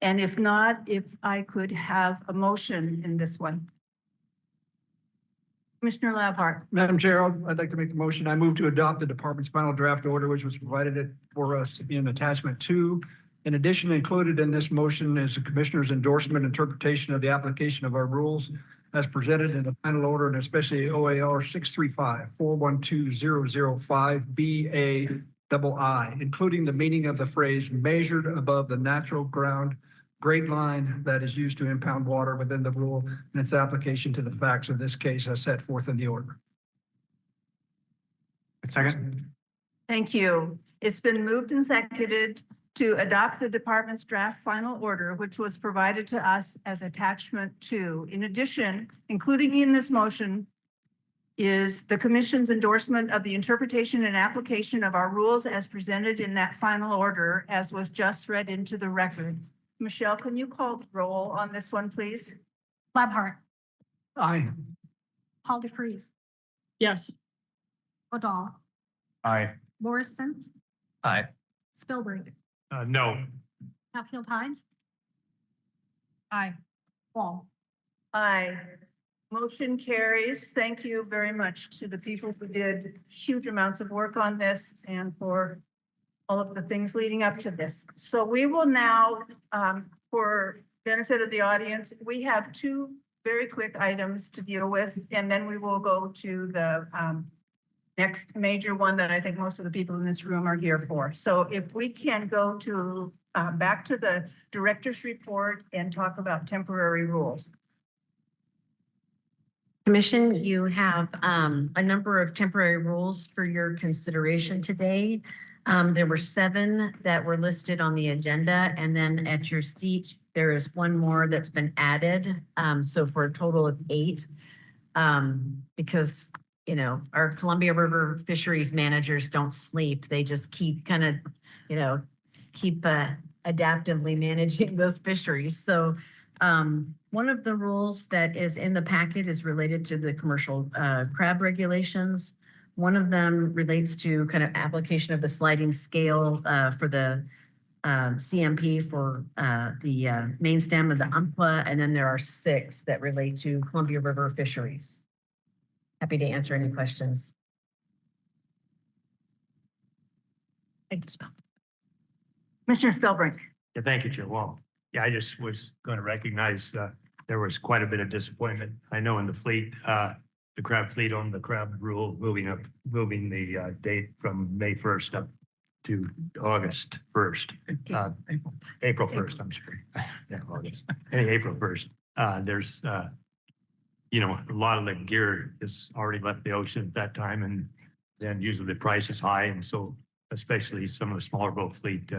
And if not, if I could have a motion in this one. Commissioner Labhart. Madam Chair, I'd like to make the motion. I move to adopt the department's final draft order, which was provided for us in attachment 2. In addition, included in this motion is the commissioner's endorsement interpretation of the application of our rules as presented in the final order, and especially OAR 635-412005BAII, including the meaning of the phrase measured above the natural ground grade line that is used to impound water within the rule and its application to the facts of this case as set forth in the order. A second. Thank you. It's been moved and seconded to adopt the department's draft final order, which was provided to us as attachment 2. In addition, including in this motion is the commission's endorsement of the interpretation and application of our rules as presented in that final order, as was just read into the record. Michelle, can you call the roll on this one, please? Labhart, Aye. Paul DeFreeze, Yes. O'Donnell, Aye. Morrison, Aye. Spilberg, No. Hatfield Hyde. Aye. Wall. Aye. Motion carries. Thank you very much to the people who did huge amounts of work on this and for all of the things leading up to this. So we will now, for benefit of the audience, we have 2 very quick items to deal with, and then we will go to the next major one that I think most of the people in this room are here for. So if we can go to back to the director's report and talk about temporary rules. Commission, you have a number of temporary rules for your consideration today. There were 7 that were listed on the agenda, and then at your seat, there is 1 more that's been added. So for a total of 8, because, you know, our Columbia River fisheries managers don't sleep. They just keep kind of, you know, adaptively managing those fisheries. So one of the rules that is in the packet is related to the commercial crab regulations. One of them relates to kind of application of the sliding scale for the CMP for the main stem of the Umpqua, and then there are 6 that relate to Columbia River fisheries. Happy to answer any questions. Commissioner Spilberg. Yeah, thank you, Chair Wall. Yeah, I just was going to recognize there was quite a bit of disappointment. I know in the fleet, the crab fleet on the crab rule, moving the date from May 1st up to August 1st. April 1st, I'm sorry. Yeah, August. April 1st. There's, you know, a lot of the gear has already left the ocean at that time, and then usually the price is high. And so especially some of the smaller boat fleet,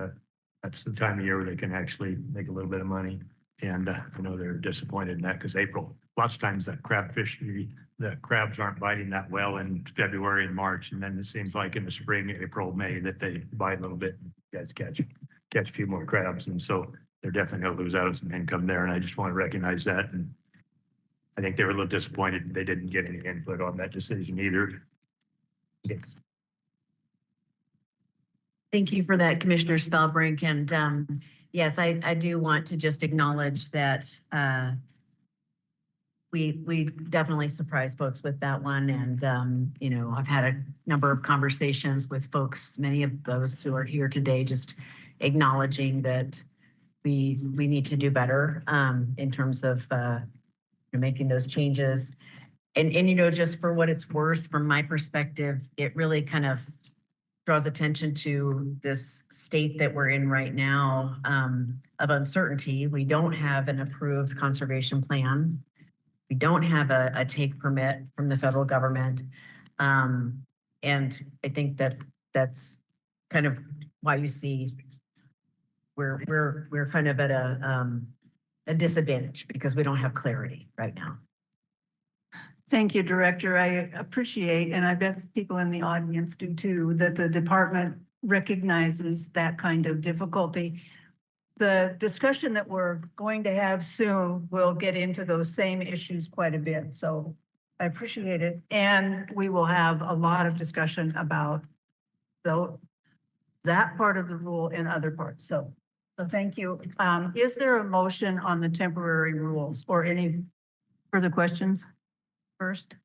that's the time of year where they can actually make a little bit of money. And I know they're disappointed in that because April, lots of times that crab fishery, the crabs aren't biting that well in February and March. And then it seems like in the spring, April, May, that they bite a little bit. You guys catch a few more crabs. And so they're definitely going to lose out on some income there. And I just want to recognize that. And I think they were a little disappointed they didn't get any input on that decision either. Yes. Thank you for that, Commissioner Spellbrink. And yes, I do want to just acknowledge that we definitely surprised folks with that one. And, you know, I've had a number of conversations with folks, many of those who are here today, just acknowledging that we need to do better in terms of making those changes. And, you know, just for what it's worth, from my perspective, it really kind of draws attention to this state that we're in right now of uncertainty. We don't have an approved conservation plan. We don't have a take permit from the federal government. And I think that that's kind of why you see we're kind of at a disadvantage because we don't have clarity right now. Thank you, Director. I appreciate, and I bet people in the audience do too, that the department recognizes that kind of difficulty. The discussion that we're going to have soon will get into those same issues quite a bit. So I appreciate it. And we will have a lot of discussion about that part of the rule and other parts. So thank you. Is there a motion on the temporary rules or any further questions first?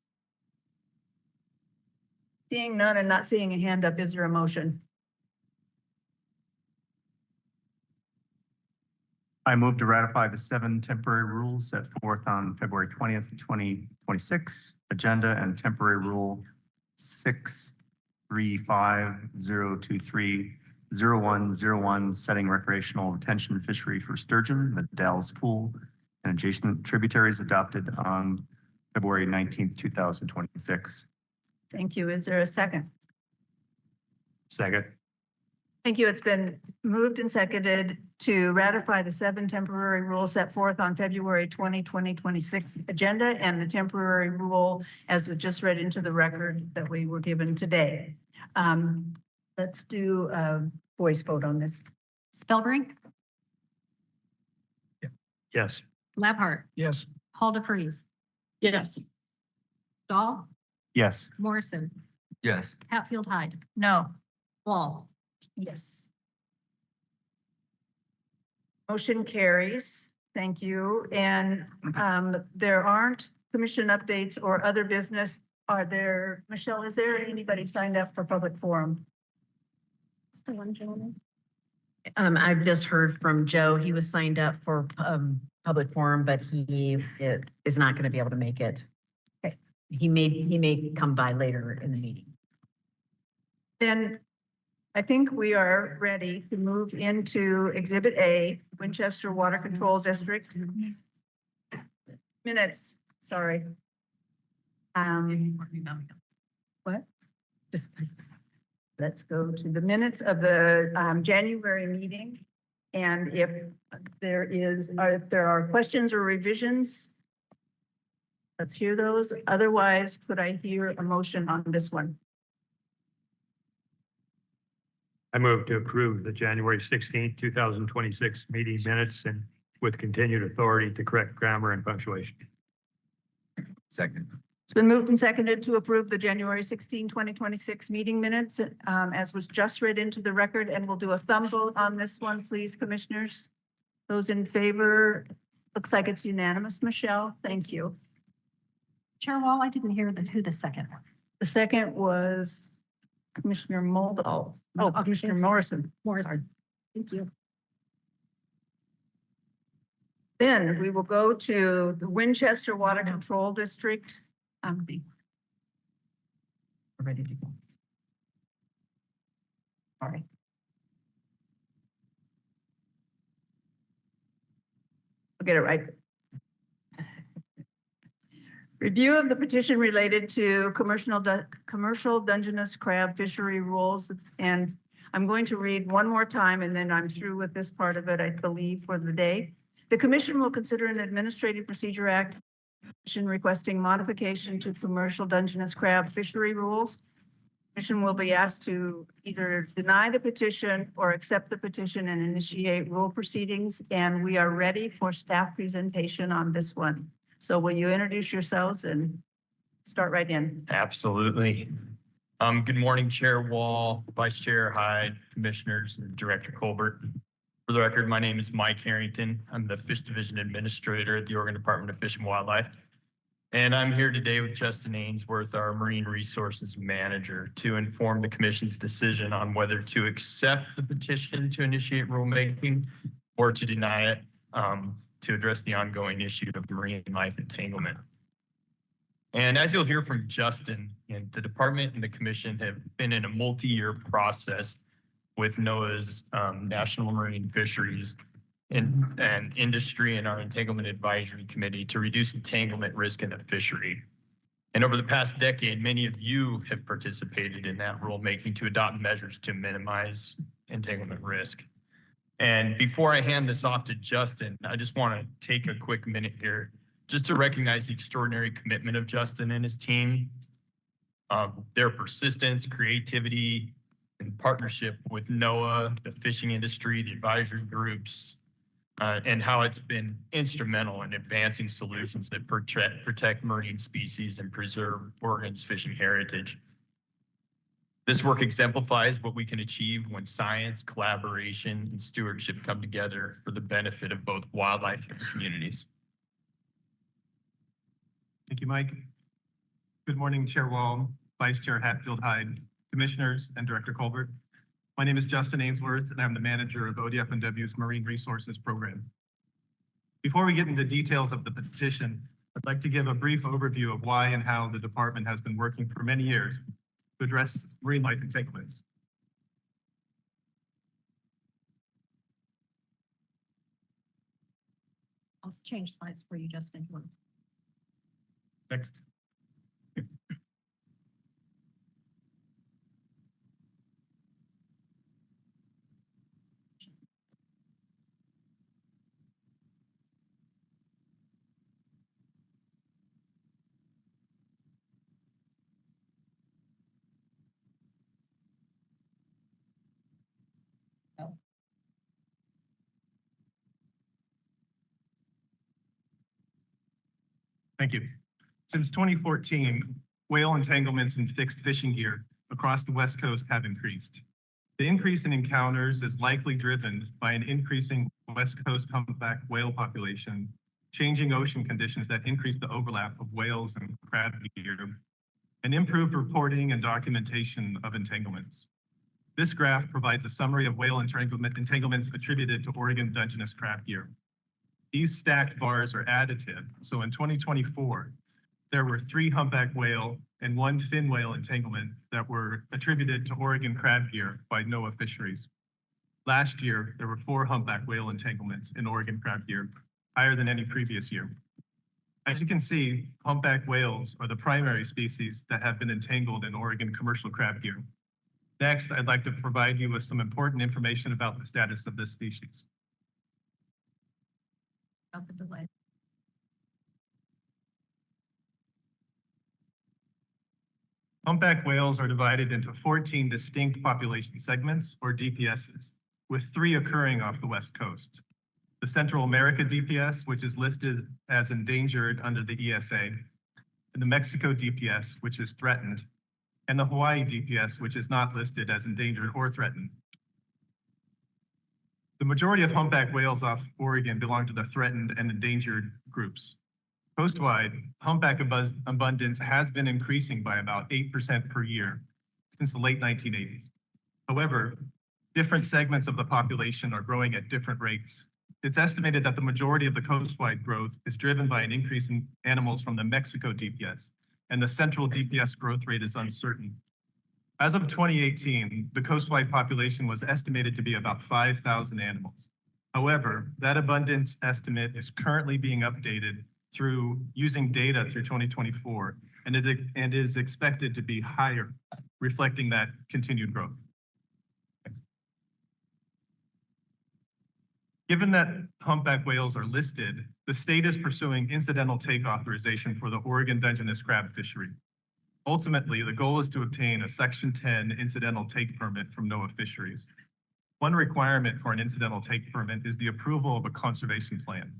Seeing none and not seeing a hand up, is there a motion? I move to ratify the 7 temporary rules set forth on February 20th, 2026 agenda and temporary rule 635-023-0101, setting recreational retention fishery for sturgeon, the Dallas Pool and adjacent tributaries, adopted on February 19th, 2026. Thank you. Is there a second? Second. Thank you. It's been moved and seconded to ratify the 7 temporary rules set forth on February 20, 2026 agenda and the temporary rule as was just read into the record that we were given today. Let's do a voice vote on this. Spellbrink, Yes. Labhart, Yes. Hall DeFreeze, Yes. Dahl, Yes. Morrison, Yes. Hatfield Hyde. No. Wall. Yes. Motion carries. Thank you. And there aren't commission updates or other business. Are there, Michelle, is there anybody signed up for public forum? It's the one gentleman. I've just heard from Joe. He was signed up for public forum, but he is not going to be able to make it. Okay. He may come by later in the meeting. Then I think we are ready to move into Exhibit A, Winchester Water Control District. Minutes, sorry. What? Just, let's go to the minutes of the January meeting. And if there are questions or revisions, let's hear those. Otherwise, could I hear a motion on this one? I move to approve the January 16th, 2026 meeting minutes and with continued authority to correct grammar and punctuation. Second. It's been moved and seconded to approve the January 16, 2026 meeting minutes as was just read into the record, and we'll do a thumb vote on this one, please, commissioners. Those in favor, looks like it's unanimous. Michelle, thank you. Chair Wall, I didn't hear who the second one. The second was Commissioner Moldal. Oh, Commissioner Morrison. Morrison. Thank you. Then we will go to the Winchester Water Control District. We're ready to go. All right. I'll get it right. Review of the petition related to commercial Dungeness crab fishery rules. And I'm going to read one more time and then I'm through with this part of it, I believe, for the day. The commission will consider an Administrative Procedure Act requesting modification to commercial Dungeness crab fishery rules. The commission will be asked to either deny the petition or accept the petition and initiate rule proceedings. And we are ready for staff presentation on this one. So will you introduce yourselves and start right in? Absolutely. Good morning, Chair Wall, Vice Chair Hyde, Commissioners, and Director Colbert. For the record, my name is Mike Harrington. I'm the Fish Division Administrator at the Oregon Department of Fish and Wildlife. And I'm here today with Justin Ainsworth, our Marine Resources Manager, to inform the Commission's decision on whether to accept the petition to initiate rulemaking or to deny it to address the ongoing issue of marine life entanglement. And as you'll hear from Justin, the department and the commission have been in a multi-year process with NOAA's National Marine Fisheries and industry and our Entanglement Advisory Committee to reduce entanglement risk in the fishery. And over the past decade, many of you have participated in that rulemaking to adopt measures to minimize entanglement risk. And before I hand this off to Justin, I just want to take a quick minute here just to recognize the extraordinary commitment of Justin and his team, their persistence, creativity, and partnership with NOAA, the fishing industry, the advisory groups, and how it's been instrumental in advancing solutions that protect marine species and preserve Oregon's fishing heritage. This work exemplifies what we can achieve when science, collaboration, and stewardship come together for the benefit of both wildlife and communities. Thank you, Mike. Good morning, Chair Wall, Vice Chair Hatfield-Hyde, Commissioners, and Director Colbert. My name is Justin Ainsworth, and I'm the manager of ODF&W's Marine Resources Program. Before we get into details of the petition, I'd like to give a brief overview of why and how the department has been working for many years to address marine life entanglements. I'll change slides for you, Justin. Next. Thank you. Since 2014, whale entanglements and fixed fishing gear across the West Coast have increased. The increase in encounters is likely driven by an increasing West Coast humpback whale population, changing ocean conditions that increase the overlap of whales and crab gear, and improved reporting and documentation of entanglements. This graph provides a summary of whale entanglements attributed to Oregon Dungeness crab gear. These stacked bars are additive, so in 2024, there were 3 humpback whale and 1 fin whale entanglement that were attributed to Oregon crab gear by NOAA Fisheries. Last year, there were 4 humpback whale entanglements in Oregon crab gear, higher than any previous year. As you can see, humpback whales are the primary species that have been entangled in Oregon commercial crab gear. Next, I'd like to provide you with some important information about the status of this species. The delay. Humpback whales are divided into 14 distinct population segments, or DPSs, with 3 occurring off the West Coast. The Central America DPS, which is listed as endangered under the ESA, and the Mexico DPS, which is threatened, and the Hawaii DPS, which is not listed as endangered or threatened. The majority of humpback whales off Oregon belong to the threatened and endangered groups. Coastwide, humpback abundance has been increasing by about 8% per year since the late 1980s. However, different segments of the population are growing at different rates. It's estimated that the majority of the coastwide growth is driven by an increase in animals from the Mexico DPS, and the central DPS growth rate is uncertain. As of 2018, the coastwide population was estimated to be about 5,000 animals. However, that abundance estimate is currently being updated through using data through 2024, and is expected to be higher, reflecting that continued growth. Thanks. Given that humpback whales are listed, the state is pursuing incidental take authorization for the Oregon Dungeness crab fishery. Ultimately, the goal is to obtain a Section 10 incidental take permit from NOAA Fisheries. One requirement for an incidental take permit is the approval of a conservation plan.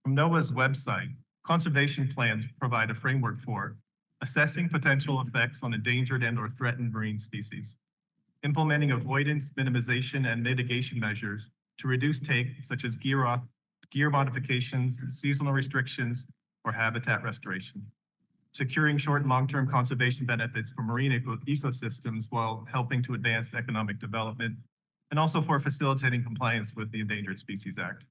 From NOAA's website, conservation plans provide a framework for assessing potential effects on endangered and/or threatened marine species, implementing avoidance, minimization, and mitigation measures to reduce take, such as gear modifications, seasonal restrictions, or habitat restoration, securing short and long-term conservation benefits for marine ecosystems while helping to advance economic development, and also for facilitating compliance with the Endangered Species Act.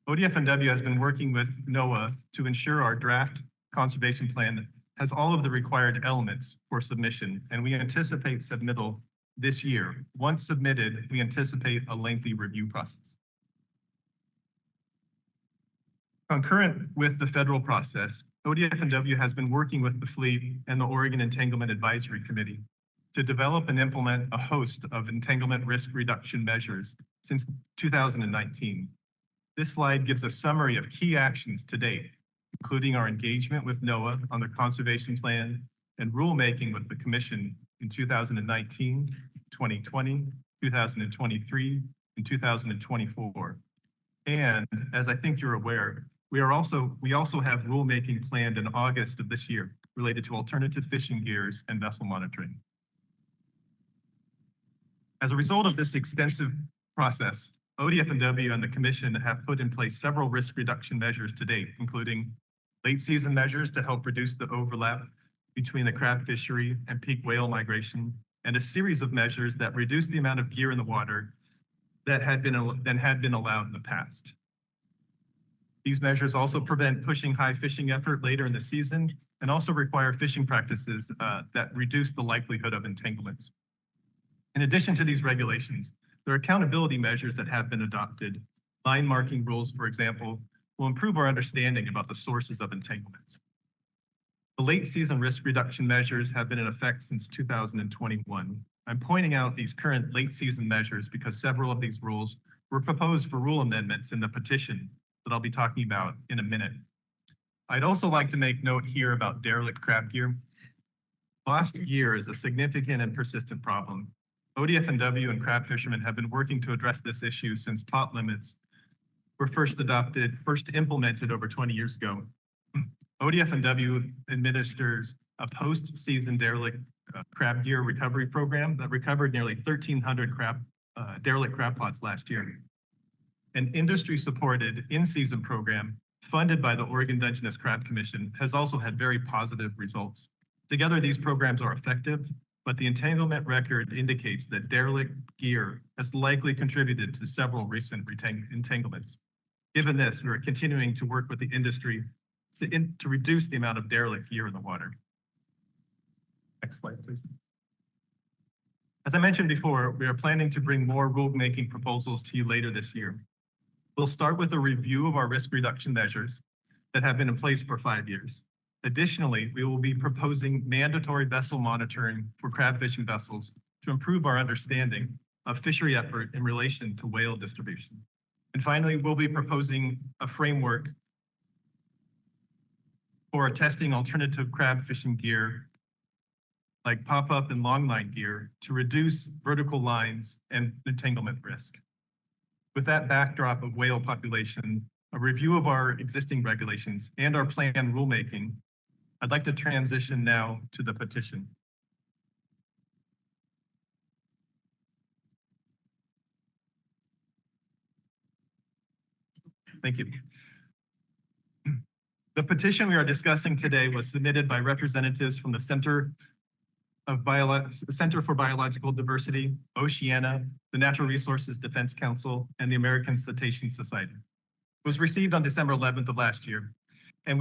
ODF&W has been working with NOAA to ensure our draft conservation plan has all of the required elements for submission, and we anticipate submittal this year. Once submitted, we anticipate a lengthy review process. Concurrent with the federal process, ODF&W has been working with the fleet and the Oregon Entanglement Advisory Committee to develop and implement a host of entanglement risk reduction measures since 2019. This slide gives a summary of key actions to date, including our engagement with NOAA on the conservation plan and rulemaking with the commission in 2019, 2020, 2023, and 2024. And as I think you're aware, we also have rulemaking planned in August of this year related to alternative fishing gears and vessel monitoring. As a result of this extensive process, ODF&W and the commission have put in place several risk reduction measures to date, including late season measures to help reduce the overlap between the crab fishery and peak whale migration, and a series of measures that reduce the amount of gear in the water that had been allowed in the past. These measures also prevent pushing high fishing effort later in the season and also require fishing practices that reduce the likelihood of entanglements. In addition to these regulations, there are accountability measures that have been adopted. Line marking rules, for example, will improve our understanding about the sources of entanglements. The late season risk reduction measures have been in effect since 2021. I'm pointing out these current late season measures because several of these rules were proposed for rule amendments in the petition that I'll be talking about in a minute. I'd also like to make note here about derelict crab gear. Lost gear is a significant and persistent problem. ODF&W and crab fishermen have been working to address this issue since pot limits were first implemented over 20 years ago. ODF&W administers a post-season derelict crab gear recovery program that recovered nearly 1,300 derelict crab pots last year. An industry-supported in-season program funded by the Oregon Dungeness Crab Commission has also had very positive results. Together, these programs are effective, but the entanglement record indicates that derelict gear has likely contributed to several recent entanglements. Given this, we are continuing to work with the industry to reduce the amount of derelict gear in the water. Next slide, please. As I mentioned before, we are planning to bring more rulemaking proposals to you later this year. We'll start with a review of our risk reduction measures that have been in place for 5 years. Additionally, we will be proposing mandatory vessel monitoring for crab fishing vessels to improve our understanding of fishery effort in relation to whale distribution. And finally, we'll be proposing a framework for testing alternative crab fishing gear like pop-up and longline gear to reduce vertical lines and entanglement risk. With that backdrop of whale population, a review of our existing regulations, and our planned rulemaking, I'd like to transition now to the petition. Thank you. The petition we are discussing today was submitted by representatives from the Center for Biological Diversity, Oceana, the Natural Resources Defense Council, and the American Cetacean Society. It was received on December 11th of last year and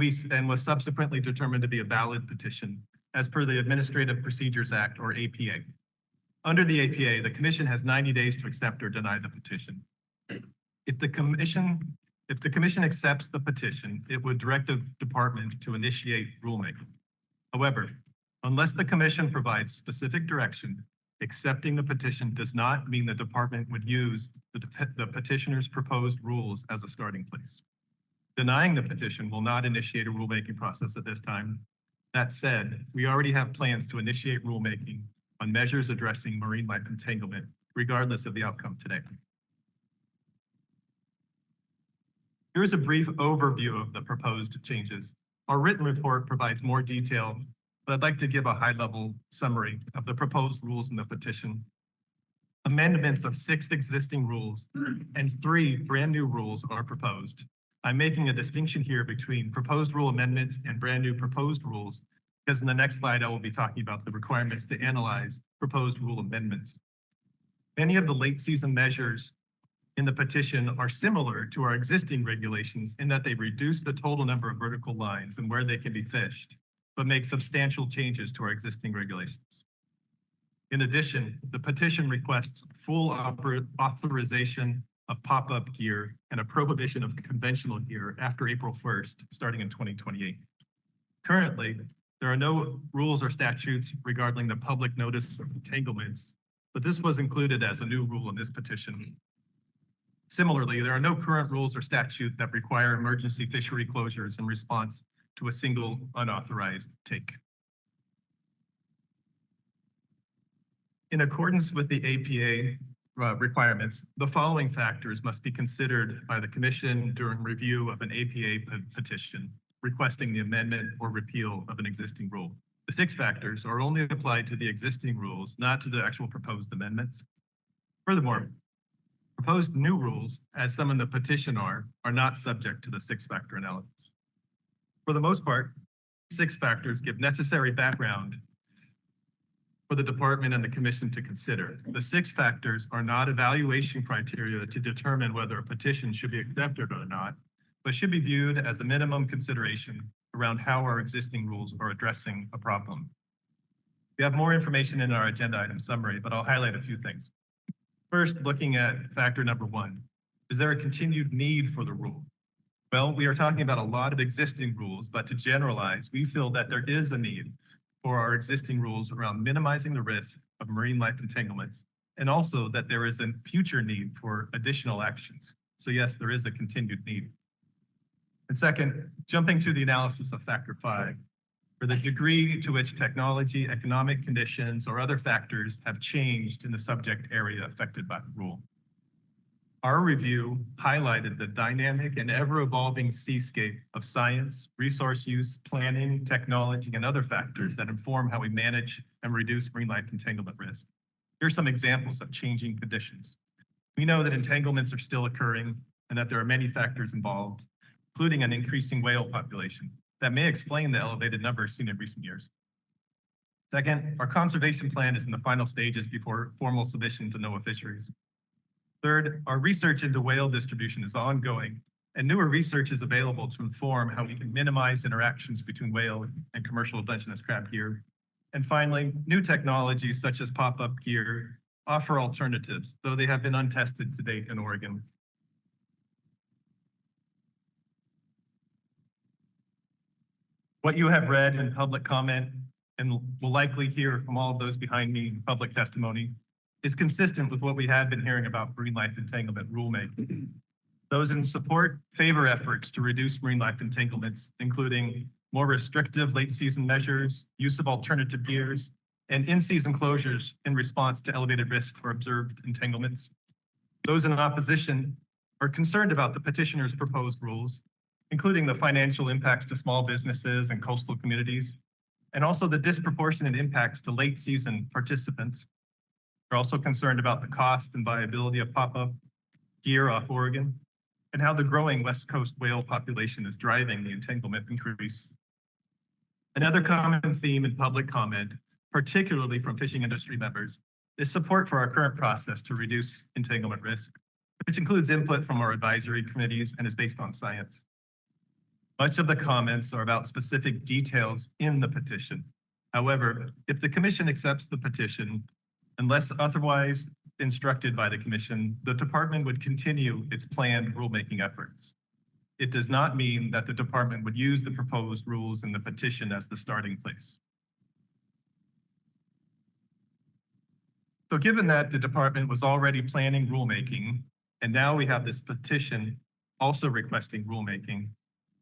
was subsequently determined to be a valid petition as per the Administrative Procedures Act, or APA. Under the APA, the commission has 90 days to accept or deny the petition. If the commission accepts the petition, it would direct the department to initiate rulemaking. However, unless the commission provides specific direction, accepting the petition does not mean the department would use the petitioner's proposed rules as a starting place. Denying the petition will not initiate a rulemaking process at this time. That said, we already have plans to initiate rulemaking on measures addressing marine life entanglement, regardless of the outcome today. Here's a brief overview of the proposed changes. Our written report provides more detail, but I'd like to give a high-level summary of the proposed rules in the petition. Amendments of 6 existing rules and 3 brand-new rules are proposed. I'm making a distinction here between proposed rule amendments and brand-new proposed rules, because in the next slide, I will be talking about the requirements to analyze proposed rule amendments. Many of the late season measures in the petition are similar to our existing regulations in that they reduce the total number of vertical lines and where they can be fished, but make substantial changes to our existing regulations. In addition, the petition requests full authorization of pop-up gear and a prohibition of conventional gear after April 1st, starting in 2028. Currently, there are no rules or statutes regarding the public notice of entanglements, but this was included as a new rule in this petition. Similarly, there are no current rules or statute that require emergency fishery closures in response to a single unauthorized take. In accordance with the APA requirements, the following factors must be considered by the Commission during review of an APA petition requesting the amendment or repeal of an existing rule. The 6 factors are only applied to the existing rules, not to the actual proposed amendments. Furthermore, proposed new rules, as some in the petition are not subject to the 6-factor analysis. For the most part, 6 factors give necessary background for the department and the commission to consider. The 6 factors are not evaluation criteria to determine whether a petition should be accepted or not, but should be viewed as a minimum consideration around how our existing rules are addressing a problem. We have more information in our agenda item summary, but I'll highlight a few things. First, looking at factor number 1, is there a continued need for the rule? Well, we are talking about a lot of existing rules, but to generalize, we feel that there is a need for our existing rules around minimizing the risk of marine life entanglements, and also that there is a future need for additional actions. So yes, there is a continued need. And second, jumping to the analysis of factor 5, for the degree to which technology, economic conditions, or other factors have changed in the subject area affected by the rule. Our review highlighted the dynamic and ever-evolving seascape of science, resource use, planning, technology, and other factors that inform how we manage and reduce marine life entanglement risk. Here are some examples of changing conditions. We know that entanglements are still occurring and that there are many factors involved, including an increasing whale population that may explain the elevated numbers seen in recent years. Second, our conservation plan is in the final stages before formal submission to NOAA Fisheries. Third, our research into whale distribution is ongoing, and newer research is available to inform how we can minimize interactions between whale and commercial Dungeness crab gear. And finally, new technologies such as pop-up gear offer alternatives, though they have been untested to date in Oregon. What you have read in public comment and will likely hear from all of those behind me in public testimony is consistent with what we have been hearing about marine life entanglement rulemaking. Those in support favor efforts to reduce marine life entanglements, including more restrictive late season measures, use of alternative gears, and in-season closures in response to elevated risk for observed entanglements. Those in opposition are concerned about the petitioner's proposed rules, including the financial impacts to small businesses and coastal communities, and also the disproportionate impacts to late season participants. They're also concerned about the cost and viability of pop-up gear off Oregon and how the growing West Coast whale population is driving the entanglement increase. Another common theme in public comment, particularly from fishing industry members, is support for our current process to reduce entanglement risk, which includes input from our advisory committees and is based on science. Much of the comments are about specific details in the petition. However, if the commission accepts the petition, unless otherwise instructed by the commission, the department would continue its planned rulemaking efforts. It does not mean that the department would use the proposed rules in the petition as the starting place. So given that the department was already planning rulemaking, and now we have this petition also requesting rulemaking,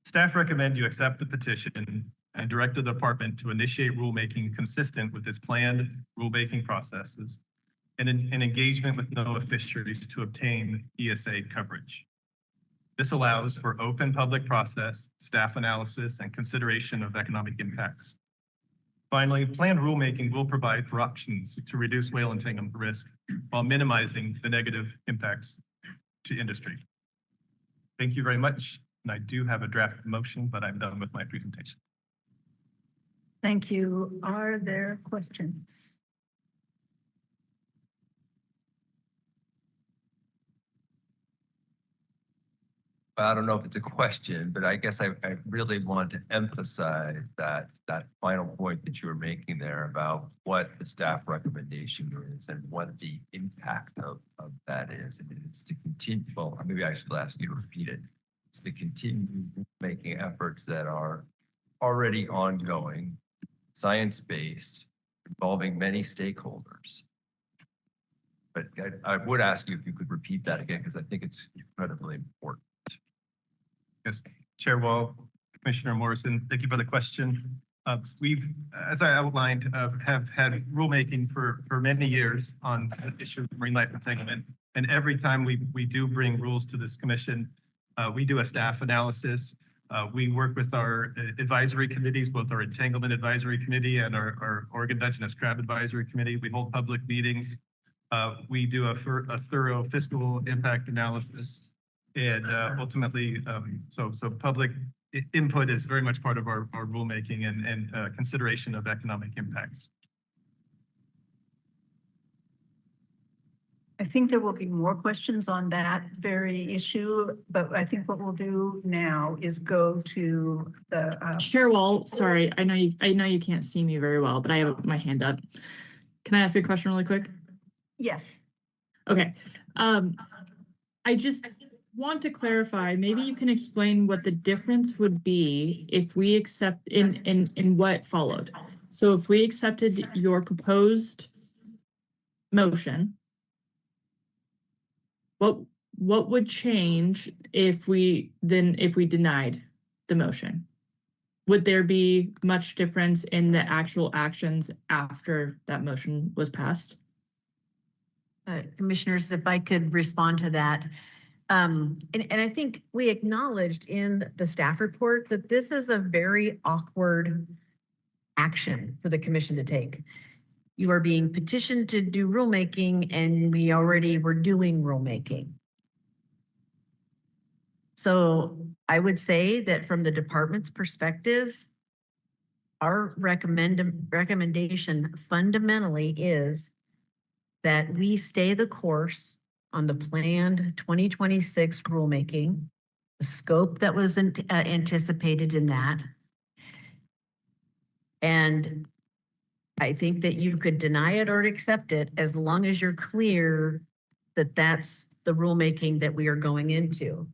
staff recommend you accept the petition and direct the department to initiate rulemaking consistent with its planned rulemaking processes and an engagement with NOAA Fisheries to obtain ESA coverage. This allows for open public process, staff analysis, and consideration of economic impacts. Finally, planned rulemaking will provide for options to reduce whale entanglement risk while minimizing the negative impacts to industry. Thank you very much. And I do have a draft motion, but I'm done with my presentation. Thank you. Are there questions? I don't know if it's a question, but I guess I really want to emphasize that final point that you were making there about what the staff recommendation is and what the impact of that is. And it's to continue, well, maybe I should ask you to repeat it. It's to continue making efforts that are already ongoing, science-based, involving many stakeholders. But I would ask you if you could repeat that again, because I think it's incredibly important. Yes, Chair Wall, Commissioner Morrison, thank you for the question. We've, as I outlined, have had rulemaking for many years on the issue of marine life entanglement. And every time we do bring rules to this commission, we do a staff analysis. We work with our advisory committees, both our Entanglement Advisory Committee and our Oregon Dungeness Crab Advisory Committee. We hold public meetings. We do a thorough fiscal impact analysis. And ultimately, so public input is very much part of our rulemaking and consideration of economic impacts. I think there will be more questions on that very issue, but I think what we'll do now is go to the Chair Wall, sorry, I know you can't see me very well, but I have my hand up. Can I ask a question really quick? yes. Okay. I just want to clarify, maybe you can explain what the difference would be if we accept in what followed. So if we accepted your proposed motion, what would change if we denied the motion? Would there be much difference in the actual actions after that motion was passed? Commissioners, if I could respond to that. And I think we acknowledged in the staff report that this is a very awkward action for the commission to take. You are being petitioned to do rulemaking and we already were doing rulemaking. So I would say that from the department's perspective, our recommendation fundamentally is that we stay the course on the planned 2026 rulemaking, the scope that was anticipated in that. And I think that you could deny it or accept it as long as you're clear that that's the rulemaking that we are going into.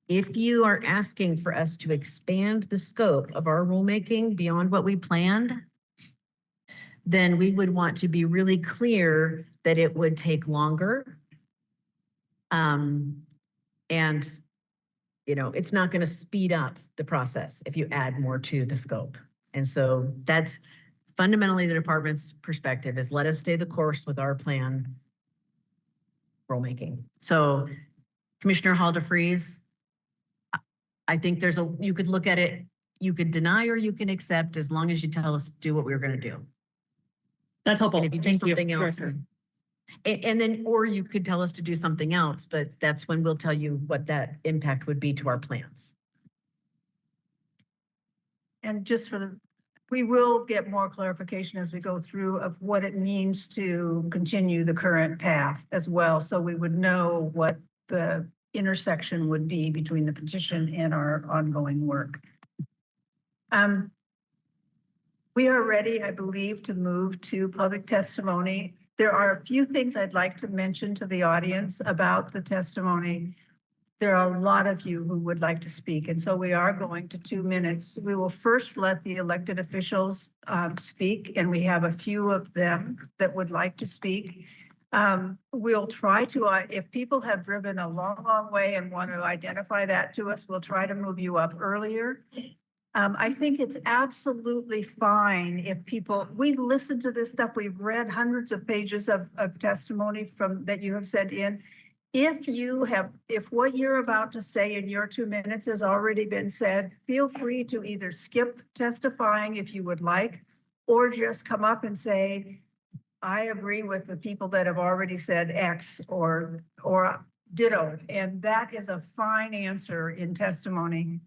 If you are asking for us to expand the scope of our rulemaking beyond what we planned, then we would want to be really clear that it would take longer. And, you know, it's not going to speed up the process if you add more to the scope. And so that's fundamentally the department's perspective, is let us stay the course with our plan rulemaking. So Commissioner Halder-Freeze, I think you could look at it, you could deny or you can accept as long as you tell us to do what we were going to do. That's helpful. And if you do something else, and then, or you could tell us to do something else, but that's when we'll tell you what that impact would be to our plans. And just we will get more clarification as we go through of what it means to continue the current path as well. So we would know what the intersection would be between the petition and our ongoing work. We are ready, I believe, to move to public testimony. There are a few things I'd like to mention to the audience about the testimony. There are a lot of you who would like to speak, and so we are going to 2 minutes. We will first let the elected officials speak, and we have a few of them that would like to speak. We'll try to, if people have driven a long, long way and want to identify that to us, we'll try to move you up earlier. I think it's absolutely fine if we listen to this stuff, we've read hundreds of pages of testimony that you have sent in. If what you're about to say in your 2 minutes has already been said, feel free to either skip testifying if you would like, or just come up and say, I agree with the people that have already said X or ditto. And that is a fine answer in testimony.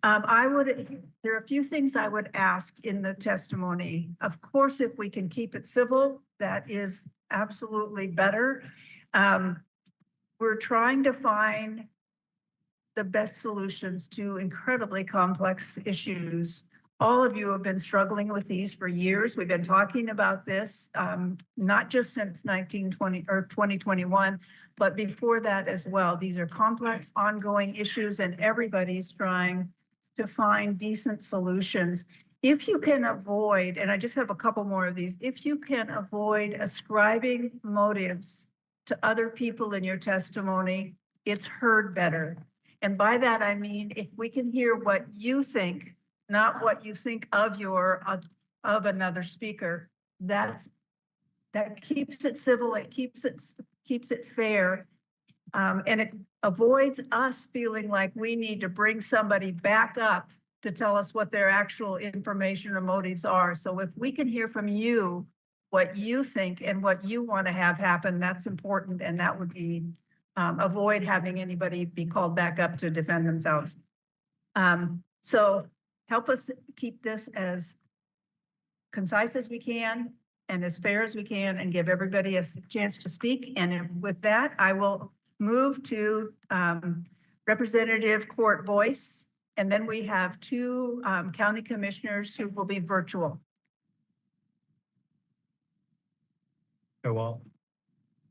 There are a few things I would ask in the testimony. Of course, if we can keep it civil, that is absolutely better. We're trying to find the best solutions to incredibly complex issues. All of you have been struggling with these for years. We've been talking about this, not just since 1920 or 2021, but before that as well. These are complex, ongoing issues, and everybody's trying to find decent solutions. If you can avoid, and I just have a couple more of these, if you can avoid ascribing motives to other people in your testimony, it's heard better. And by that, I mean, if we can hear what you think, not what you think of of another speaker, that keeps it civil, it keeps it fair. And it avoids us feeling like we need to bring somebody back up to tell us what their actual information or motives are. So if we can hear from you what you think and what you want to have happen, that's important. And that would be avoid having anybody be called back up to defend themselves. So help us keep this as concise as we can and as fair as we can, and give everybody a chance to speak. And with that, I will move to Representative Court Boyce. And then we have two county commissioners who will be virtual. Oh, well,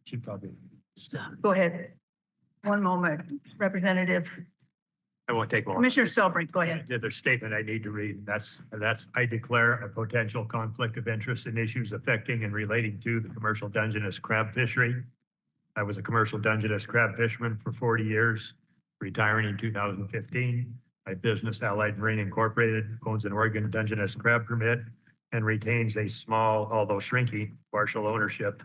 she probably. Go ahead. One moment, Representative. I won't take long. Commissioner Spellbrink, go ahead. There's a statement I need to read. That's, I declare a potential conflict of interest in issues affecting and relating to the commercial Dungeness crab fishery. I was a commercial Dungeness crab fisherman for 40 years, retiring in 2015. My business, Allied Marine Incorporated, owns an Oregon Dungeness crab permit and retains a small, although shrinking, partial ownership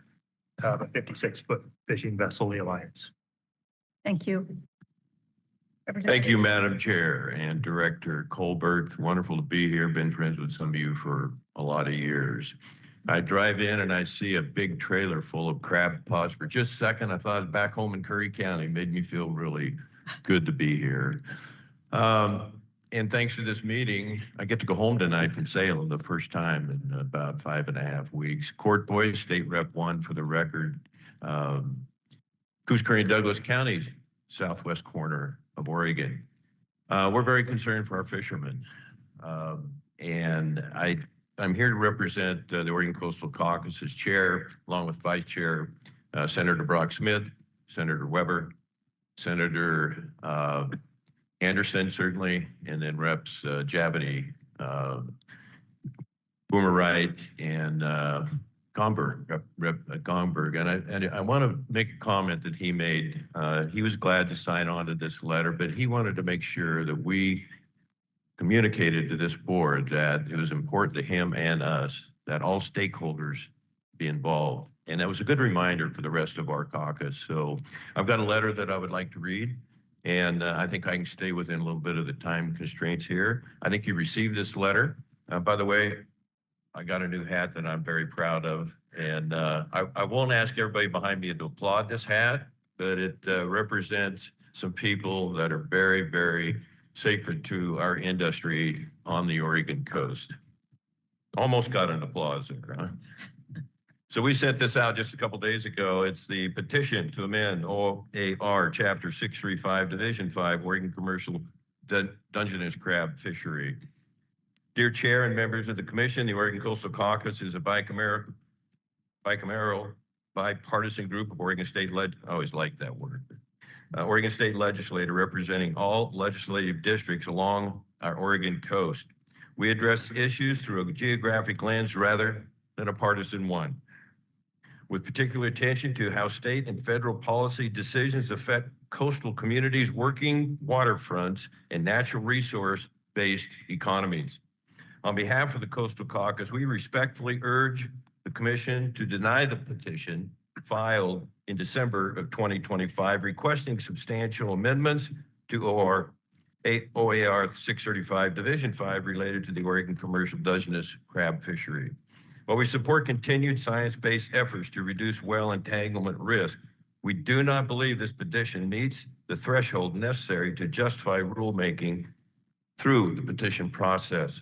of a 56-foot fishing vessel, the Alliance. Thank you. Thank you, Madam Chair and Director Colbert. Wonderful to be here. Been friends with some of you for a lot of years. I drive in and I see a big trailer full of crab pots. For just a second, I thought I was back home in Curry County. Made me feel really good to be here. And thanks to this meeting, I get to go home tonight from Salem the first time in about 5.5 weeks. Court Boyce, State Rep 1 for the record. Coos, Curry, and Douglas counties, southwest corner of Oregon. We're very concerned for our fishermen. And I'm here to represent the Oregon Coastal Caucus's chair, along with Vice Chair Senator Brock Smith, Senator Weber, Senator Anderson, certainly, and then Reps Javany, Boomer Wright, and Gomberg, Rep Gomberg. And I want to make a comment that he made. He was glad to sign on to this letter, but he wanted to make sure that we communicated to this board that it was important to him and us that all stakeholders be involved. And that was a good reminder for the rest of our caucus. So I've got a letter that I would like to read. And I think I can stay within a little bit of the time constraints here. I think you received this letter. By the way, I got a new hat that I'm very proud of. And I won't ask everybody behind me to applaud this hat, but it represents some people that are very, very sacred to our industry on the Oregon coast. Almost got an applause there, huh? So we sent this out just a couple days ago. It's the petition to amend OAR Chapter 635, Division 5, Oregon Commercial Dungeness Crab Fishery. Dear Chair and members of the Commission, the Oregon Coastal Caucus is a bicameral bipartisan group of Oregon State I always like that word. Oregon State legislator representing all legislative districts along our Oregon coast. We address issues through a geographic lens rather than a partisan one, with particular attention to how state and federal policy decisions affect coastal communities, working waterfronts, and natural resource-based economies. On behalf of the Coastal Caucus, we respectfully urge the Commission to deny the petition filed in December of 2025, requesting substantial amendments to OAR 635, Division 5, related to the Oregon Commercial Dungeness Crab Fishery. While we support continued science-based efforts to reduce whale entanglement risk, we do not believe this petition meets the threshold necessary to justify rulemaking through the petition process.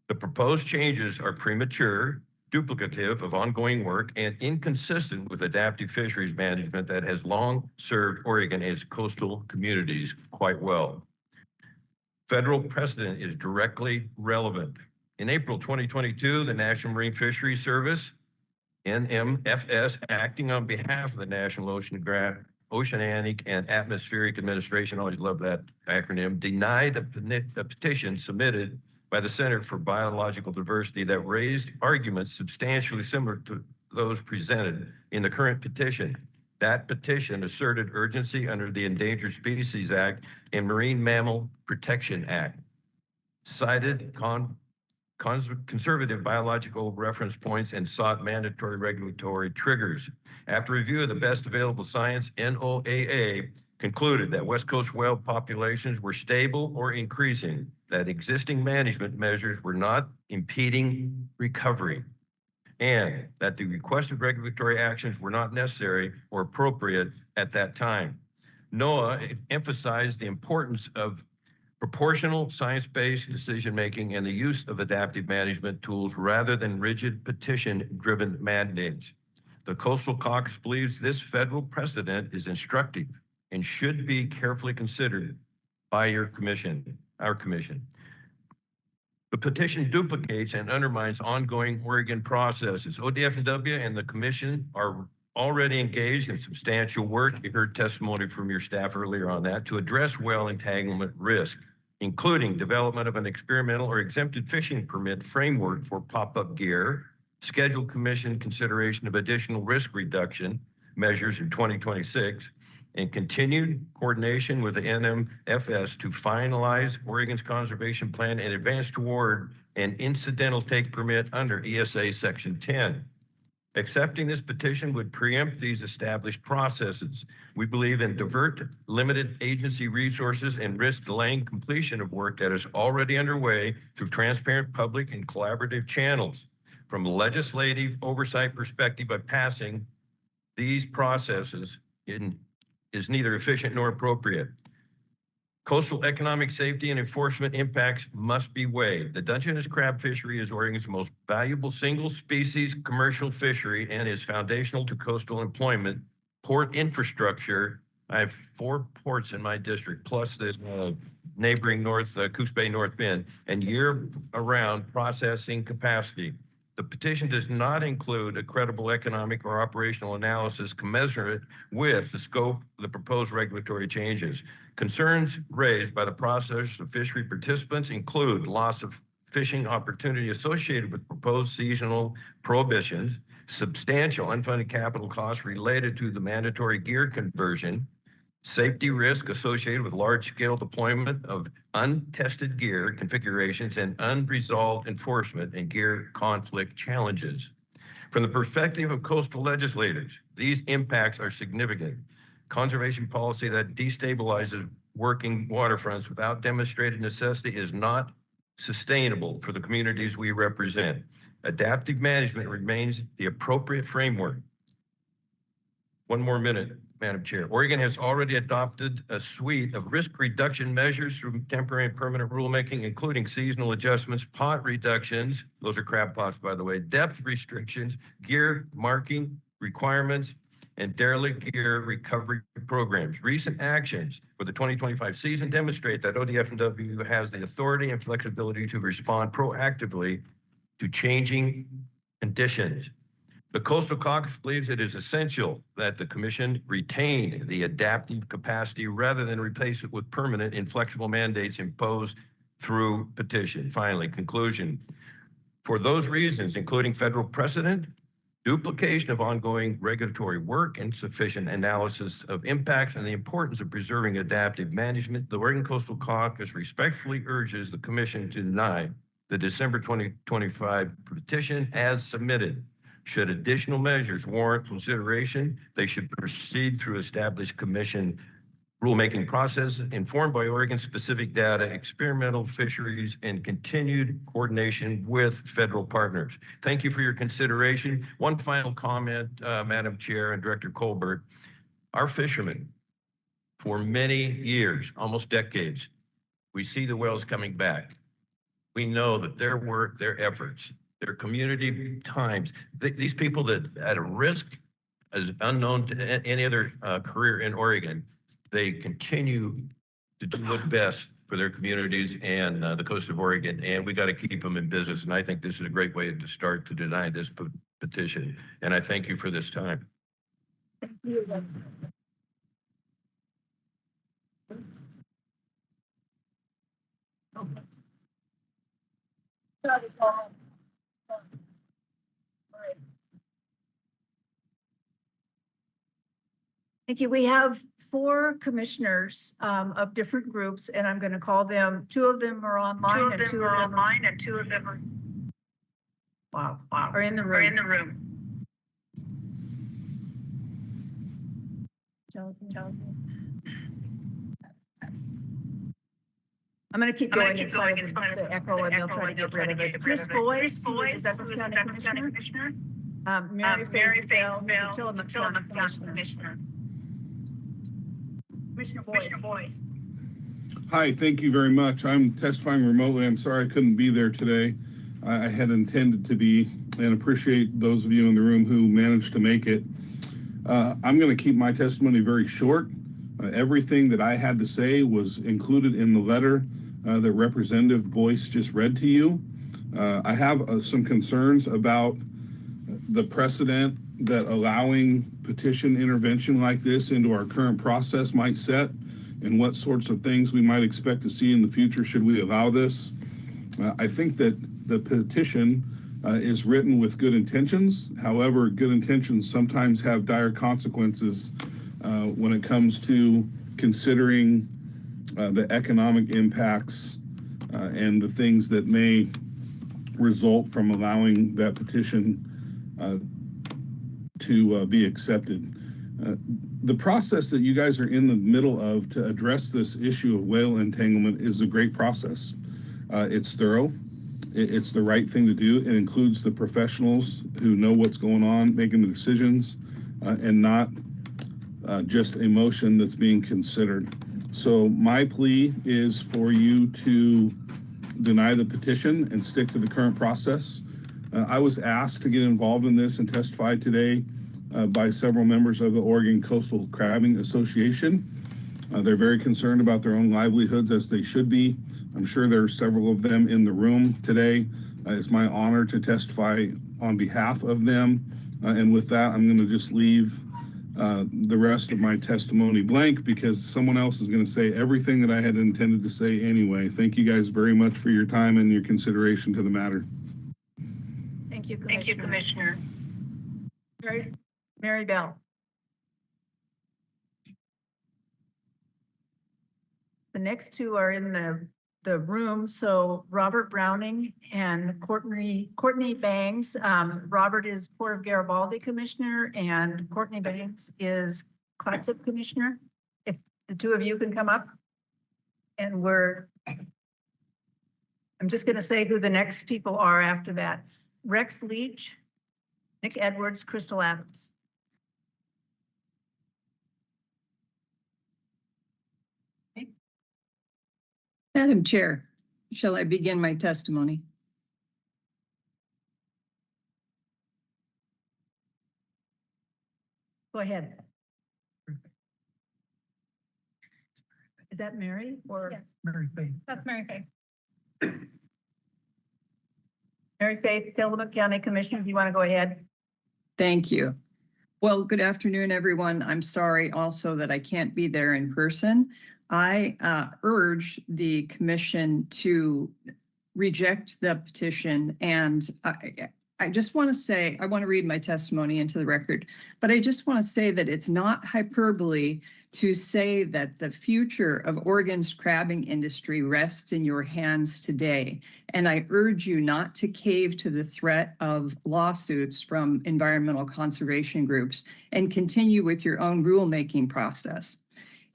The proposed changes are premature duplicative of ongoing work, and inconsistent with adaptive fisheries management that has long served Oregon and its coastal communities quite well. Federal precedent is directly relevant. In April 2022, the National Marine Fisheries Service, NMFS, acting on behalf of the National Oceanic and Atmospheric Administration, always love that acronym, denied a petition submitted by the Center for Biological Diversity that raised arguments substantially similar to those presented in the current petition. That petition asserted urgency under the Endangered Species Act and Marine Mammal Protection Act, cited conservative biological reference points, and sought mandatory regulatory triggers. After review of the best available science, NOAA concluded that West Coast whale populations were stable or increasing, that existing management measures were not impeding recovery, and that the requested regulatory actions were not necessary or appropriate at that time. NOAA emphasized the importance of proportional science-based decision-making and the use of adaptive management tools rather than rigid petition-driven mandates. The Coastal Caucus believes this federal precedent is instructive and should be carefully considered by our commission. The petition duplicates and undermines ongoing Oregon processes. ODF&W and the commission are already engaged in substantial work. You heard testimony from your staff earlier on that, to address whale entanglement risk, including development of an experimental or exempted fishing permit framework for pop-up gear, scheduled commission consideration of additional risk reduction measures in 2026, and continued coordination with the NMFS to finalize Oregon's conservation plan and advance toward an incidental take permit under ESA Section 10. Accepting this petition would preempt these established processes. We believe in divert limited agency resources and risk delaying completion of work that is already underway through transparent public and collaborative channels. From a legislative oversight perspective, by passing these processes is neither efficient nor appropriate. Coastal economic safety and enforcement impacts must be weighed. The Dungeness crab fishery is Oregon's most valuable single species commercial fishery and is foundational to coastal employment, port infrastructure. I have 4 ports in my district, plus the neighboring Coos Bay North Bend, and year-round processing capacity. The petition does not include a credible economic or operational analysis commensurate with the scope of the proposed regulatory changes. Concerns raised by the process of fishery participants include loss of fishing opportunity associated with proposed seasonal prohibitions, substantial unfunded capital costs related to the mandatory gear conversion, safety risk associated with large-scale deployment of untested gear configurations, and unresolved enforcement and gear conflict challenges. From the perspective of coastal legislators, these impacts are significant. Conservation policy that destabilizes working waterfronts without demonstrated necessity is not sustainable for the communities we represent. Adaptive management remains the appropriate framework. One more minute, Madam Chair. Oregon has already adopted a suite of risk reduction measures through temporary and permanent rulemaking, including seasonal adjustments, pot reductions, those are crab pots, by the way, depth restrictions, gear marking requirements, and derelict gear recovery programs. Recent actions for the 2025 season demonstrate that ODF&W has the authority and flexibility to respond proactively to changing conditions. The Coastal Caucus believes it is essential that the commission retain the adaptive capacity rather than replace it with permanent inflexible mandates imposed through petition. Finally, conclusion. For those reasons, including federal precedent, duplication of ongoing regulatory work, insufficient analysis of impacts, and the importance of preserving adaptive management, the Oregon Coastal Caucus respectfully urges the commission to deny the December 2025 petition as submitted. Should additional measures warrant consideration, they should proceed through established commission rulemaking process informed by Oregon-specific data, experimental fisheries, and continued coordination with federal partners. Thank you for your consideration. One final comment, Madam Chair and Director Colbert. Our fishermen, for many years, almost decades, we see the whales coming back. We know that their work, their efforts their community times. These people that at a risk as unknown to any other career in Oregon, they continue to do what's best for their communities and the coast of Oregon, and we got to keep them in business. And I think this is a great way to start to deny this petition. And I thank you for this time. Thank you. We have 4 commissioners of different groups, and I'm going to call them. 2 of them are online and 2 of them are are in the room. I'm going to keep going in spite of the echo, and they'll try to get rid of it. Chris Boyce, who is the Douglas County Commissioner. Mary Faith Bell, who's the Tillamook County Commissioner. Commissioner Boyce. Hi, thank you very much. I'm testifying remotely. I'm sorry I couldn't be there today. I had intended to be, and appreciate those of you in the room who managed to make it. I'm going to keep my testimony very short. Everything that I had to say was included in the letter that Representative Boyce just read to you. I have some concerns about the precedent that allowing petition intervention like this into our current process might set, and what sorts of things we might expect to see in the future should we allow this. I think that the petition is written with good intentions. However, good intentions sometimes have dire consequences when it comes to considering the economic impacts and the things that may result from allowing that petition to be accepted. The process that you guys are in the middle of to address this issue of whale entanglement is a great process. It's thorough. It's the right thing to do. It includes the professionals who know what's going on, making the decisions, and not just a motion that's being considered. So my plea is for you to deny the petition and stick to the current process. I was asked to get involved in this and testify today by several members of the Oregon Coastal Crabbing Association. They're very concerned about their own livelihoods, as they should be. I'm sure there are several of them in the room today. It's my honor to testify on behalf of them. And with that, I'm going to just leave the rest of my testimony blank, because someone else is going to say everything that I had intended to say anyway. Thank you guys very much for your time and your consideration to the matter. Thank you, Commissioner. Mary Bell. The next 2 are in the room. So Robert Browning and Courtney Bangs. Robert is Port of Garibaldi Commissioner and Courtney Bangs is Clatsop Commissioner. If the 2 of you can come up. And I'm just going to say who the next people are after that. Rex Leach, Nick Edwards, Crystal Adams. Madam Chair, shall I begin my testimony? Go ahead. Is that Mary or? Yes. Mary Faith. That's Mary Faith. Mary Faith, Tillamook County Commissioner, do you want to go ahead? Thank you. Well, good afternoon, everyone. I'm sorry also that I can't be there in person. I urge the commission to reject the petition, and I just want to say, I want to read my testimony into the record, but I just want to say that it's not hyperbole to say that the future of Oregon's crabbing industry rests in your hands today. And I urge you not to cave to the threat of lawsuits from environmental conservation groups and continue with your own rulemaking process.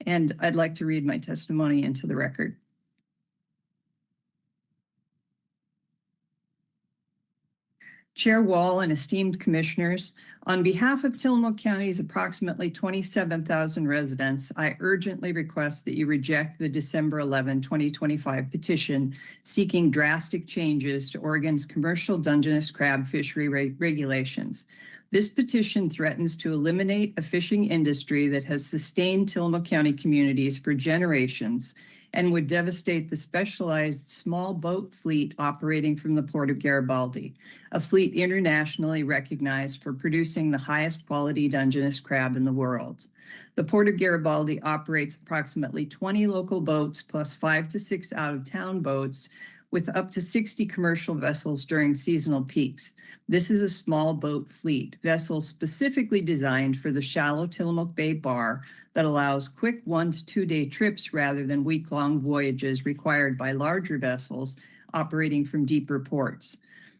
And I'd like to read my testimony into the record. Chair Wall and esteemed commissioners, on behalf of Tillamook County's approximately 27,000 residents, I urgently request that you reject the December 11, 2025 petition seeking drastic changes to Oregon's commercial Dungeness crab fishery regulations. This petition threatens to eliminate a fishing industry that has sustained Tillamook County communities for generations and would devastate the specialized small boat fleet operating from the Port of Garibaldi, a fleet internationally recognized for producing the highest quality Dungeness crab in the world. The Port of Garibaldi operates approximately 20 local boats plus 5 to 6 out-of-town boats with up to 60 commercial vessels during seasonal peaks. This is a small boat fleet, vessels specifically designed for the shallow Tillamook Bay Bar that allows quick 1 to 2 day trips rather than week-long voyages required by larger vessels operating from deeper ports.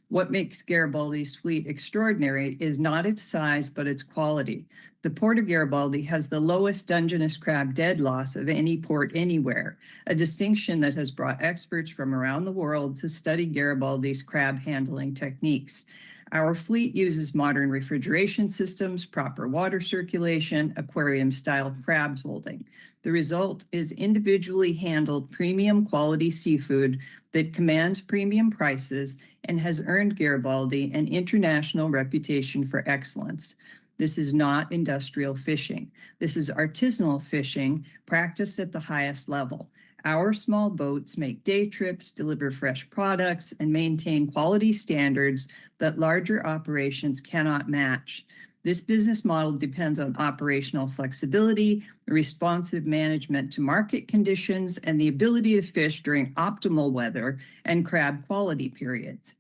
What makes Garibaldi's fleet extraordinary is not its size, but its quality. The Port of Garibaldi has the lowest Dungeness crab dead loss of any port anywhere, a distinction that has brought experts from around the world to study Garibaldi's crab handling techniques. Our fleet uses modern refrigeration systems, proper water circulation, aquarium-style crab holding. The result is individually handled premium quality seafood that commands premium prices and has earned Garibaldi an international reputation for excellence. This is not industrial fishing. This is artisanal fishing practiced at the highest level. Our small boats make day trips, deliver fresh products, and maintain quality standards that larger operations cannot match. This business model depends on operational flexibility, responsive management to market conditions, and the ability to fish during optimal weather and crab quality periods.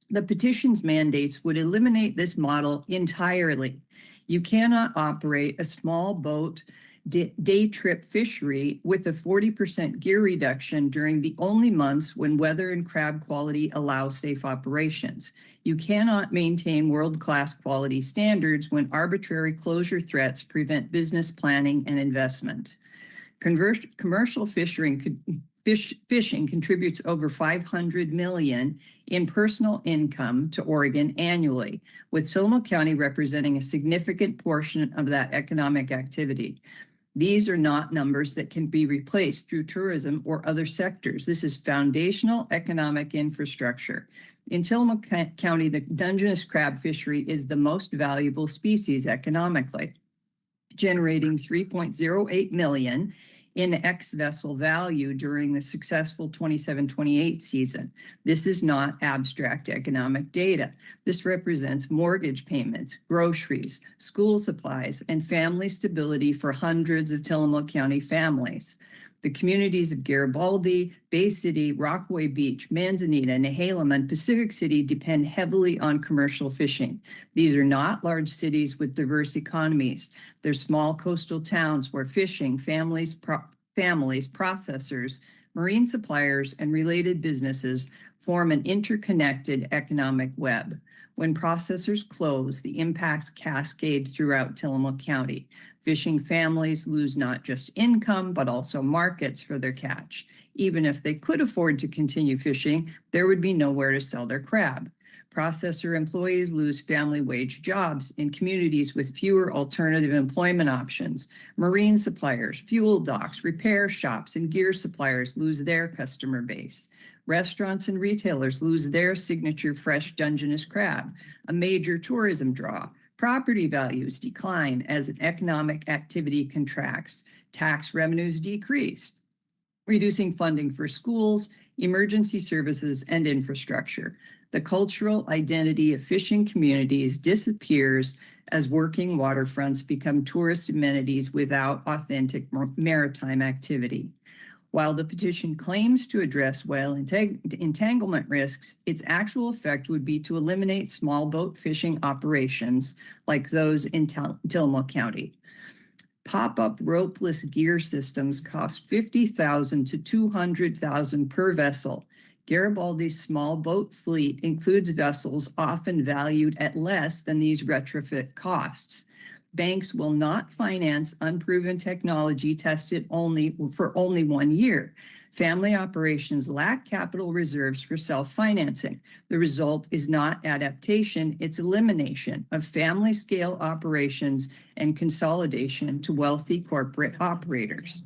The petition's mandates would eliminate this model entirely. You cannot operate a small boat day trip fishery with a 40% gear reduction during the only months when weather and crab quality allow safe operations. You cannot maintain world-class quality standards when arbitrary closure threats prevent business planning and investment. Commercial fishing contributes over $500 million in personal income to Oregon annually, with Tillamook County representing a significant portion of that economic activity. These are not numbers that can be replaced through tourism or other sectors. This is foundational economic infrastructure. In Tillamook County, the Dungeness crab fishery is the most valuable species economically, generating $3.08 million in ex-vessel value during the successful 27-28 season. This is not abstract economic data. This represents mortgage payments, groceries, school supplies, and family stability for hundreds of Tillamook County families. The communities of Garibaldi, Bay City, Rockaway Beach, Manzanita, Nehalem, and Pacific City depend heavily on commercial fishing. These are not large cities with diverse economies. They're small coastal towns where fishing, families, processors, marine suppliers, and related businesses form an interconnected economic web. When processors close, the impacts cascade throughout Tillamook County. Fishing families lose not just income, but also markets for their catch. Even if they could afford to continue fishing, there would be nowhere to sell their crab. Processor employees lose family wage jobs in communities with fewer alternative employment options. Marine suppliers, fuel docks, repair shops, and gear suppliers lose their customer base. Restaurants and retailers lose their signature fresh Dungeness crab, a major tourism draw. Property values decline as an economic activity contracts. Tax revenues decrease, reducing funding for schools, emergency services, and infrastructure. The cultural identity of fishing communities disappears as working waterfronts become tourist amenities without authentic maritime activity. While the petition claims to address whale entanglement risks, its actual effect would be to eliminate small boat fishing operations like those in Tillamook County. Pop-up ropeless gear systems cost $50,000 to $200,000 per vessel. Garibaldi's small boat fleet includes vessels often valued at less than these retrofit costs. banks will not finance unproven technology tested for only 1 year. Family operations lack capital reserves for self-financing. The result is not adaptation, it's elimination of family scale operations and consolidation to wealthy corporate operators.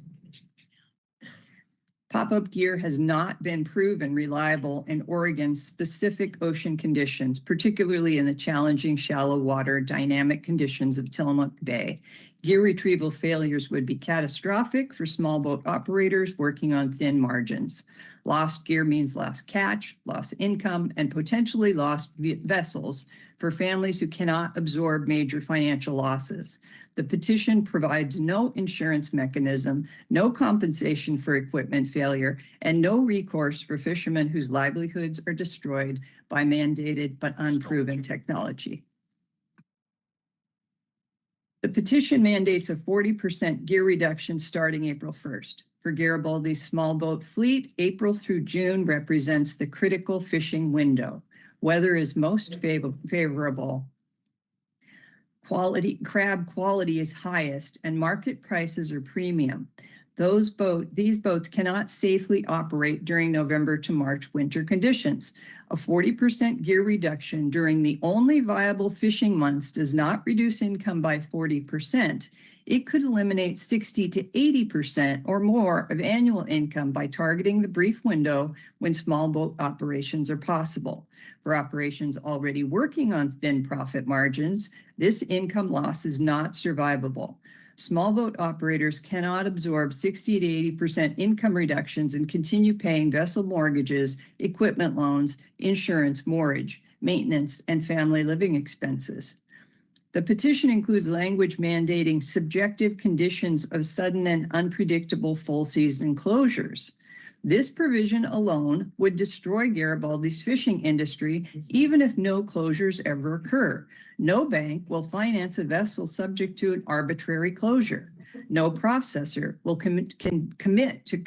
Pop-up gear has not been proven reliable in Oregon's specific ocean conditions, particularly in the challenging shallow water dynamic conditions of Tillamook Bay. Gear retrieval failures would be catastrophic for small boat operators working on thin margins. Lost gear means lost catch, lost income, and potentially lost vessels for families who cannot absorb major financial losses. The petition provides no insurance mechanism, no compensation for equipment failure, and no recourse for fishermen whose livelihoods are destroyed by mandated but unproven technology. The petition mandates a 40% gear reduction starting April 1st. For Garibaldi's small boat fleet, April through June represents the critical fishing window. Weather is most favorable. Crab quality is highest and market prices are premium. These boats cannot safely operate during November to March winter conditions. A 40% gear reduction during the only viable fishing months does not reduce income by 40%. It could eliminate 60 to 80% or more of annual income by targeting the brief window when small boat operations are possible. For operations already working on thin profit margins, this income loss is not survivable. Small boat operators cannot absorb 60 to 80% income reductions and continue paying vessel mortgages, equipment loans, insurance, mortgage, maintenance, and family living expenses. The petition includes language mandating subjective conditions of sudden and unpredictable full season closures. This provision alone would destroy Garibaldi's fishing industry, even if no closures ever occur. No bank will finance a vessel subject to an arbitrary closure. No processor will commit to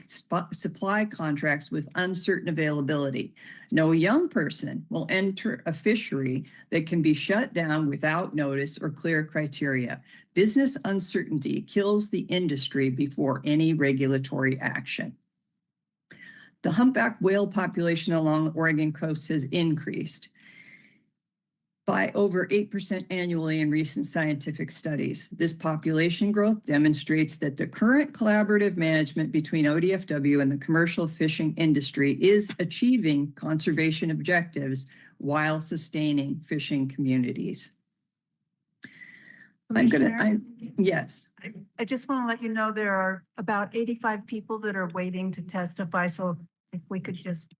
supply contracts with uncertain availability. No young person will enter a fishery that can be shut down without notice or clear criteria. Business uncertainty kills the industry before any regulatory action. The humpback whale population along the Oregon coast has increased by over 8% annually in recent scientific studies. This population growth demonstrates that the current collaborative management between ODFW and the commercial fishing industry is achieving conservation objectives while sustaining fishing communities. Yes. I just want to let you know there are about 85 people that are waiting to testify. So if we could just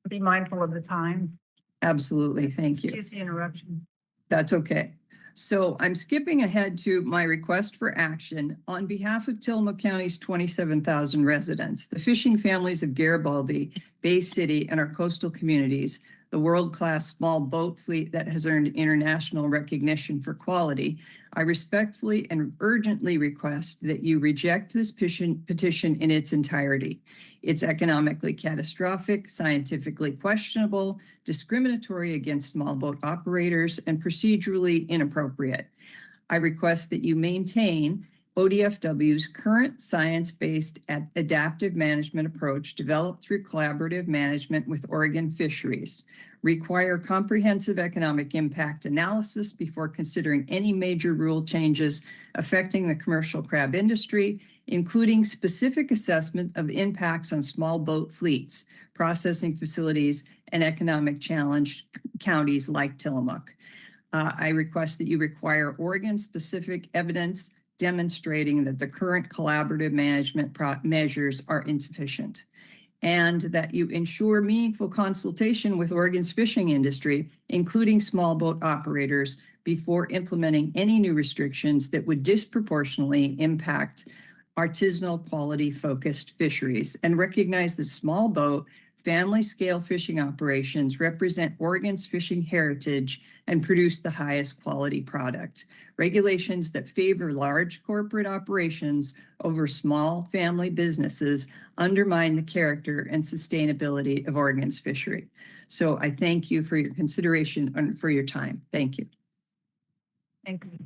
be mindful of the time. Absolutely. Thank you. Excuse the interruption. That's okay. So I'm skipping ahead to my request for action on behalf of Tillamook County's 27,000 residents, the fishing families of Garibaldi, Bay City, and our coastal communities, the world-class small boat fleet that has earned international recognition for quality. I respectfully and urgently request that you reject this petition in its entirety. It's economically catastrophic, scientifically questionable, discriminatory against small boat operators, and procedurally inappropriate. I request that you maintain ODFW's current science-based adaptive management approach developed through collaborative management with Oregon Fisheries. Require comprehensive economic impact analysis before considering any major rule changes affecting the commercial crab industry, including specific assessment of impacts on small boat fleets, processing facilities, and economic challenged counties like Tillamook. I request that you require Oregon-specific evidence demonstrating that the current collaborative management measures are insufficient, and that you ensure meaningful consultation with Oregon's fishing industry, including small boat operators, before implementing any new restrictions that would disproportionately impact artisanal quality-focused fisheries, and recognize that small boat, family-scale fishing operations represent Oregon's fishing heritage and produce the highest quality product. Regulations that favor large corporate operations over small family businesses undermine the character and sustainability of Oregon's fishery. So I thank you for your consideration and for your time. Thank you. Thank you.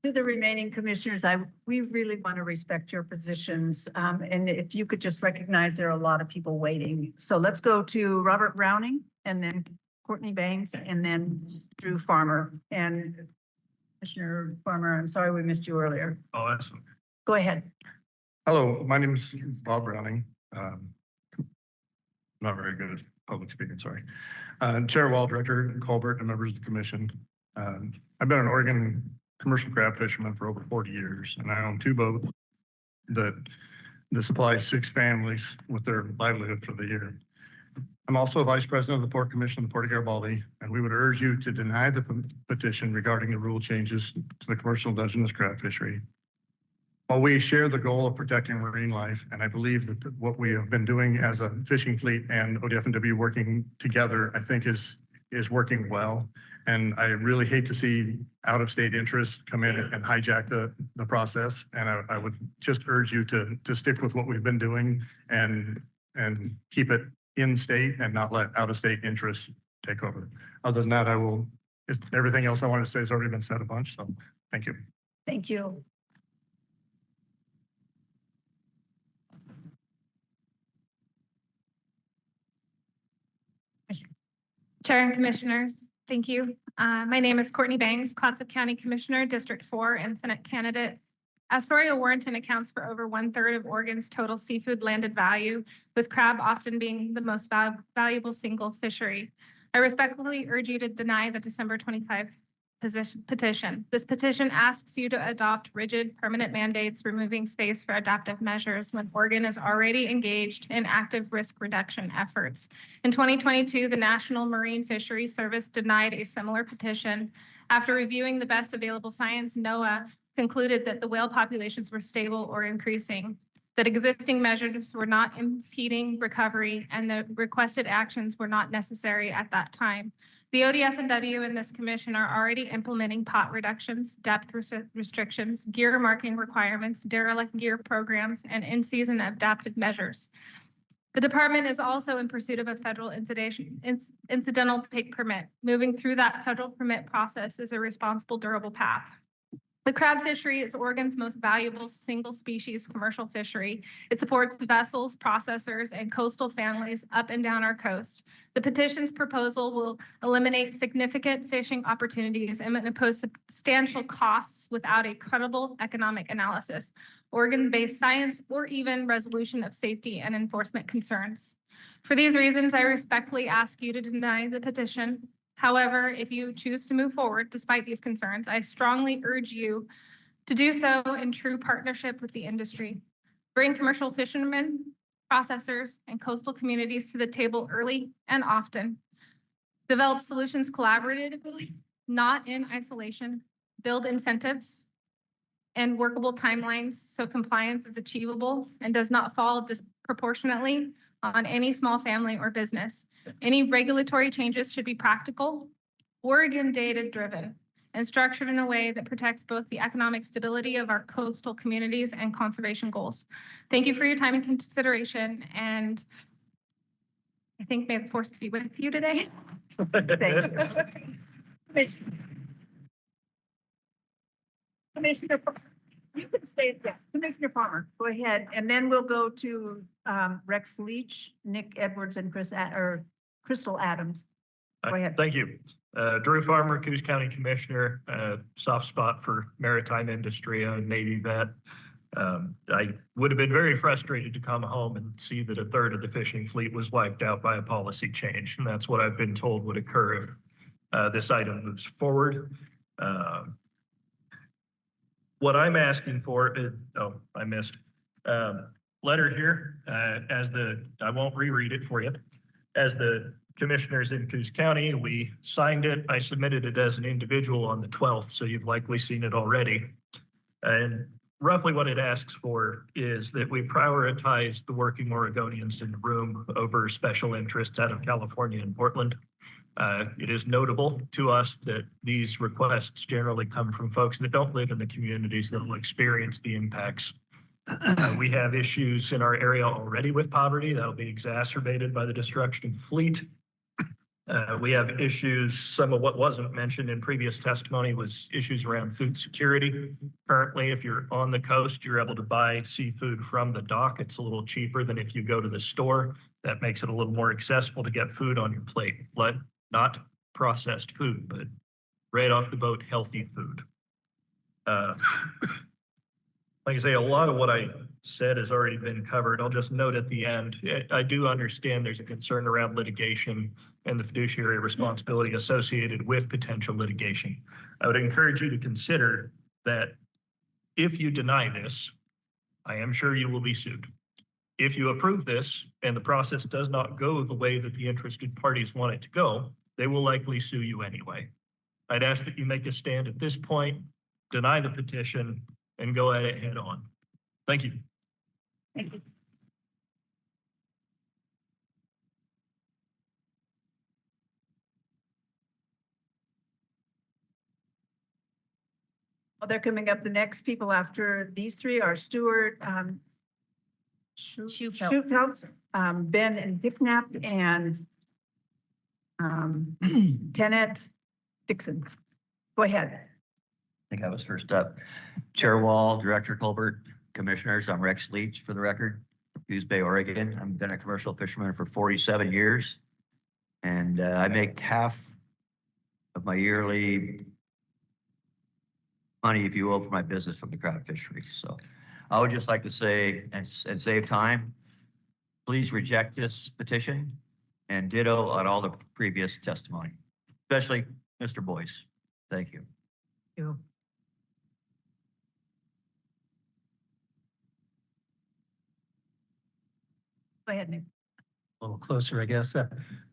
To the remaining commissioners, we really want to respect your positions. And if you could just recognize there are a lot of people waiting. So let's go to Robert Browning and then Courtney Banks and then Drew Farmer. And Commissioner Farmer, I'm sorry we missed you earlier. Oh, excellent. Go ahead. Hello, my name is Bob Browning. Not very good at public speaking, sorry. Chair Wall, Director Colbert, and members of the commission. I've been an Oregon commercial crab fisherman for over 40 years, and I own 2 boats that supply 6 families with their livelihood for the year. I'm also a vice president of the Port Commission of the Port of Garibaldi, and we would urge you to deny the petition regarding the rule changes to the commercial Dungeness crab fishery. While we share the goal of protecting marine life, and I believe that what we have been doing as a fishing fleet and ODF&W working together, I think is working well. And I really hate to see out-of-state interests come in and hijack the process. And I would just urge you to stick with what we've been doing and keep it in state and not let out-of-state interests take over. Other than that, everything else I wanted to say has already been said a bunch. So thank you. Thank you. Chair and Commissioners, thank you. My name is Courtney Banks, Clatsop County Commissioner, District 4, and Senate candidate. Astoria Warrenton accounts for over 1/3 of Oregon's total seafood landed value, with crab often being the most valuable single fishery. I respectfully urge you to deny the December 25 petition. This petition asks you to adopt rigid permanent mandates, removing space for adaptive measures when Oregon is already engaged in active risk reduction efforts. In 2022, the National Marine Fisheries Service denied a similar petition. After reviewing the best available science, NOAA concluded that the whale populations were stable or increasing, that existing measures were not impeding recovery, and the requested actions were not necessary at that time. The ODF&W and this commission are already implementing pot reductions, depth restrictions, gear marking requirements, derelict gear programs, and in-season adaptive measures. The department is also in pursuit of a federal incidental take permit. Moving through that federal permit process is a responsible, durable path. The crab fishery is Oregon's most valuable single species commercial fishery. It supports vessels, processors, and coastal families up and down our coast. The petition's proposal will eliminate significant fishing opportunities and impose substantial costs without a credible economic analysis, Oregon-based science, or even resolution of safety and enforcement concerns. For these reasons, I respectfully ask you to deny the petition. However, if you choose to move forward despite these concerns, I strongly urge you to do so in true partnership with the industry. Bring commercial fishermen, processors, and coastal communities to the table early and often. Develop solutions collaboratively, not in isolation. Build incentives and workable timelines so compliance is achievable and does not fall disproportionately on any small family or business. Any regulatory changes should be practical, Oregon data driven, and structured in a way that protects both the economic stability of our coastal communities and conservation goals. Thank you for your time and consideration, and I think may the force be with you today. Thank you. Commissioner, you can stay, yeah, Commissioner Farmer, go ahead, and then we'll go to Rex Leach, Nick Edwards, and Crystal Adams. Go ahead. Thank you. Drew Farmer, Coos County Commissioner, soft spot for maritime industry and Navy vet. I would have been very frustrated to come home and see that 1/3 of the fishing fleet was wiped out by a policy change. And that's what I've been told would occur if this item moves forward. What I'm asking for is, I missed letter here I won't reread it for you. As the commissioners in Coos County, we signed it. I submitted it as an individual on the 12th, so you've likely seen it already. And roughly what it asks for is that we prioritize the working Oregonians in the room over special interests out of California and Portland. It is notable to us that these requests generally come from folks that don't live in the communities that will experience the impacts. We have issues in our area already with poverty that'll be exacerbated by the destruction of the fleet. We have issues, some of what wasn't mentioned in previous testimony was issues around food security. Currently, if you're on the coast, you're able to buy seafood from the dock. It's a little cheaper than if you go to the store. That makes it a little more accessible to get food on your plate. Not processed food, but right off the boat, healthy food. Like I say, a lot of what I said has already been covered. I'll just note at the end, I do understand there's a concern around litigation and the fiduciary responsibility associated with potential litigation. I would encourage you to consider that if you deny this, I am sure you will be sued. If you approve this and the process does not go the way that the interested parties want it to go, they will likely sue you anyway. I'd ask that you make a stand at this point, deny the petition, and go at it head on. Thank you. Thank you. Well, they're coming up. The next people after these three are Stuart, Schutz, Ben and Dicknap, and Kenneth Dixon. Go ahead. I think I was first up. Chair Wall, Director Colbert, Commissioners, I'm Rex Leach for the record, Goose Bay, Oregon. I've been a commercial fisherman for 47 years. And I make half of my yearly money, if you will, for my business from the crab fishery. So I would just like to say, and save time, please reject this petition and ditto on all the previous testimony, especially Mr. Boyce. Thank you. Thank you. Go ahead, Nick. A little closer, I guess.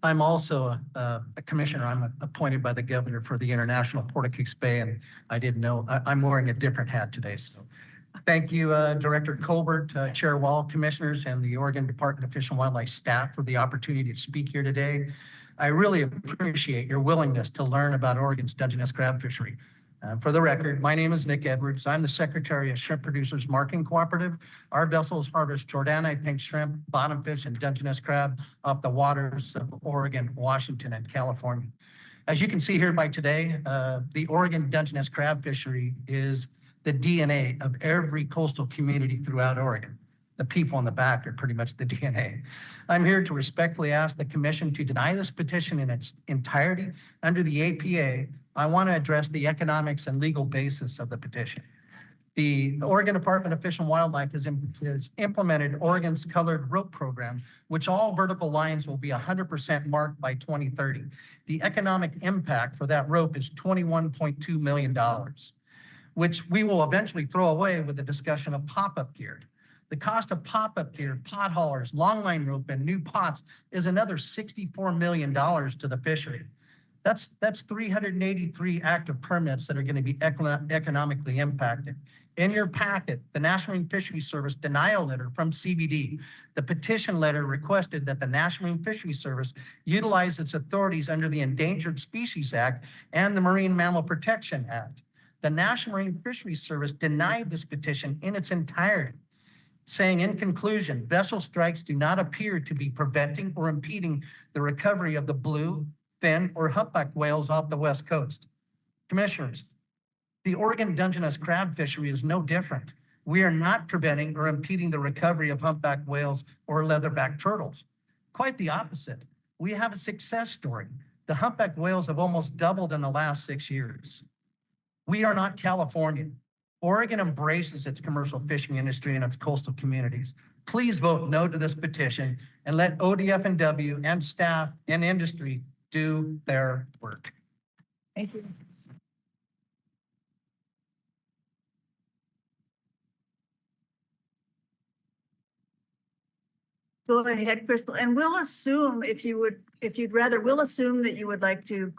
I'm also a commissioner. I'm appointed by the governor for the International Port of Coos Bay, and I didn't know, I'm wearing a different hat today. So thank you, Director Colbert, Chair Wall, commissioners, and the Oregon Department of Fish and Wildlife staff for the opportunity to speak here today. I really appreciate your willingness to learn about Oregon's Dungeness crab fishery. For the record, my name is Nick Edwards. I'm the Secretary of Shrimp Producers Marketing Cooperative. Our vessels harvest Jordani pink shrimp, bottomfish, and Dungeness crab off the waters of Oregon, Washington, and California. As you can see here by today, the Oregon Dungeness crab fishery is the DNA of every coastal community throughout Oregon. The people in the back are pretty much the DNA. I'm here to respectfully ask the commission to deny this petition in its entirety. Under the APA, I want to address the economics and legal basis of the petition. The Oregon Department of Fish and Wildlife has implemented Oregon's Colored Rope Program, which all vertical lines will be 100% marked by 2030. The economic impact for that rope is $21.2 million, which we will eventually throw away with the discussion of pop-up gear. The cost of pop-up gear, pot haulers, longline rope, and new pots is another $64 million to the fishery. That's 383 active permits that are going to be economically impacted. In your packet, the National Marine Fisheries Service denial letter from CBD, the petition letter requested that the National Marine Fisheries Service utilize its authorities under the Endangered Species Act and the Marine Mammal Protection Act. The National Marine Fisheries Service denied this petition in its entirety, saying in conclusion, vessel strikes do not appear to be preventing or impeding the recovery of the blue, fin, or humpback whales off the West Coast. Commissioners, the Oregon Dungeness crab fishery is no different. We are not preventing or impeding the recovery of humpback whales or leatherback turtles. Quite the opposite. We have a success story. The humpback whales have almost doubled in the last 6 years. We are not California. Oregon embraces its commercial fishing industry and its coastal communities. Please vote no to this petition and let ODF&W and staff and industry do their work. Thank you. Go ahead, Crystal, and we'll assume we'll assume that you would like to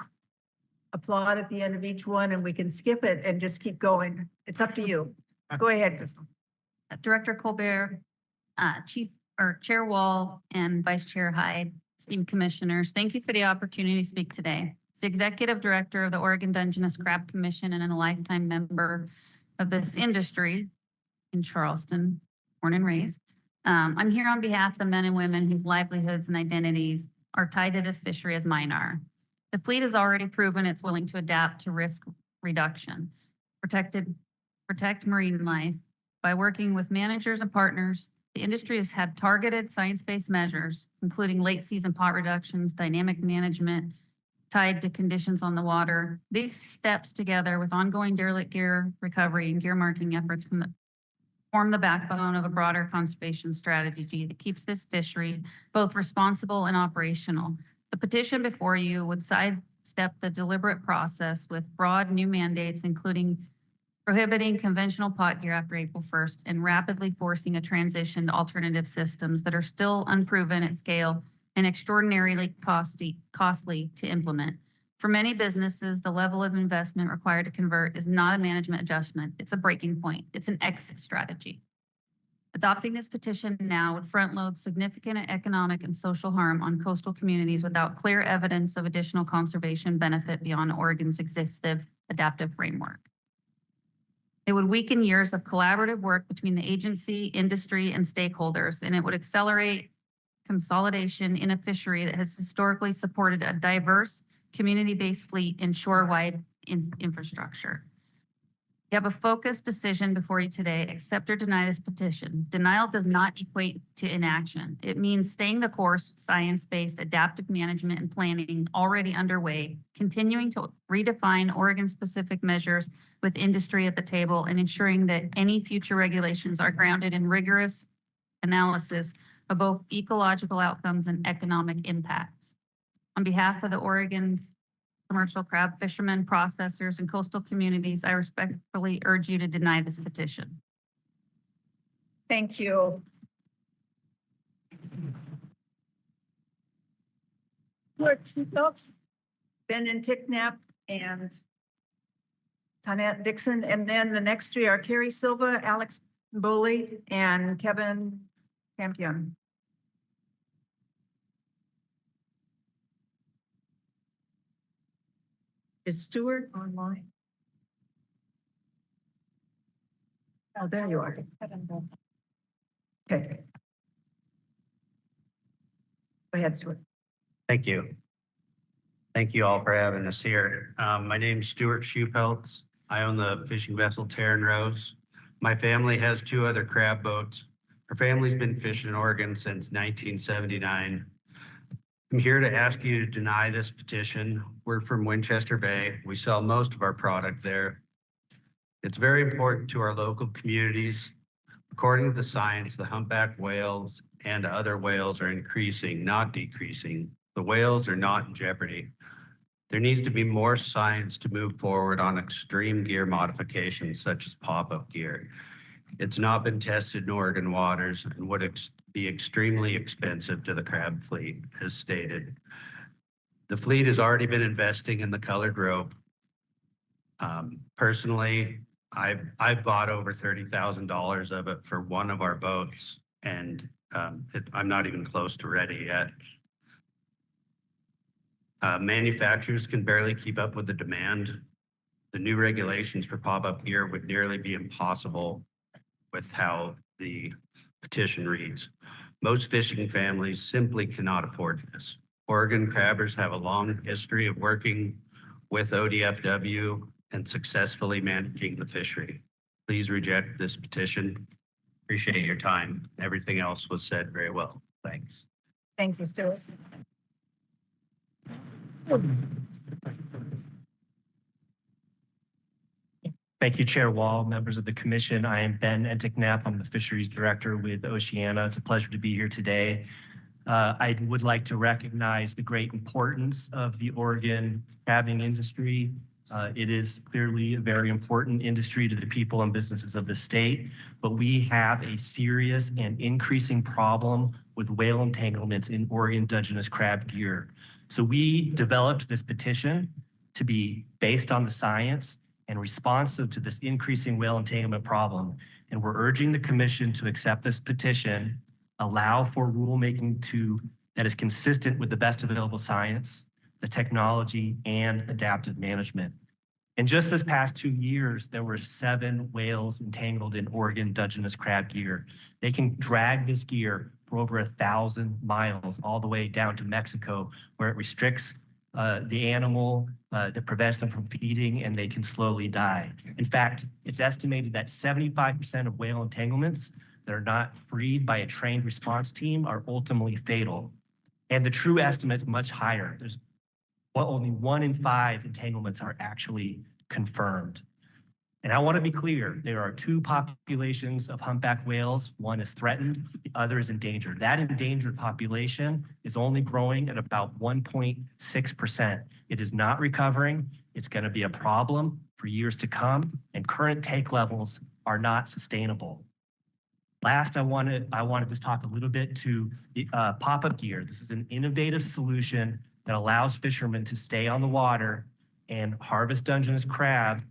applaud at the end of each one and we can skip it and just keep going. It's up to you. Go ahead, Crystal. Director Colbert, Chair Wall, and Vice Chair Hyde, esteemed commissioners, thank you for the opportunity to speak today. As the Executive Director of the Oregon Dungeness Crab Commission and a lifetime member of this industry in Charleston, born and raised, I'm here on behalf of the men and women whose livelihoods and identities are tied to this fishery as mine are. The fleet has already proven it's willing to adapt to risk reduction, protect marine life. By working with managers and partners, the industry has had targeted science-based measures, including late season pot reductions, dynamic management tied to conditions on the water. These steps together with ongoing derelict gear recovery and gear marking efforts form the backbone of a broader conservation strategy that keeps this fishery both responsible and operational. The petition before you would sidestep the deliberate process with broad new mandates, including prohibiting conventional pot gear after April 1st and rapidly forcing a transition to alternative systems that are still unproven at scale and extraordinarily costly to implement. For many businesses, the level of investment required to convert is not a management adjustment. It's a breaking point. It's an exit strategy. Adopting this petition now would front load significant economic and social harm on coastal communities without clear evidence of additional conservation benefit beyond Oregon's existing adaptive framework. It would weaken years of collaborative work between the agency, industry, and stakeholders, and it would accelerate consolidation in a fishery that has historically supported a diverse, community-based fleet and shore-wide infrastructure. You have a focused decision before you today. Accept or deny this petition. Denial does not equate to inaction. It means staying the course, science-based adaptive management and planning already underway, continuing to redefine Oregon-specific measures with industry at the table, and ensuring that any future regulations are grounded in rigorous analysis of both ecological outcomes and economic impacts. On behalf of the Oregon's commercial crab fishermen, processors, and coastal communities, I respectfully urge you to deny this petition. Thank you. Ben and Ticknap and Tonette Dixon, and then the next three are Carrie Silva, Alex Boley, and Kevin Campion. Is Stuart online? Oh, there you are. Okay. Go ahead, Stuart. Thank you. Thank you all for having us here. My name's Stuart Shoepeltz. I own the fishing vessel Terran Rose. My family has 2 other crab boats. Our family's been fishing in Oregon since 1979. I'm here to ask you to deny this petition. We're from Winchester Bay. We sell most of our product there. It's very important to our local communities. According to the science, the humpback whales and other whales are increasing, not decreasing. The whales are not in jeopardy. There needs to be more science to move forward on extreme gear modifications such as pop-up gear. It's not been tested in Oregon waters and would be extremely expensive to the crab fleet, as stated. The fleet has already been investing in the colored rope. Personally, I've bought over $30,000 of it for one of our boats, and I'm not even close to ready yet. Manufacturers can barely keep up with the demand. The new regulations for pop-up gear would nearly be impossible with how the petition reads. Most fishing families simply cannot afford this. Oregon crabbers have a long history of working with ODFW and successfully managing the fishery. Please reject this petition. Appreciate your time. Everything else was said very well. Thanks. Thank you, Stuart. Thank you, Chair Wall, members of the commission. I am Ben Enticknap. I'm the fisheries director with Oceana. It's a pleasure to be here today. I would like to recognize the great importance of the Oregon crabbing industry. It is clearly a very important industry to the people and businesses of the state, but we have a serious and increasing problem with whale entanglements in Oregon Dungeness crab gear. So we developed this petition to be based on the science and responsive to this increasing whale entanglement problem. And we're urging the commission to accept this petition, allow for rulemaking that is consistent with the best available science, the technology, and adaptive management. In just this past 2 years, there were 7 whales entangled in Oregon Dungeness crab gear. They can drag this gear for over 1,000 miles, all the way down to Mexico, where it restricts the animal, that prevents them from feeding, and they can slowly die. In fact, it's estimated that 75% of whale entanglements that are not freed by a trained response team are ultimately fatal. And the true estimate is much higher. There's only 1 in 5 entanglements are actually confirmed. And I want to be clear, there are 2 populations of humpback whales. One is threatened, the other is endangered. That endangered population is only growing at about 1.6%. It is not recovering. It's going to be a problem for years to come, and current take levels are not sustainable. Last, I want to just talk a little bit to the pop-up gear. This is an innovative solution that allows fishermen to stay on the water and harvest Dungeness crab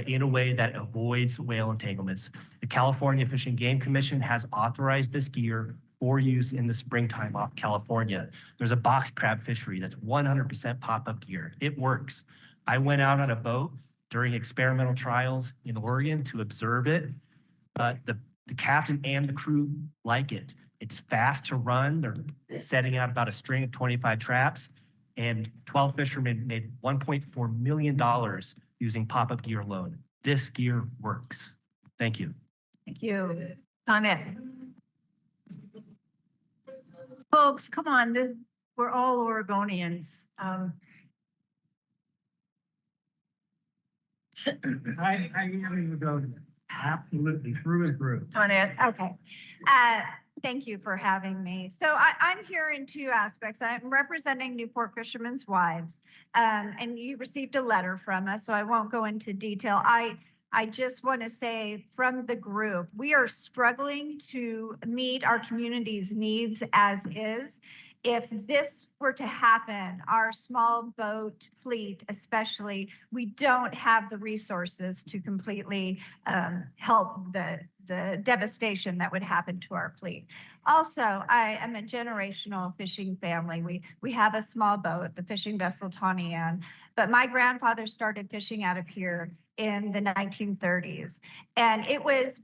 in a way that avoids whale entanglements. The California Fish and Game Commission has authorized this gear for use in the springtime off California. There's a box crab fishery that's 100% pop-up gear. It works. I went out on a boat during experimental trials in Oregon to observe it. The captain and the crew like it. It's fast to run. They're setting out about a string of 25 traps, and 12 fishermen made $1.4 million using pop-up gear alone. This gear works. Thank you. Thank you. Annette. Folks, come on, we're all Oregonians. I am going to absolutely through and through. Annette, Okay. Thank you for having me. So I'm here in 2 aspects. I'm representing Newport Fishermen's Wives, and you received a letter from us, so I won't go into detail. I just want to say from the group, we are struggling to meet our community's needs as is. If this were to happen, our small boat fleet especially, we don't have the resources to completely help the devastation that would happen to our fleet. Also, I am a generational fishing family. We have a small boat, the fishing vessel Tawny Ann, but my grandfather started fishing out of here in the 1930s. And it was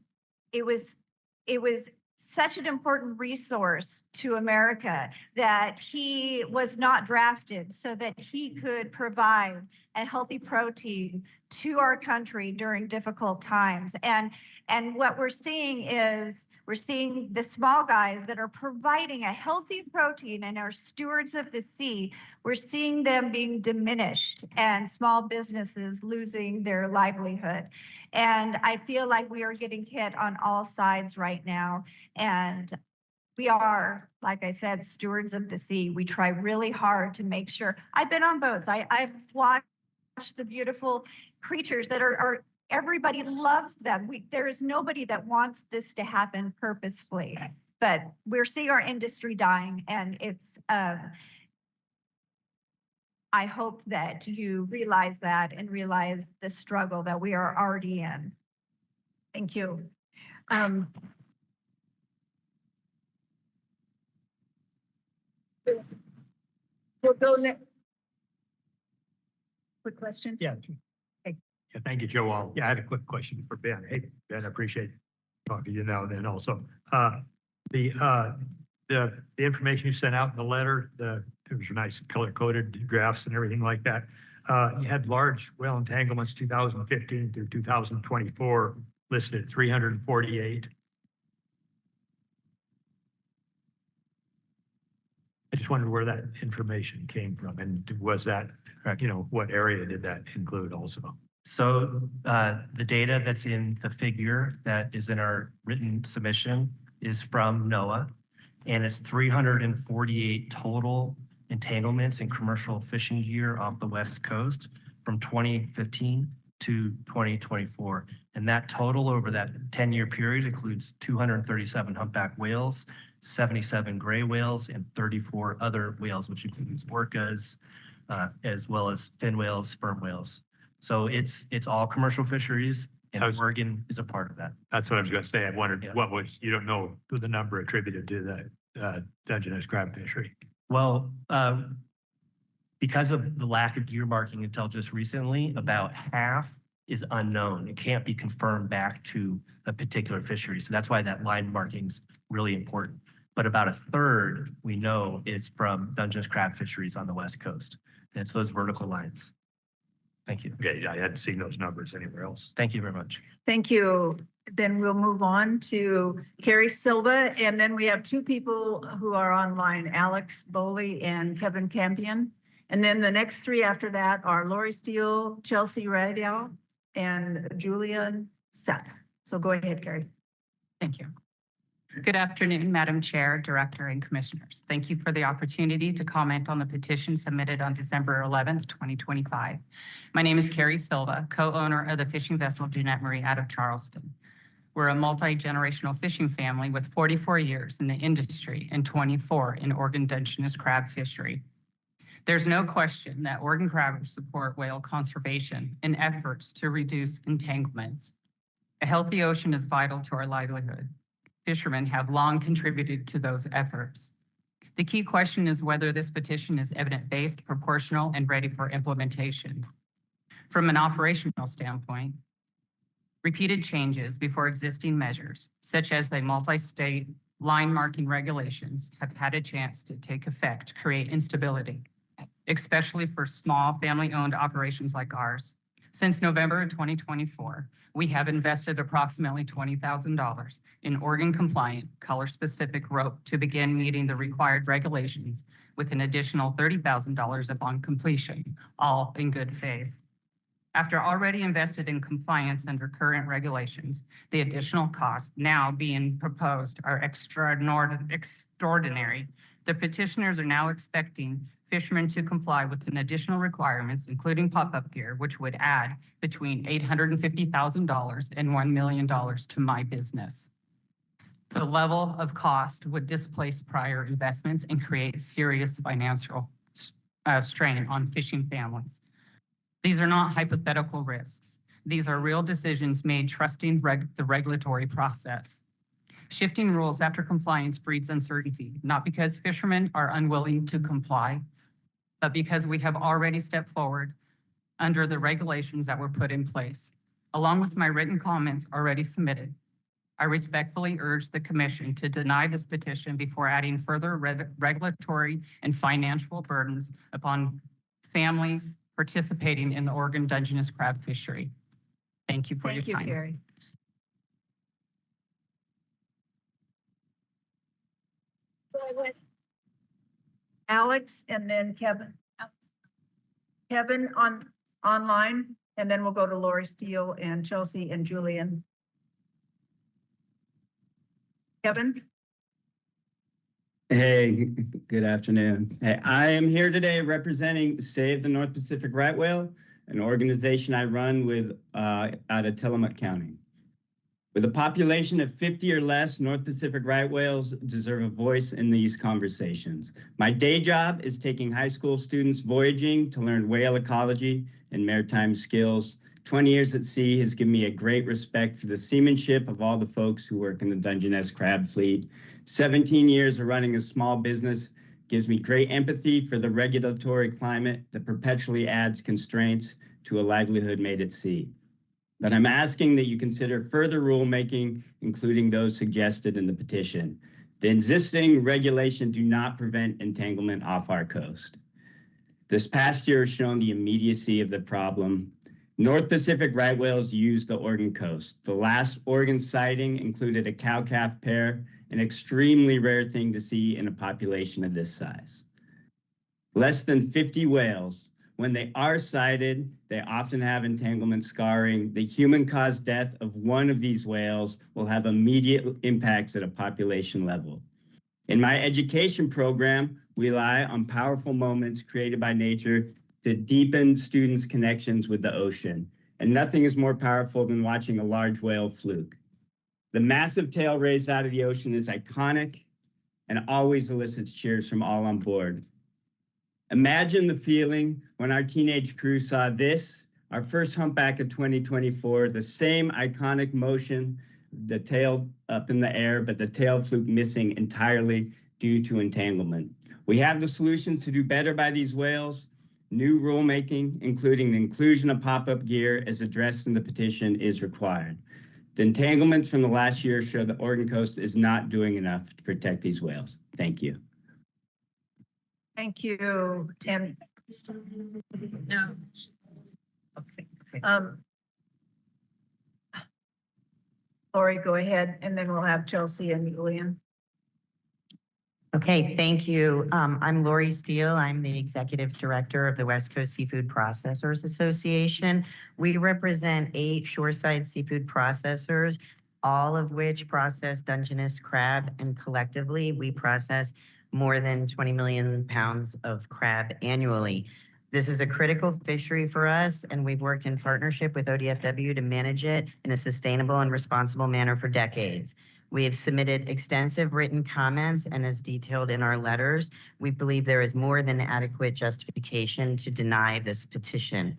such an important resource to America that he was not drafted so that he could provide a healthy protein to our country during difficult times. And what we're seeing is the small guys that are providing a healthy protein and are stewards of the sea. We're seeing them being diminished and small businesses losing their livelihood. And I feel like we are getting hit on all sides right now. And we are, like I said, stewards of the sea. We try really hard to make sure. I've been on boats. I've watched the beautiful creatures that are everybody loves them. There is nobody that wants this to happen purposefully, but we're seeing our industry dying, and it's, I hope that you realize that and realize the struggle that we are already in. Thank you. We'll go next. Quick question? Yeah. Okay. Yeah, thank you, Joel. Yeah, I had a quick question for Ben. Hey, Ben, I appreciate talking to you now and then also. The information you sent out in the letter, it was nice color-coded graphs and everything like that. You had large whale entanglements 2015 through 2024 listed at 348. I just wondered where that information came from, and was that, what area did that include also? So the data that's in the figure that is in our written submission is from NOAA, and it's 348 total entanglements in commercial fishing gear off the West Coast from 2015 to 2024. And that total over that 10-year period includes 237 humpback whales, 77 gray whales, and 34 other whales, which includes orcas, as well as fin whales, sperm whales. So it's all commercial fisheries, and Oregon is a part of that. That's what I was going to say. I wondered you don't know the number attributed to that Dungeness crab fishery. Well, because of the lack of gear marking until just recently, about half is unknown. It can't be confirmed back to a particular fishery. So that's why that line marking is really important. but about a third we know is from Dungeness crab fisheries on the West Coast. And it's those vertical lines. Thank you. Yeah, I hadn't seen those numbers anywhere else. Thank you very much. Thank you. Then we'll move on to Carrie Silva, and then we have two people who are online, Alex Boley and Kevin Campion. And then the next three after that are Lori Steele, Chelsea Rydell, and Julian Seth. So go ahead, Carrie. Thank you. Good afternoon, Madam Chair, Director, and Commissioners. Thank you for the opportunity to comment on the petition submitted on December 11th, 2025. My name is Carrie Silva, co-owner of the fishing vessel Jeanette Marie out of Charleston. We're a multi-generational fishing family with 44 years in the industry and 24 in Oregon Dungeness crab fishery. There's no question that Oregon crabbers support whale conservation and efforts to reduce entanglements. A healthy ocean is vital to our livelihood. Fishermen have long contributed to those efforts. The key question is whether this petition is evidence-based, proportional, and ready for implementation. From an operational standpoint, repeated changes before existing measures, such as the multi-state line marking regulations, have had a chance to take effect to create instability, especially for small family-owned operations like ours. Since November of 2024, we have invested approximately $20,000 in Oregon-compliant, color-specific rope to begin meeting the required regulations, with an additional $30,000 upon completion, all in good faith. After already invested in compliance under current regulations, the additional costs now being proposed are extraordinary. The petitioners are now expecting fishermen to comply with an additional requirements, including pop-up gear, which would add between $850,000 and $1 million to my business. The level of cost would displace prior investments and create serious financial strain on fishing families. These are not hypothetical risks. These are real decisions made trusting the regulatory process. Shifting rules after compliance breeds uncertainty, not because fishermen are unwilling to comply, but because we have already stepped forward under the regulations that were put in place. Along with my written comments already submitted, I respectfully urge the Commission to deny this petition before adding further regulatory and financial burdens upon families participating in the Oregon Dungeness crab fishery. Thank you for your time. Thank you, Carrie. Alex and then Kevin. Kevin online, and then we'll go to Lori Steele and Chelsea and Julian. Kevin? Hey, good afternoon. Hey, I am here today representing Save the North Pacific Right Whale, an organization I run with out of Tillamook County. With a population of 50 or less, North Pacific right whales deserve a voice in these conversations. My day job is taking high school students voyaging to learn whale ecology and maritime skills. 20 years at sea has given me a great respect for the seamanship of all the folks who work in the Dungeness crab fleet. 17 years of running a small business gives me great empathy for the regulatory climate that perpetually adds constraints to a livelihood made at sea. But I'm asking that you consider further rulemaking, including those suggested in the petition. The existing regulation do not prevent entanglement off our coast. This past year has shown the immediacy of the problem. North Pacific right whales use the Oregon coast. The last Oregon sighting included a cow-calf pair, an extremely rare thing to see in a population of this size. Less than 50 whales. When they are sighted, they often have entanglement scarring. The human-caused death of one of these whales will have immediate impacts at a population level. In my education program, we rely on powerful moments created by nature to deepen students' connections with the ocean. And nothing is more powerful than watching a large whale fluke. The massive tail raised out of the ocean is iconic and always elicits cheers from all on board. Imagine the feeling when our teenage crew saw this, our first humpback of 2024, the same iconic motion, the tail up in the air, but the tail fluke missing entirely due to entanglement. We have the solutions to do better by these whales. New rulemaking, including the inclusion of pop-up gear as addressed in the petition, is required. The entanglements from the last year show the Oregon coast is not doing enough to protect these whales. Thank you. Thank you, Tammy. No. Lori, go ahead, and then we'll have Chelsea and Julian. Okay, thank you. I'm Lori Steele. I'm the Executive Director of the West Coast Seafood Processors Association. We represent 8 shoreside seafood processors, all of which process Dungeness crab, and collectively we process more than 20 million pounds of crab annually. This is a critical fishery for us, and we've worked in partnership with ODFW to manage it in a sustainable and responsible manner for decades. We have submitted extensive written comments, and as detailed in our letters, we believe there is more than adequate justification to deny this petition.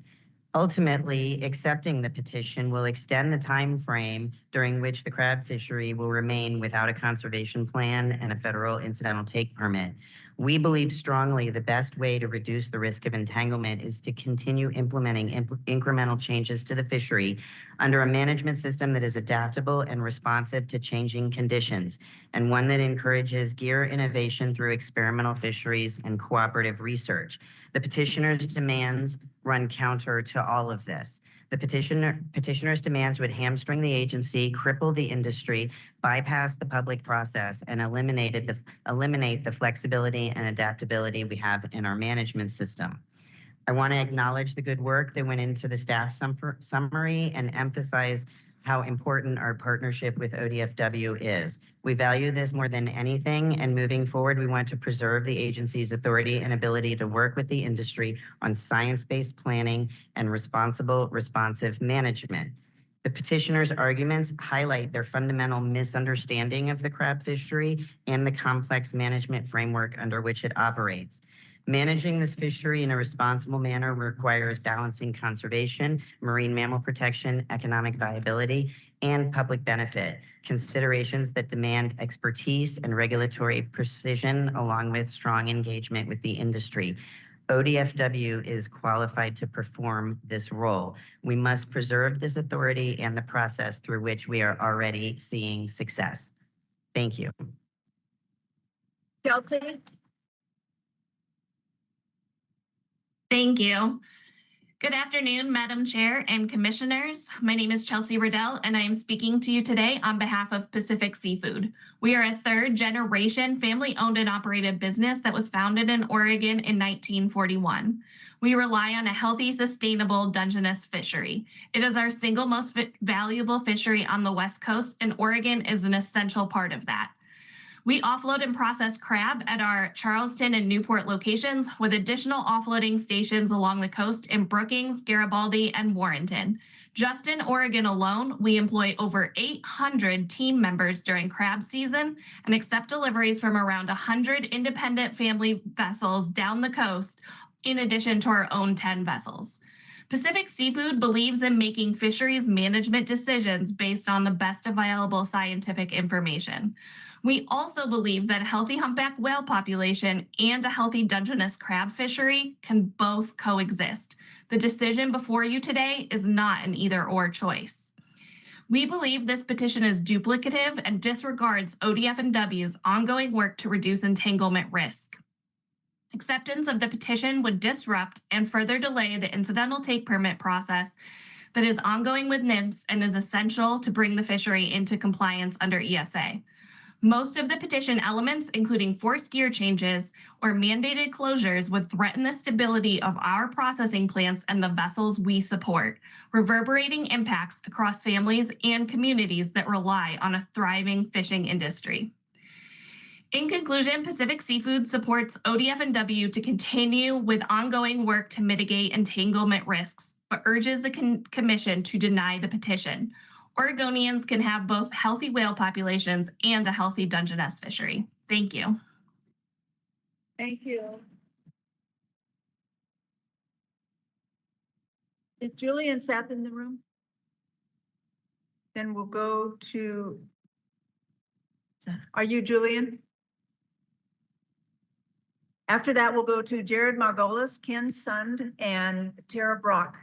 Ultimately, accepting the petition will extend the time frame during which the crab fishery will remain without a conservation plan and a federal incidental take permit. We believe strongly the best way to reduce the risk of entanglement is to continue implementing incremental changes to the fishery under a management system that is adaptable and responsive to changing conditions, and one that encourages gear innovation through experimental fisheries and cooperative research. The petitioner's demands run counter to all of this. The petitioner's demands would hamstring the agency, cripple the industry, bypass the public process, and eliminate the flexibility and adaptability we have in our management system. I want to acknowledge the good work that went into the staff summary and emphasize how important our partnership with ODFW is. We value this more than anything, and moving forward, we want to preserve the agency's authority and ability to work with the industry on science-based planning and responsive management. The petitioner's arguments highlight their fundamental misunderstanding of the crab fishery and the complex management framework under which it operates. Managing this fishery in a responsible manner requires balancing conservation, marine mammal protection, economic viability, and public benefit, considerations that demand expertise and regulatory precision along with strong engagement with the industry. ODFW is qualified to perform this role. We must preserve this authority and the process through which we are already seeing success. Thank you. Chelsea? Thank you. Good afternoon, Madam Chair and Commissioners. My name is Chelsea Riddell, and I am speaking to you today on behalf of Pacific Seafood. We are a third-generation family-owned and operated business that was founded in Oregon in 1941. We rely on a healthy, sustainable Dungeness fishery. It is our single most valuable fishery on the West Coast, and Oregon is an essential part of that. We offload and process crab at our Charleston and Newport locations, with additional offloading stations along the coast in Brookings, Garibaldi, and Warrenton. Just in Oregon alone, we employ over 800 team members during crab season and accept deliveries from around 100 independent family vessels down the coast, in addition to our own 10 vessels. Pacific Seafood believes in making fisheries management decisions based on the best available scientific information. We also believe that a healthy humpback whale population and a healthy Dungeness crab fishery can both coexist. The decision before you today is not an either-or choice. We believe this petition is duplicative and disregards ODF&W's ongoing work to reduce entanglement risk. Acceptance of the petition would disrupt and further delay the incidental take permit process that is ongoing with NMFS and is essential to bring the fishery into compliance under ESA. Most of the petition elements, including forced gear changes or mandated closures, would threaten the stability of our processing plants and the vessels we support, reverberating impacts across families and communities that rely on a thriving fishing industry. In conclusion, Pacific Seafood supports ODF&W to continue with ongoing work to mitigate entanglement risks, but urges the Commission to deny the petition. Oregonians can have both healthy whale populations and a healthy Dungeness fishery. Thank you. Thank you. Is Julian Sapp in the room? Then we'll go to, are you Julian? After that, we'll go to Jared Margolis, Ken Sund, and Tara Brock.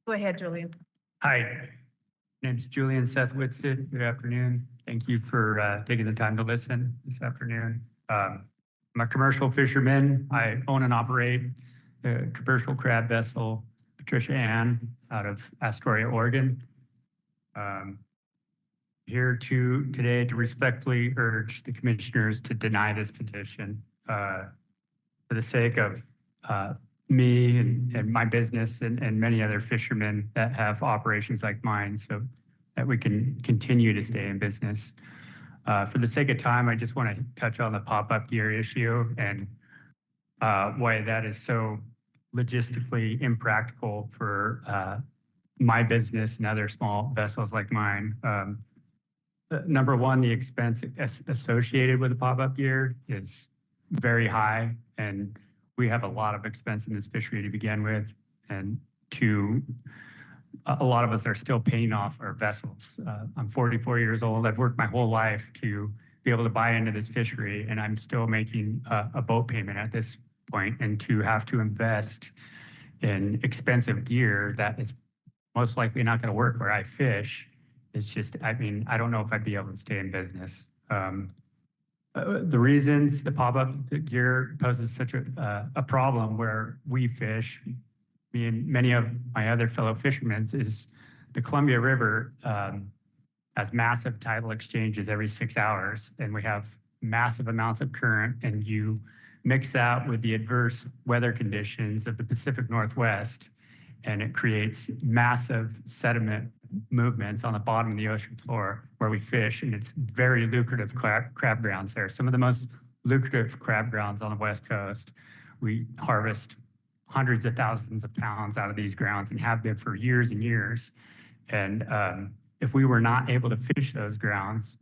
Go ahead, Julian. Hi. Name's Julian Seth Whitsted. Good afternoon. Thank you for taking the time to listen this afternoon. I'm a commercial fisherman. I own and operate a commercial crab vessel, Patricia Ann, out of Astoria, Oregon. Here today to respectfully urge the commissioners to deny this petition for the sake of me and my business and many other fishermen that have operations like mine, so that we can continue to stay in business. For the sake of time, I just want to touch on the pop-up gear issue and why that is so logistically impractical for my business and other small vessels like mine. Number one, the expense associated with the pop-up gear is very high, and we have a lot of expense in this fishery to begin with, and a lot of us are still paying off our vessels. I'm 44 years old. I've worked my whole life to be able to buy into this fishery, and I'm still making a boat payment at this point, and to have to invest in expensive gear that is most likely not going to work where I fish. It's just, I mean, I don't know if I'd be able to stay in business. The reasons the pop-up gear poses such a problem where we fish, me and many of my other fellow fishermen, is the Columbia River has massive tidal exchanges every 6 hours, and we have massive amounts of current, and you mix that with the adverse weather conditions of the Pacific Northwest, and it creates massive sediment movements on the bottom of the ocean floor where we fish, and it's very lucrative crab grounds there. Some of the most lucrative crab grounds on the West Coast. We harvest hundreds of thousands of pounds out of these grounds and have been for years and years. And if we were not able to fish those grounds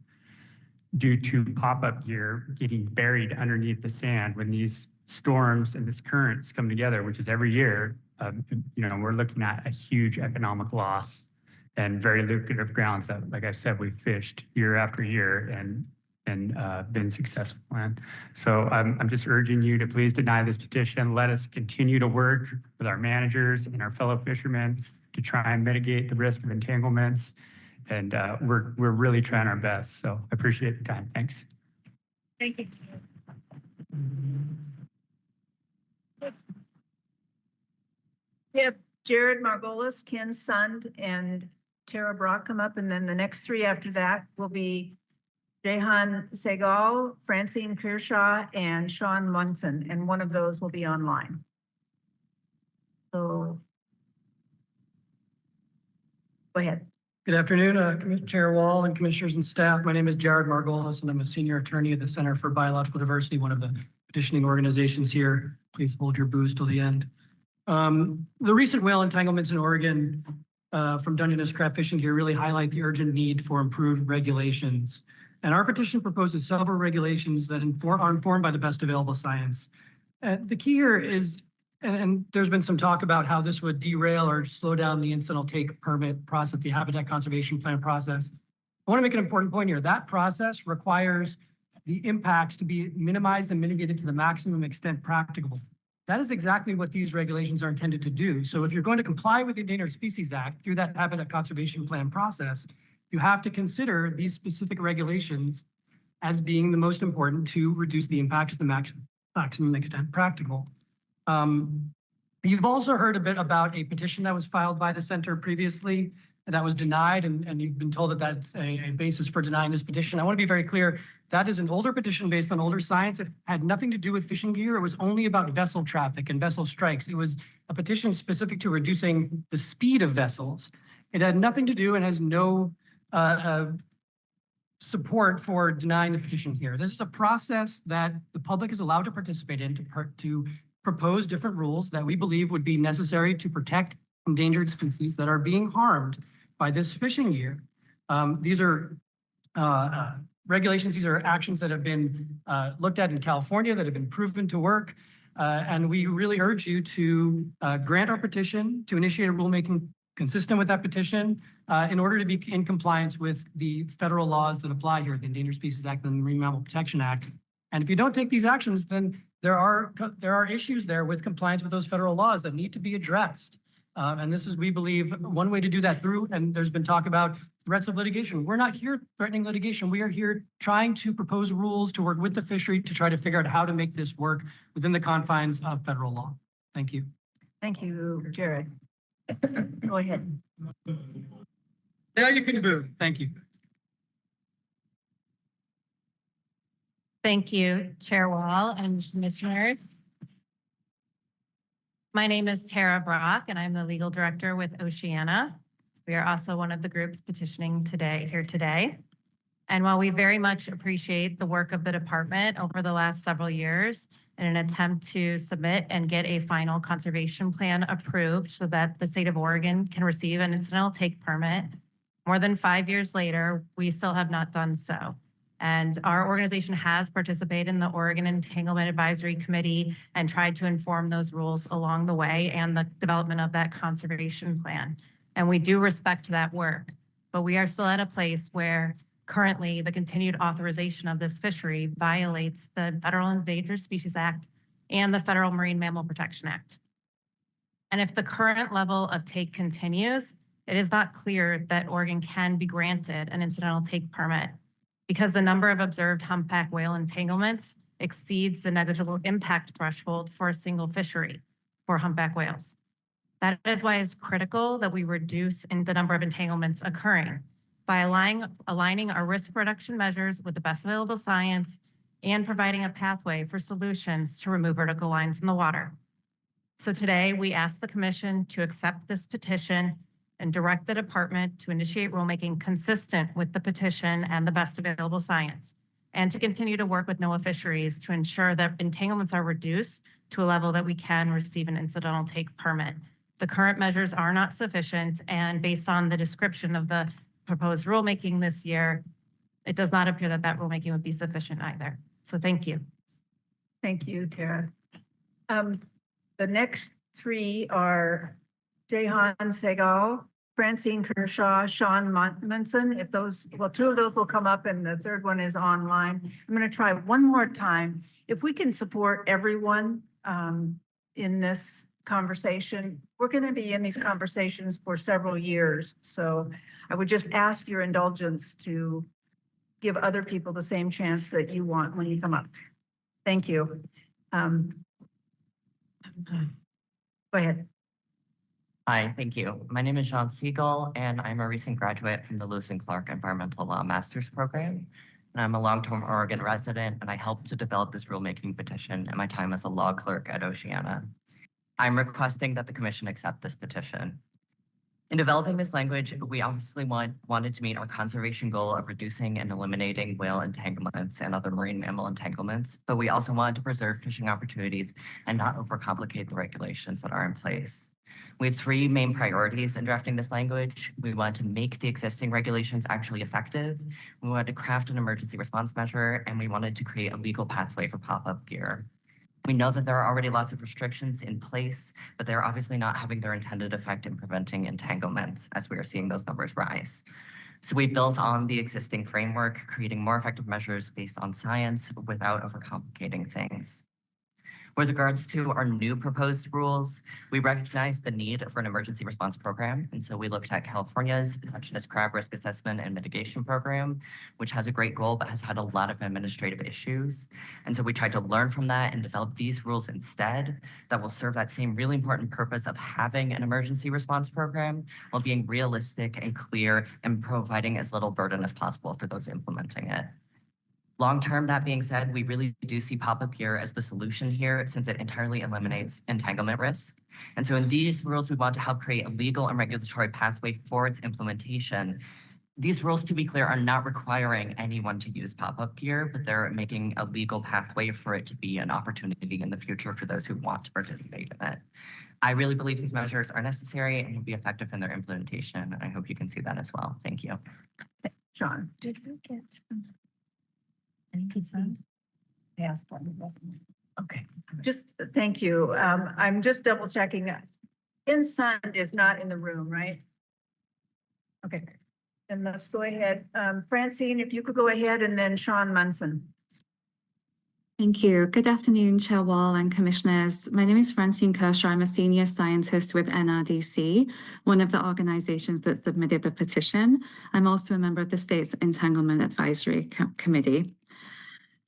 due to pop-up gear getting buried underneath the sand when these storms and this currents come together, which is every year, we're looking at a huge economic loss and very lucrative grounds that, like I said, we've fished year after year and been successful in. So I'm just urging you to please deny this petition. Let us continue to work with our managers and our fellow fishermen to try and mitigate the risk of entanglements. And we're really trying our best. So I appreciate the time. Thanks. Thank you. We have Jared Margolis, Ken Sund, and Tara Brock come up, and then the next three after that will be Jehan Segal, Francine Kershaw, and Sean Munson, and one of those will be online. So go ahead. Good afternoon, Chair Wall and commissioners and staff. My name is Jared Margolis, and I'm a senior attorney at the Center for Biological Diversity, one of the petitioning organizations here. Please hold your booze till the end. The recent whale entanglements in Oregon from Dungeness crab fishing gear really highlight the urgent need for improved regulations. And our petition proposes several regulations that are informed by the best available science. The key here is, and there's been some talk about how this would derail or slow down the incidental take permit process, the Habitat Conservation Plan process. I want to make an important point here. That process requires the impacts to be minimized and mitigated to the maximum extent practicable. That is exactly what these regulations are intended to do. So if you're going to comply with the Endangered Species Act through that Habitat Conservation Plan process, you have to consider these specific regulations as being the most important to reduce the impacts to the maximum extent practical. You've also heard a bit about a petition that was filed by the center previously that was denied, and you've been told that that's a basis for denying this petition. I want to be very clear. That is an older petition based on older science. It had nothing to do with fishing gear. It was only about vessel traffic and vessel strikes. It was a petition specific to reducing the speed of vessels. It had nothing to do and has no support for denying the petition here. This is a process that the public is allowed to participate in to propose different rules that we believe would be necessary to protect endangered species that are being harmed by this fishing gear. These are regulations, these are actions that have been looked at in California that have been proven to work. And we really urge you to grant our petition, to initiate a rulemaking consistent with that petition in order to be in compliance with the federal laws that apply here, the Endangered Species Act and the Marine Mammal Protection Act. And if you don't take these actions, then there are issues there with compliance with those federal laws that need to be addressed. And this is, we believe, one way to do that through, and there's been talk about threats of litigation. We're not here threatening litigation. We are here trying to propose rules to work with the fishery to try to figure out how to make this work within the confines of federal law. Thank you. Thank you, Jared. Go ahead. Now you can boo. Thank you. Thank you, Chair Wall and commissioners. My name is Tara Brock, and I'm the legal director with Oceana. We are also one of the groups petitioning here today. And while we very much appreciate the work of the department over the last several years in an attempt to submit and get a final conservation plan approved so that the state of Oregon can receive an incidental take permit, more than 5 years later, we still have not done so. And our organization has participated in the Oregon Entanglement Advisory Committee and tried to inform those rules along the way and the development of that conservation plan. And we do respect that work, but we are still at a place where currently the continued authorization of this fishery violates the Federal Endangered Species Act and the Federal Marine Mammal Protection Act. And if the current level of take continues, it is not clear that Oregon can be granted an incidental take permit because the number of observed humpback whale entanglements exceeds the negligible impact threshold for a single fishery for humpback whales. That is why it's critical that we reduce in the number of entanglements occurring by aligning our risk reduction measures with the best available science and providing a pathway for solutions to remove vertical lines in the water. So today we ask the Commission to accept this petition and direct the department to initiate rulemaking consistent with the petition and the best available science, and to continue to work with NOAA Fisheries to ensure that entanglements are reduced to a level that we can receive an incidental take permit. The current measures are not sufficient, and based on the description of the proposed rulemaking this year, it does not appear that that rulemaking would be sufficient either. So thank you. Thank you, Tara. The next three are Jehan Segal, Francine Kershaw, Sean Munson. If those, well, two of those will come up and the third one is online. I'm going to try one more time. If we can support everyone in this conversation, we're going to be in these conversations for several years. So I would just ask your indulgence to give other people the same chance that you want when you come up. Thank you. Go ahead. Hi, thank you. My name is Sean Siegel, and I'm a recent graduate from the Lewis and Clark Environmental Law Master's Program. And I'm a long-term Oregon resident, and I helped to develop this rulemaking petition in my time as a law clerk at Oceana. I'm requesting that the Commission accept this petition. In developing this language, we obviously wanted to meet our conservation goal of reducing and eliminating whale entanglements and other marine mammal entanglements, but we also wanted to preserve fishing opportunities and not overcomplicate the regulations that are in place. We have three main priorities in drafting this language. We want to make the existing regulations actually effective. We wanted to craft an emergency response measure, and we wanted to create a legal pathway for pop-up gear. We know that there are already lots of restrictions in place, but they're obviously not having their intended effect in preventing entanglements as we are seeing those numbers rise. So we built on the existing framework, creating more effective measures based on science without overcomplicating things. With regards to our new proposed rules, we recognize the need for an emergency response program. And so we looked at California's Indigenous Crab Risk Assessment and Mitigation Program, which has a great goal, but has had a lot of administrative issues. And so we tried to learn from that and develop these rules instead that will serve that same really important purpose of having an emergency response program while being realistic and clear and providing as little burden as possible for those implementing it. Long-term, that being said, we really do see pop-up gear as the solution here since it entirely eliminates entanglement risk. And so in these rules, we want to help create a legal and regulatory pathway for its implementation. These rules, to be clear, are not requiring anyone to use pop-up gear, but they're making a legal pathway for it to be an opportunity in the future for those who want to participate in it. I really believe these measures are necessary and will be effective in their implementation. And I hope you can see that as well. Thank you. Sean. Did we get? Okay, just thank you. I'm just double checking. Insund is not in the room, right? Okay, then let's go ahead. Francine, if you could go ahead, and then Sean Munson. Thank you. Good afternoon, Chair Wall and Commissioners. My name is Francine Kirscher. I'm a senior scientist with NRDC, one of the organizations that submitted the petition. I'm also a member of the State's Entanglement Advisory Committee.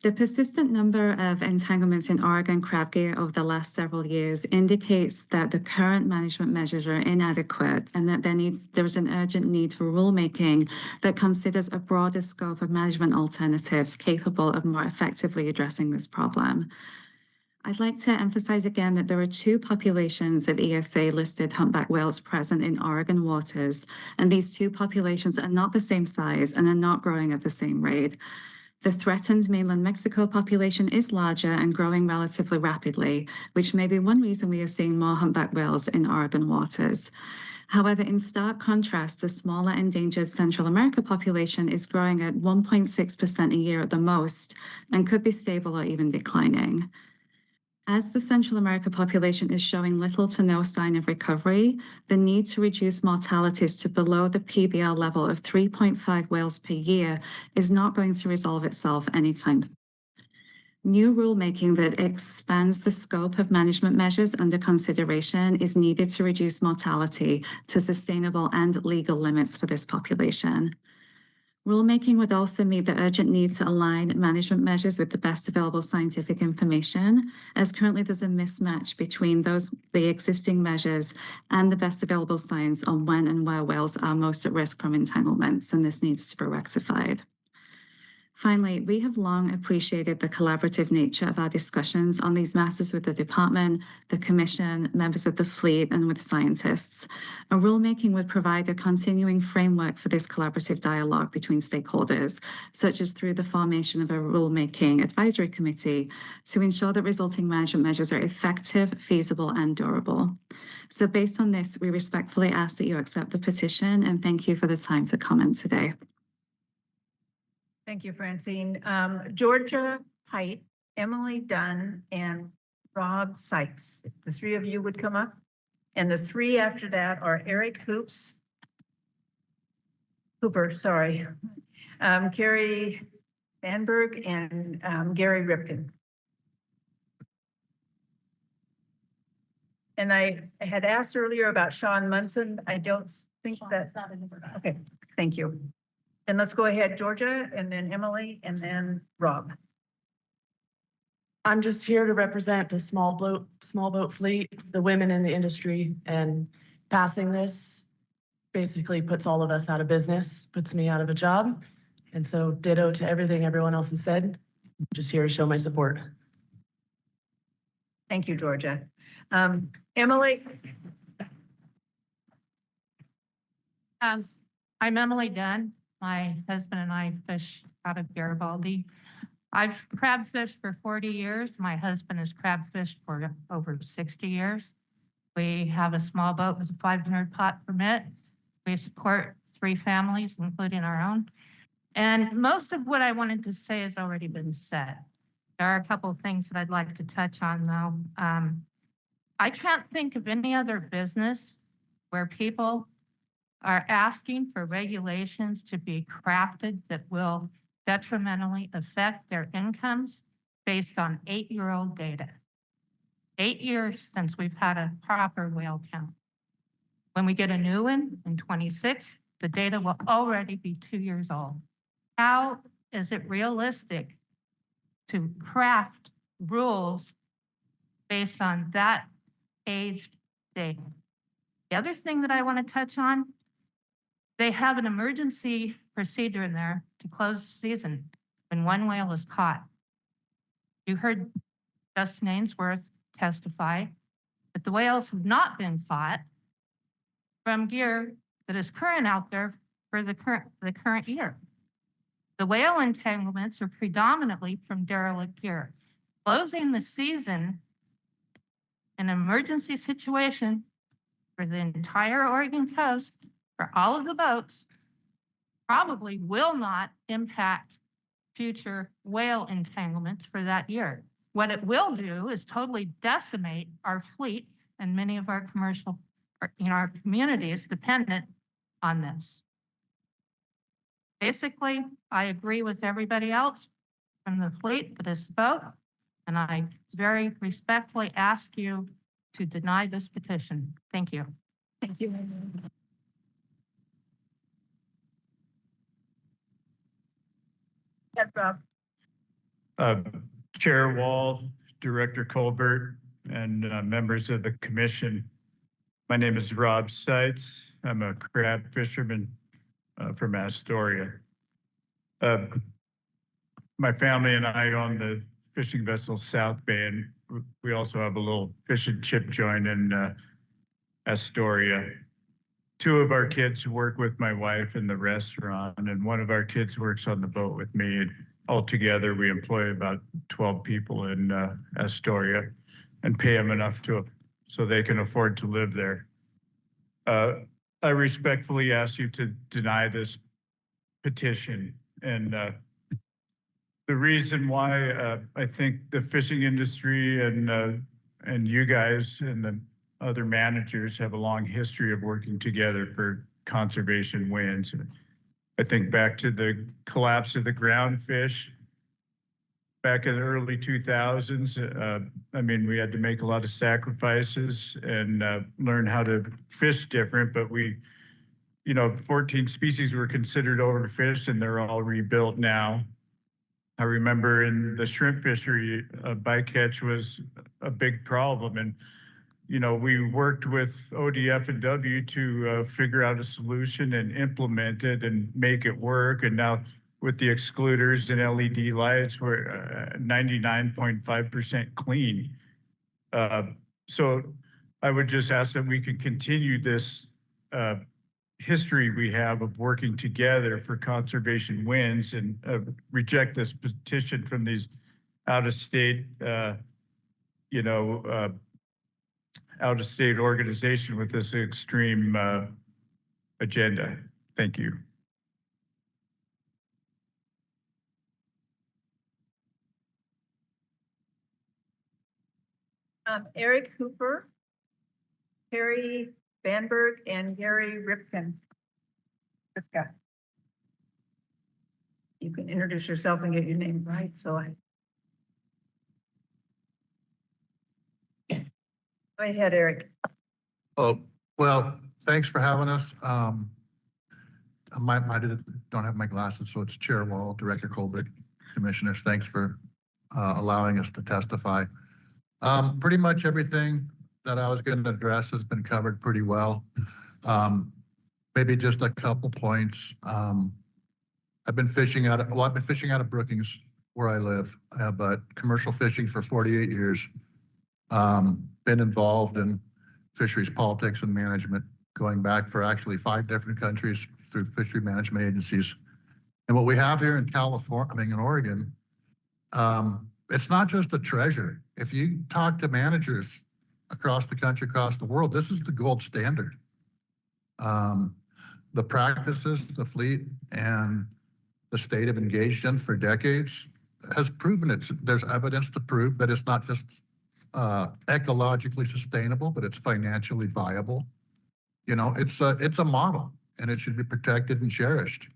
The persistent number of entanglements in Oregon crab gear over the last several years indicates that the current management measures are inadequate and that there is an urgent need for rulemaking that considers a broader scope of management alternatives capable of more effectively addressing this problem. I'd like to emphasize again that there are two populations of ESA-listed humpback whales present in Oregon waters, and these two populations are not the same size and are not growing at the same rate. The threatened mainland Mexico population is larger and growing relatively rapidly, which may be one reason we are seeing more humpback whales in Oregon waters. However, in stark contrast, the smaller endangered Central America population is growing at 1.6% a year at the most and could be stable or even declining. As the Central America population is showing little to no sign of recovery, the need to reduce mortalities to below the PBL level of 3.5 whales per year is not going to resolve itself anytime soon. New rulemaking that expands the scope of management measures under consideration is needed to reduce mortality to sustainable and legal limits for this population. Rulemaking would also meet the urgent need to align management measures with the best available scientific information, as currently there's a mismatch between the existing measures and the best available science on when and where whales are most at risk from entanglements, and this needs to be rectified. Finally, we have long appreciated the collaborative nature of our discussions on these matters with the department, the commission, members of the fleet, and with scientists. A rulemaking would provide a continuing framework for this collaborative dialogue between stakeholders, such as through the formation of a rulemaking advisory committee to ensure that resulting management measures are effective, feasible, and durable. So based on this, we respectfully ask that you accept the petition, and thank you for the time to comment today. Thank you, Francine. Georgia Height, Emily Dunn, and Rob Sykes. If the three of you would come up. And the three after that are Eric Hooper, sorry. Carrie Vanberg and Gary Ripken. And I had asked earlier about Sean Munson. I don't think that's not in the. Okay, thank you. And let's go ahead, Georgia, and then Emily, and then Rob. I'm just here to represent the small boat fleet, the women in the industry, and passing this basically puts all of us out of business, puts me out of a job. And so ditto to everything everyone else has said. I'm just here to show my support. Thank you, Georgia. Emily. I'm Emily Dunn. My husband and I fish out of Garibaldi. I've crab fished for 40 years. My husband has crab fished for over 60 years. We have a small boat with a 500 pot permit. We support 3 families, including our own. And most of what I wanted to say has already been said. There are a couple of things that I'd like to touch on though. I can't think of any other business where people are asking for regulations to be crafted that will detrimentally affect their incomes based on 8-year-old data. 8 years since we've had a proper whale count. When we get a new one in 26, the data will already be 2 years old. How is it realistic to craft rules based on that aged data? The other thing that I want to touch on, they have an emergency procedure in there to close the season when one whale is caught. You heard Justin Ainsworth testify that the whales have not been caught from gear that is current out there for the current year. The whale entanglements are predominantly from derelict gear. Closing the season in an emergency situation for the entire Oregon coast, for all of the boats, probably will not impact future whale entanglements for that year. What it will do is totally decimate our fleet and many of our commercial, our communities dependent on this. Basically, I agree with everybody else from the fleet that has spoke. and I very respectfully ask you to deny this petition. Thank you. Thank you. Ed Brock. Chair Wall, Director Colbert, and members of the commission. My name is Rob Seitz. I'm a crab fisherman from Astoria. My family and I own the fishing vessel South Bay, and we also have a little fish and chip joint in Astoria. Two of our kids work with my wife in the restaurant, and one of our kids works on the boat with me. Altogether, we employ about 12 people in Astoria and pay them enough so they can afford to live there. I respectfully ask you to deny this petition. And the reason why I think the fishing industry and you guys and the other managers have a long history of working together for conservation wins. I think back to the collapse of the groundfish back in the early 2000s. I mean, we had to make a lot of sacrifices and learn how to fish different, but 14 species were considered overfished and they're all rebuilt now. I remember in the shrimp fishery, bycatch was a big problem. And we worked with ODF and W to figure out a solution and implement it and make it work. And now with the excluders and LED lights, we're 99.5% clean. So I would just ask that we could continue this history we have of working together for conservation wins and reject this petition from these out-of-state, out-of-state organization with this extreme agenda. Thank you. Eric Hooper, Harry Banberg, and Gary Ripka. You can introduce yourself and get your name right, so Go ahead, Eric. Oh, well, thanks for having us. I don't have my glasses, so it's Chair Wall, Director Colbert, Commissioners. Thanks for allowing us to testify. Pretty much everything that I was going to address has been covered pretty well. Maybe just a couple points. I've been fishing out of Brookings, where I live, but commercial fishing for 48 years. Been involved in fisheries politics and management going back for actually 5 different countries through fishery management agencies. And what we have here in in Oregon, it's not just a treasure. If you talk to managers across the country, across the world, this is the gold standard. The practices, the fleet, and the state have engaged in for decades has proven there's evidence to prove that it's not just ecologically sustainable, but it's financially viable. It's a model, and it should be protected and cherished.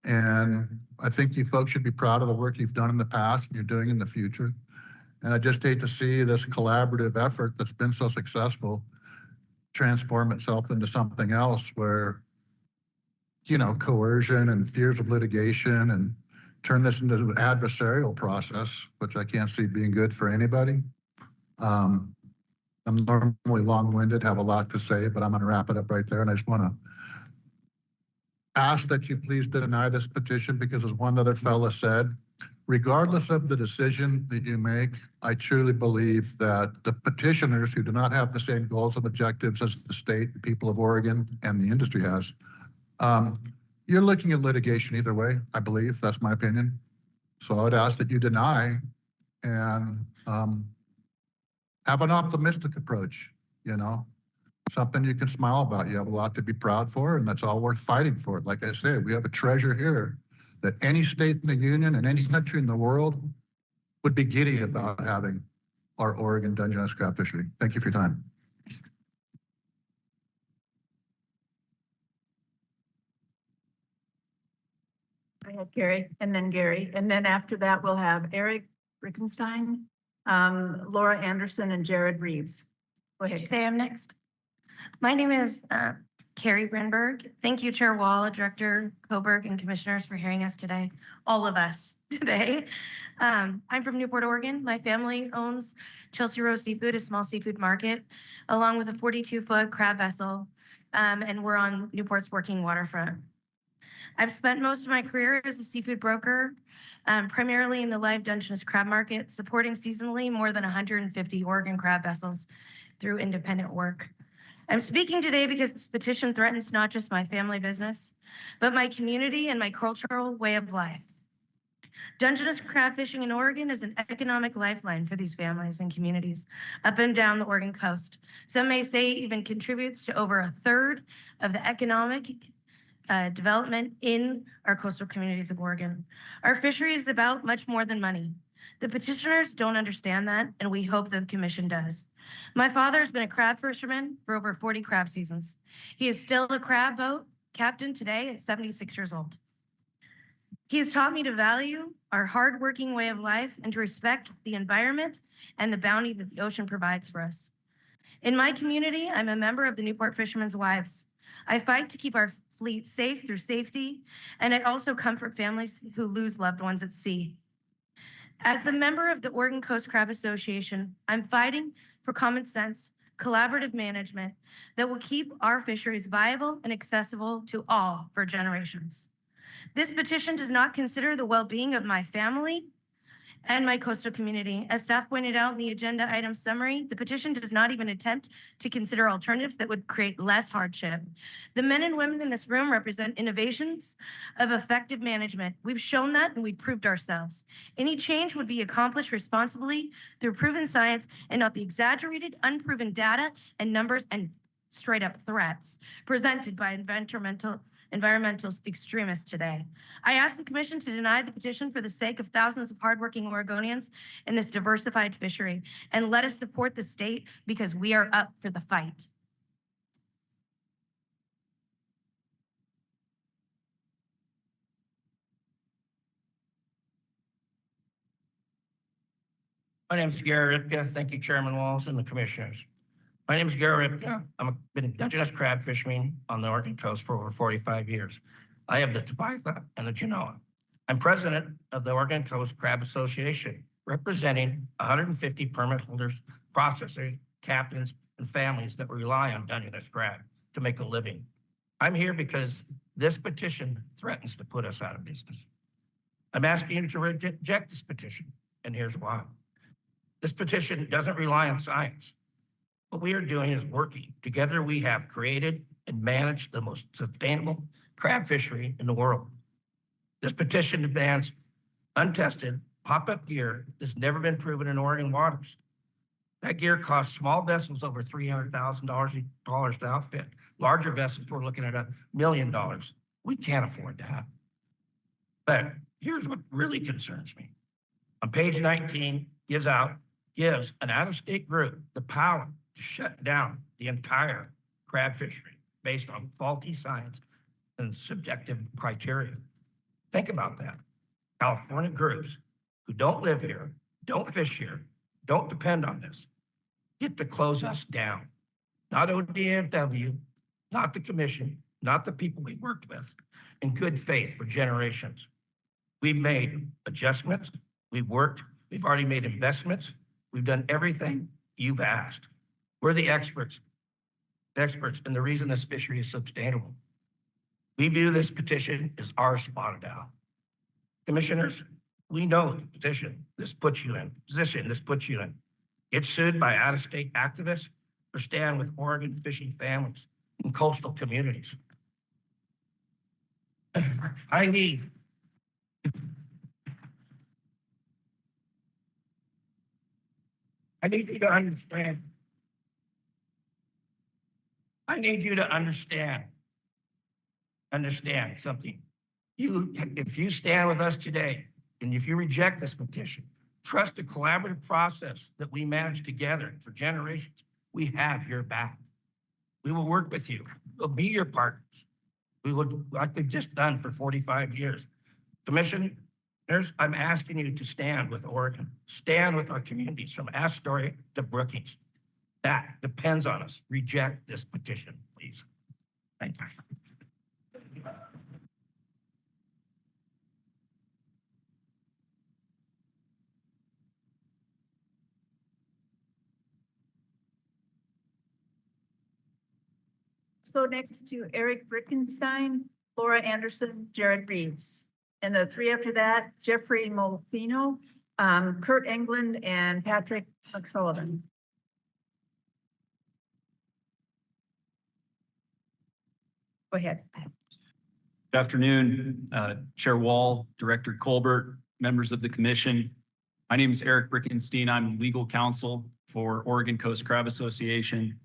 And I think you folks should be proud of the work you've done in the past and you're doing in the future. And I just hate to see this collaborative effort that's been so successful transform itself into something else where, coercion and fears of litigation and turn this into an adversarial process, which I can't see being good for anybody. I'm normally long-winded, have a lot to say, but I'm going to wrap it up right there. And I just want to ask that you please deny this petition because, as one other fella said, regardless of the decision that you make, I truly believe that the petitioners who do not have the same goals and objectives as the state, the people of Oregon, and the industry has, you're looking at litigation either way, I believe. That's my opinion. So I would ask that you deny and have an optimistic approach, something you can smile about. You have a lot to be proud for, and that's all worth fighting for. Like I said, we have a treasure here that any state in the union and any country in the world would be giddy about having our Oregon Dungeness crab fishery. Thank you for your time. Go ahead, Gary, and then Gary. And then after that, we'll have Eric Rickenstein, Laura Anderson and Jared Reeves. Go Did you ahead. say I'm next? My name is Carrie Brenberg. Thank you, Chair Wall, Director Coburg, and Commissioners for hearing us today, all of us today. I'm from Newport, Oregon. My family owns Chelsea Rose Seafood, a small seafood market, along with a 42-foot crab vessel, and we're on Newport's working waterfront. I've spent most of my career as a seafood broker, primarily in the live Dungeness crab market, supporting seasonally more than 150 Oregon crab vessels through independent work. I'm speaking today because this petition threatens not just my family business, but my community and my cultural way of life. Dungeness crab fishing in Oregon is an economic lifeline for these families and communities up and down the Oregon coast. Some may say it even contributes to over a third of the economic development in our coastal communities of Oregon. Our fishery is about much more than money. The petitioners don't understand that, and we hope that the commission does. My father has been a crab fisherman for over 40 crab seasons. He is still a crab boat captain today at 76 years old. He has taught me to value our hardworking way of life and to respect the environment and the bounty that the ocean provides for us. In my community, I'm a member of the Newport Fishermen's Wives. I fight to keep our fleet safe through safety, and I also comfort families who lose loved ones at sea. As a member of the Oregon Coast Crab Association, I'm fighting for common sense, collaborative management that will keep our fisheries viable and accessible to all for generations. This petition does not consider the well-being of my family and my coastal community. As staff pointed out in the agenda item summary, the petition does not even attempt to consider alternatives that would create less hardship. The men and women in this room represent innovations of effective management. We've shown that and we've proved ourselves. Any change would be accomplished responsibly through proven science and not the exaggerated, unproven data and numbers and straight up threats presented by environmental extremists today. I ask the commission to deny the petition for the sake of thousands of hardworking Oregonians in this diversified fishery, and let us support the state because we are up for the fight. My name is Gary Ripka. Thank you, Chairman Walls and the commissioners. My name is Gary Ripka. I've been a Dungeness crab fisherman on the Oregon coast for over 45 years. I have the Tabitha and the Genoa. I'm president of the Oregon Coast Crab Association, representing 150 permit holders, processors, captains, and families that rely on Dungeness crab to make a living. I'm here because this petition threatens to put us out of business. I'm asking you to reject this petition, and here's why. This petition doesn't rely on science. What we are doing is working. Together, we have created and managed the most sustainable crab fishery in the world. This petition demands untested pop-up gear that's never been proven in Oregon waters. That gear costs small vessels over $300,000 to outfit. Larger vessels, we're looking at $1 million. We can't afford that. But here's what really concerns me. On page 19, gives an out-of-state group the power to shut down the entire crab fishery based on faulty science and subjective criteria. Think about that. California groups who don't live here, don't fish here, don't depend on this, get to close us down. Not ODFW, not the commission, not the people we worked with in good faith for generations. We've made adjustments, we've worked, we've already made investments, we've done everything you've asked. We're the experts, and the reason this fishery is sustainable. We view this petition as our spotted owl. Commissioners, we know the position this puts you in. Get sued by out-of-state activists or stand with Oregon fishing families and coastal communities. I need you to understand. I need you to understand something. If you stand with us today, and if you reject this petition, trust the collaborative process that we managed together for generations. We have your back. We will work with you. We'll be your partners. We will, like we've just done for 45 years. Commission, I'm asking you to stand with Oregon, stand with our communities from Astoria to Brookings. That depends on us. Reject this petition, please. Thank you. Let's go next to Eric Brickenstein, Laura Anderson, Jared Reeves. And the three after that, Jeffrey Molfino, Kurt England, and Patrick McSullivan. Go ahead. Good afternoon, Chair Wall, Director Colbert, members of the commission. My name is Eric Brickenstein. I'm legal counsel for Oregon Coast Crab Association.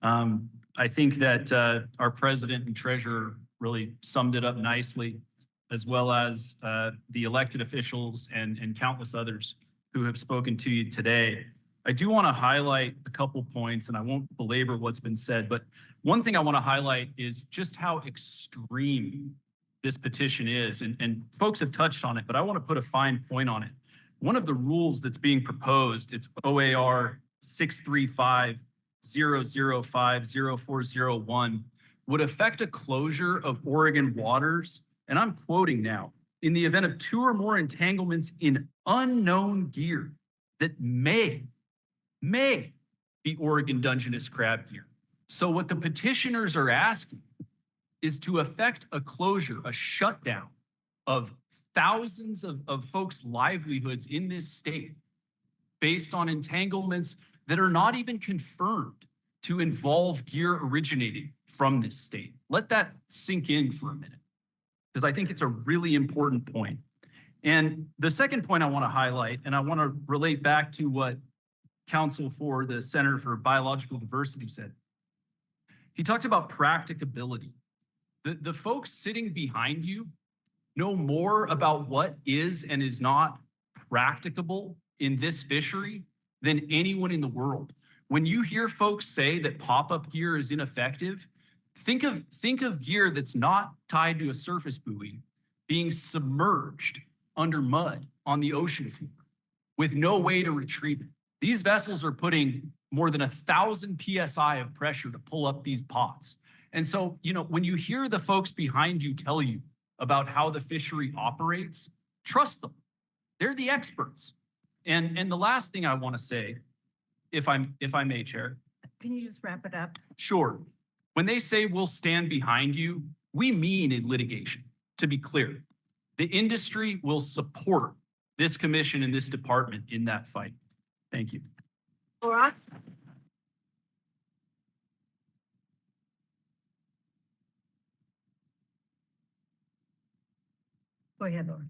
I think that our president and treasurer really summed it up nicely, as well as the elected officials and countless others who have spoken to you today. I do want to highlight a couple points, and I won't belabor what's been said, but one thing I want to highlight is just how extreme this petition is. And folks have touched on it, but I want to put a fine point on it. One of the rules that's being proposed, it's OAR 635-005-0401, would affect a closure of Oregon waters, and I'm quoting now, in the event of 2 or more entanglements in unknown gear that may be Oregon Dungeness crab gear. So what the petitioners are asking is to affect a closure, a shutdown of thousands of folks' livelihoods in this state based on entanglements that are not even confirmed to involve gear originating from this state. Let that sink in for a minute, because I think it's a really important point. And the second point I want to highlight, and I want to relate back to what counsel for the Center for Biological Diversity said. He talked about practicability. The folks sitting behind you know more about what is and is not practicable in this fishery than anyone in the world. When you hear folks say that pop-up gear is ineffective, think of gear that's not tied to a surface buoy being submerged under mud on the ocean floor with no way to retrieve it. These vessels are putting more than 1,000 PSI of pressure to pull up these pots. And so, you know, when you hear the folks behind you tell you about how the fishery operates, trust them. They're the experts. And the last thing I want to say, if I may, Chair. Can you just wrap it up? Sure. When they say we'll stand behind you, we mean in litigation, to be clear. The industry will support this commission and this department in that fight. Thank you. Laura? Go ahead, Laura.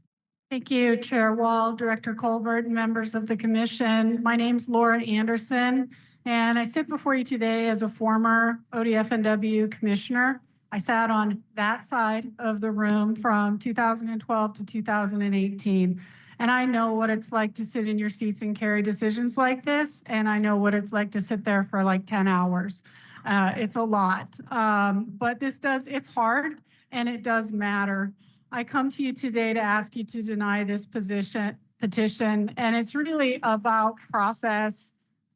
Thank you, Chair Wall, Director Colbert, and members of the commission. My name's Laura Anderson, and I sit before you today as a former ODFNW commissioner. I sat on that side of the room from 2012 to 2018. And I know what it's like to sit in your seats and carry decisions like this. And I know what it's like to sit there for like 10 hours. It's a lot. But it's hard and it does matter. I come to you today to ask you to deny this petition. And it's really about process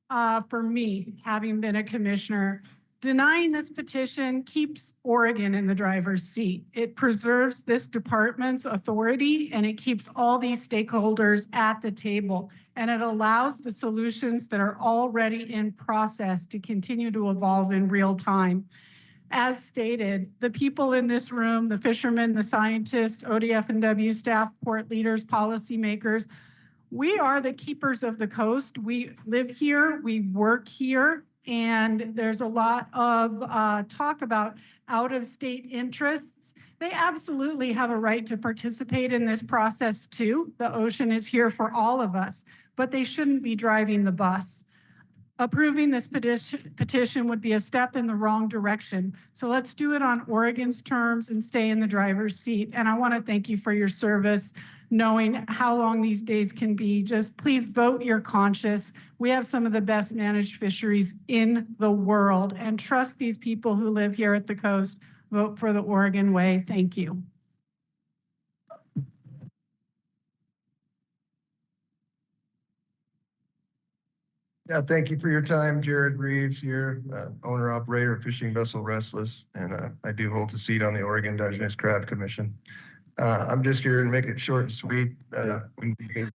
for me, having been a commissioner. Denying this petition keeps Oregon in the driver's seat. It preserves this department's authority and it keeps all these stakeholders at the table. And it allows the solutions that are already in process to continue to evolve in real time. As stated, the people in this room, the fishermen, the scientists, ODFNW staff, port leaders, policymakers, we are the keepers of the coast. We live here, we work here. And there's a lot of talk about out-of-state interests. They absolutely have a right to participate in this process too. The ocean is here for all of us, but they shouldn't be driving the bus. Approving this petition would be a step in the wrong direction. So let's do it on Oregon's terms and stay in the driver's seat. And I want to thank you for your service, knowing how long these days can be. Just please vote your conscience. We have some of the best managed fisheries in the world, and trust these people who live here at the coast. Vote for the Oregon way. Thank you. Yeah, thank you for your time. Jared Reeves here, owner operator of Fishing Vessel Restless, and I do hold the seat on the Oregon Dungeness Crab Commission. I'm just here to make it short and sweet. We get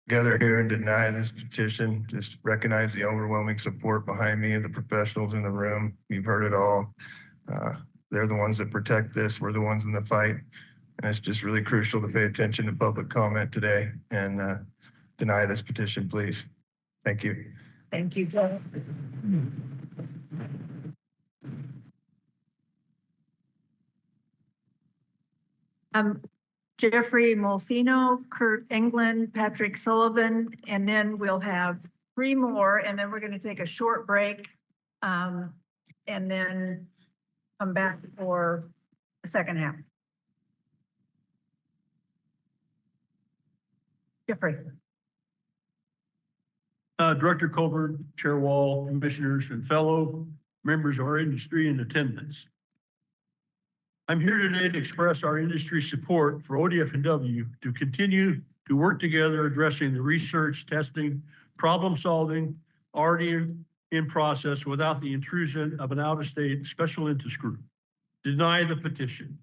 together here and deny this petition. Just recognize the overwhelming support behind me and the professionals in the room. You've heard it all. They're the ones that protect this. We're the ones in the fight. And it's just really crucial to pay attention to public comment today and deny this petition, please. Thank you. Thank you, Jeff. Jeffrey Molfino, Kurt England, Patrick Sullivan, and then we'll have three more, and then we're going to take a short break, and then come back for the second half. Jeffrey. Director Colbert, Chair Wall, commissioners, and fellow members of our industry in attendance. I'm here today to express our industry's support for ODF&W to continue to work together addressing the research, testing, problem solving already in process without the intrusion of an out-of-state special interest group. Deny the petition.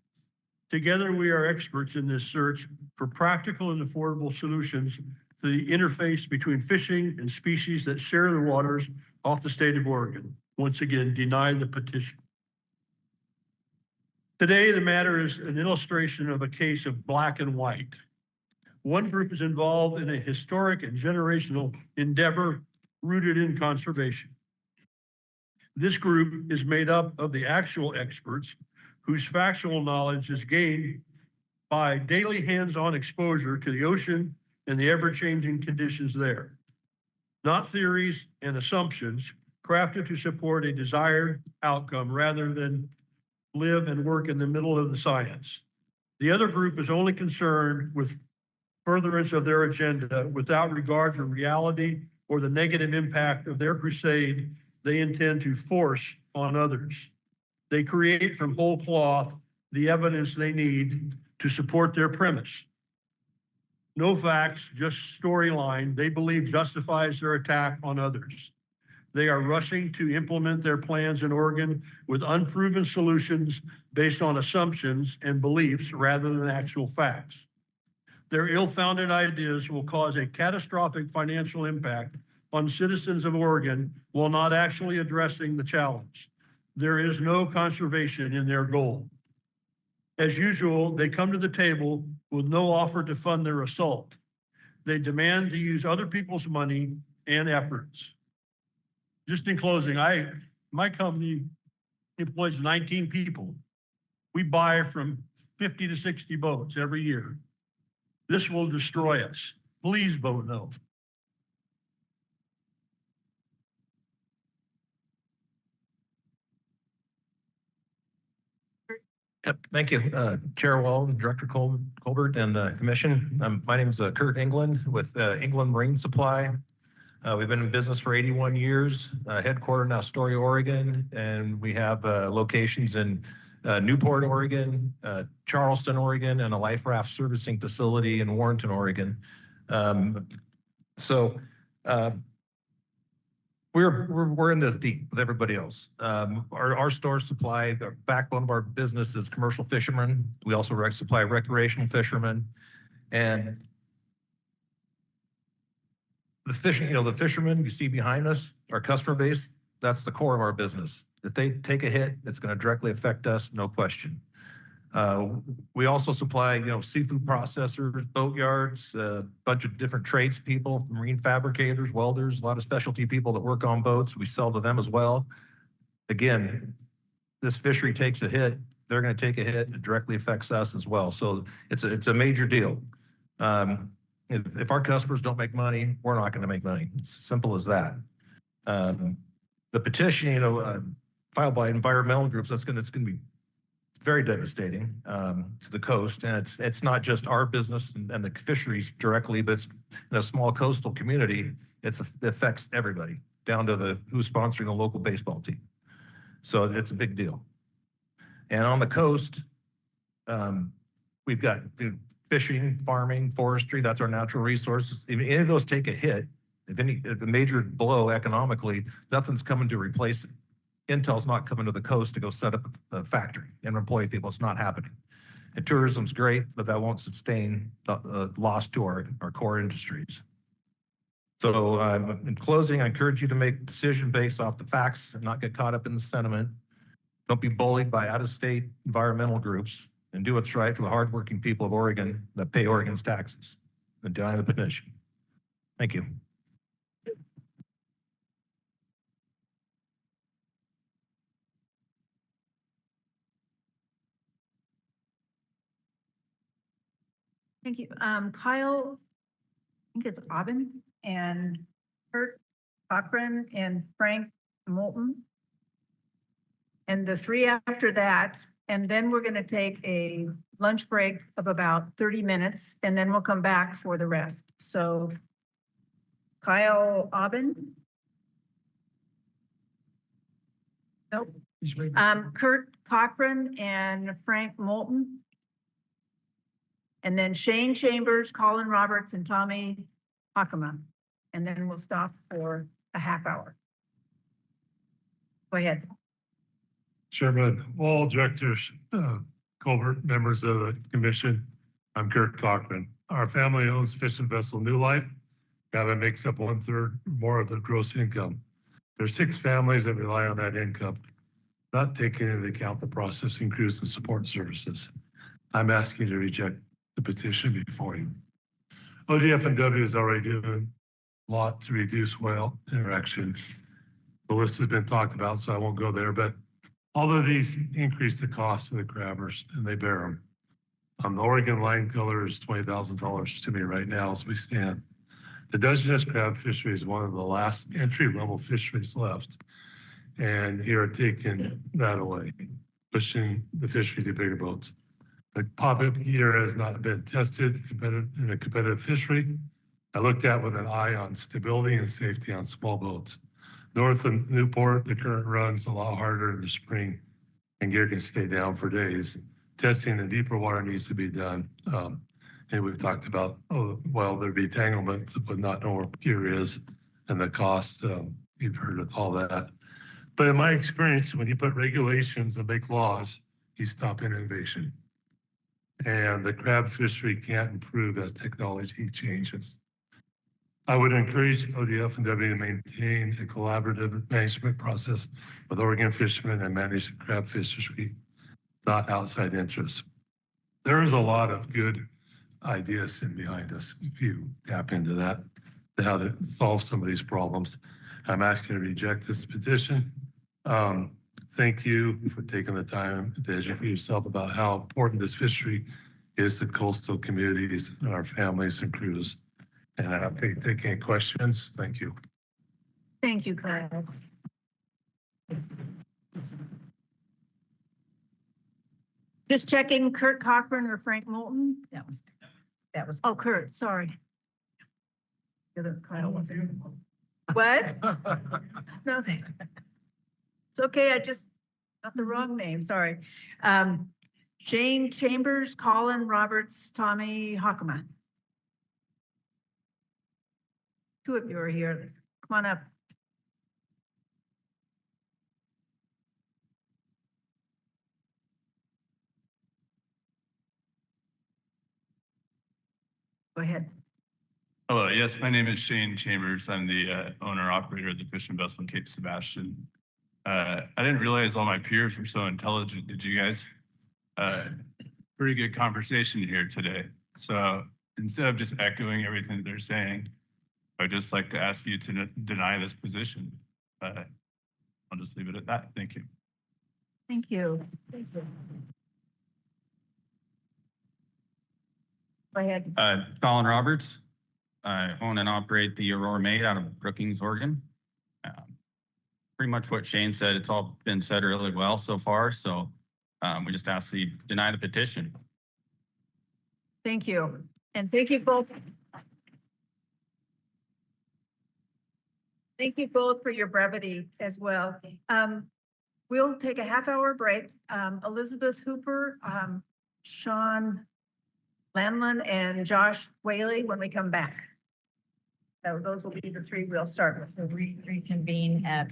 Together, we are experts in this search for practical and affordable solutions to the interface between fishing and species that share the waters off the state of Oregon. Once again, deny the petition. Today, the matter is an illustration of a case of black and white. One group is involved in a historic and generational endeavor rooted in conservation. This group is made up of the actual experts whose factual knowledge is gained by daily hands-on exposure to the ocean and the ever-changing conditions there. Not theories and assumptions crafted to support a desired outcome rather than live and work in the middle of the science. The other group is only concerned with furtherance of their agenda without regard to reality or the negative impact of their crusade they intend to force on others. They create from whole cloth the evidence they need to support their premise. No facts, just storyline they believe justifies their attack on others. They are rushing to implement their plans in Oregon with unproven solutions based on assumptions and beliefs rather than actual facts. Their ill-founded ideas will cause a catastrophic financial impact on citizens of Oregon while not actually addressing the challenge. There is no conservation in their goal. As usual, they come to the table with no offer to fund their assault. They demand to use other people's money and efforts. Just in closing, my company employs 19 people. We buy from 50 to 60 boats every year. This will destroy us. Please vote no. Yep, thank you, Chair Wall, Director Colbert, and the commission. My name is Kurt England with England Marine Supply. We've been in business for 81 years, headquartered in Astoria, Oregon, and we have locations in Newport, Oregon, Charleston, Oregon, and a life raft servicing facility in Warrenton, Oregon. We're in this deep with everybody else. Our store supply, the backbone of our business is commercial fishermen. We also supply recreational fishermen, and the fishing, the fishermen you see behind us, our customer base, that's the core of our business. If they take a hit, it's going to directly affect us, no question. We also supply, seafood processors, boat yards, a bunch of different tradespeople, marine fabricators, welders, a lot of specialty people that work on boats. We sell to them as well. Again, this fishery takes a hit, they're going to take a hit. It directly affects us as well. So it's a major deal. If our customers don't make money, we're not going to make money. It's simple as that. The petition, filed by environmental groups, it's going to be very devastating to the coast, and it's not just our business and the fisheries directly, but it's in a small coastal community. It affects everybody down to who's sponsoring the local baseball team. So it's a big deal. And on the coast, we've got fishing, farming, forestry. That's our natural resources. If any of those take a hit, If a major blow economically, nothing's coming to replace it. Intel's not coming to the coast to go set up a factory and employ people. It's not happening. And tourism's great, but that won't sustain the loss to our core industries. So in closing, I encourage you to make a decision based off the facts and not get caught up in the sentiment. Don't be bullied by out-of-state environmental groups, and do what's right for the hardworking people of Oregon that pay Oregon's taxes, and deny the petition. Thank you. Thank you. Kyle, I think it's Aubin, and Kurt Cochran, and Frank Moulton. And the three after that, and then we're going to take a lunch break of about 30 minutes, and then we'll come back for the rest. So Kyle Aubin. Nope. Kurt Cochran and Frank Moulton. And then Shane Chambers, Colin Roberts, and Tommy Hakama. And then we'll stop for a half hour. Go ahead. Chairman Wall, Directors Colbert, members of the commission. I'm Kurt Cochran. Our family owns fishing vessel New Life. That makes up 1/3 more of the gross income. There's 6 families that rely on that income, not taking into account the processing crews and support services. I'm asking to reject the petition before you. ODF&W is already doing a lot to reduce whale interaction. The list has been talked about, so I won't go there, but all of these increase the cost of the crabbers, and they bear them. The Oregon line color is $20,000 to me right now as we stand. The Dungeness crab fishery is one of the last entry-level fisheries left, and you're taking that away, pushing the fishery to bigger boats. The pop-up gear has not been tested in a competitive fishery. I looked at with an eye on stability and safety on small boats. North of Newport, the current runs a lot harder in the spring, and gear can stay down for days. Testing in deeper water needs to be done. And we've talked about, well, there'd be entanglements, but not know where gear is and the cost. You've heard of all that. But in my experience, when you put regulations and make laws, you stop innovation. And the crab fishery can't improve as technology changes. I would encourage ODF&W to maintain a collaborative management process with Oregon fishermen and manage the crab fishery, not outside interests. There is a lot of good ideas sitting behind us if you tap into that, to how to solve some of these problems. I'm asking to reject this petition. Thank you for taking the time to educate yourself about how important this fishery is to coastal communities and our families and crews. And I don't think take any questions. Thank you. Thank you, Kyle. Just checking, Kurt Cochran or Frank Moulton? That was, oh, Kurt, sorry. The other Kyle wasn't. What? Nothing. It's okay, I just got the wrong name, sorry. Shane Chambers, Colin Roberts, Tommy Hakama. 2 of you are here. Come on up. Go ahead. Hello, yes, my name is Shane Chambers. I'm the owner operator of the fishing vessel Cape Sebastian. I didn't realize all my peers were so intelligent. Did you guys? Pretty good conversation here today. So instead of just echoing everything that they're saying, I'd just like to ask you to deny this position. I'll just leave it at that. Thank you. Thank you. Go ahead. Colin Roberts. I own and operate the Aurora Maid out of Brookings, Oregon. Pretty much what Shane said, it's all been said really well so far. So we just ask that you deny the petition. Thank you. And thank you both. Thank you both for your brevity as well. We'll take a half-hour break. Elizabeth Hooper, Sean Landlin, and Josh Whaley when we come back. So those will be the three we'll start with. So reconvene at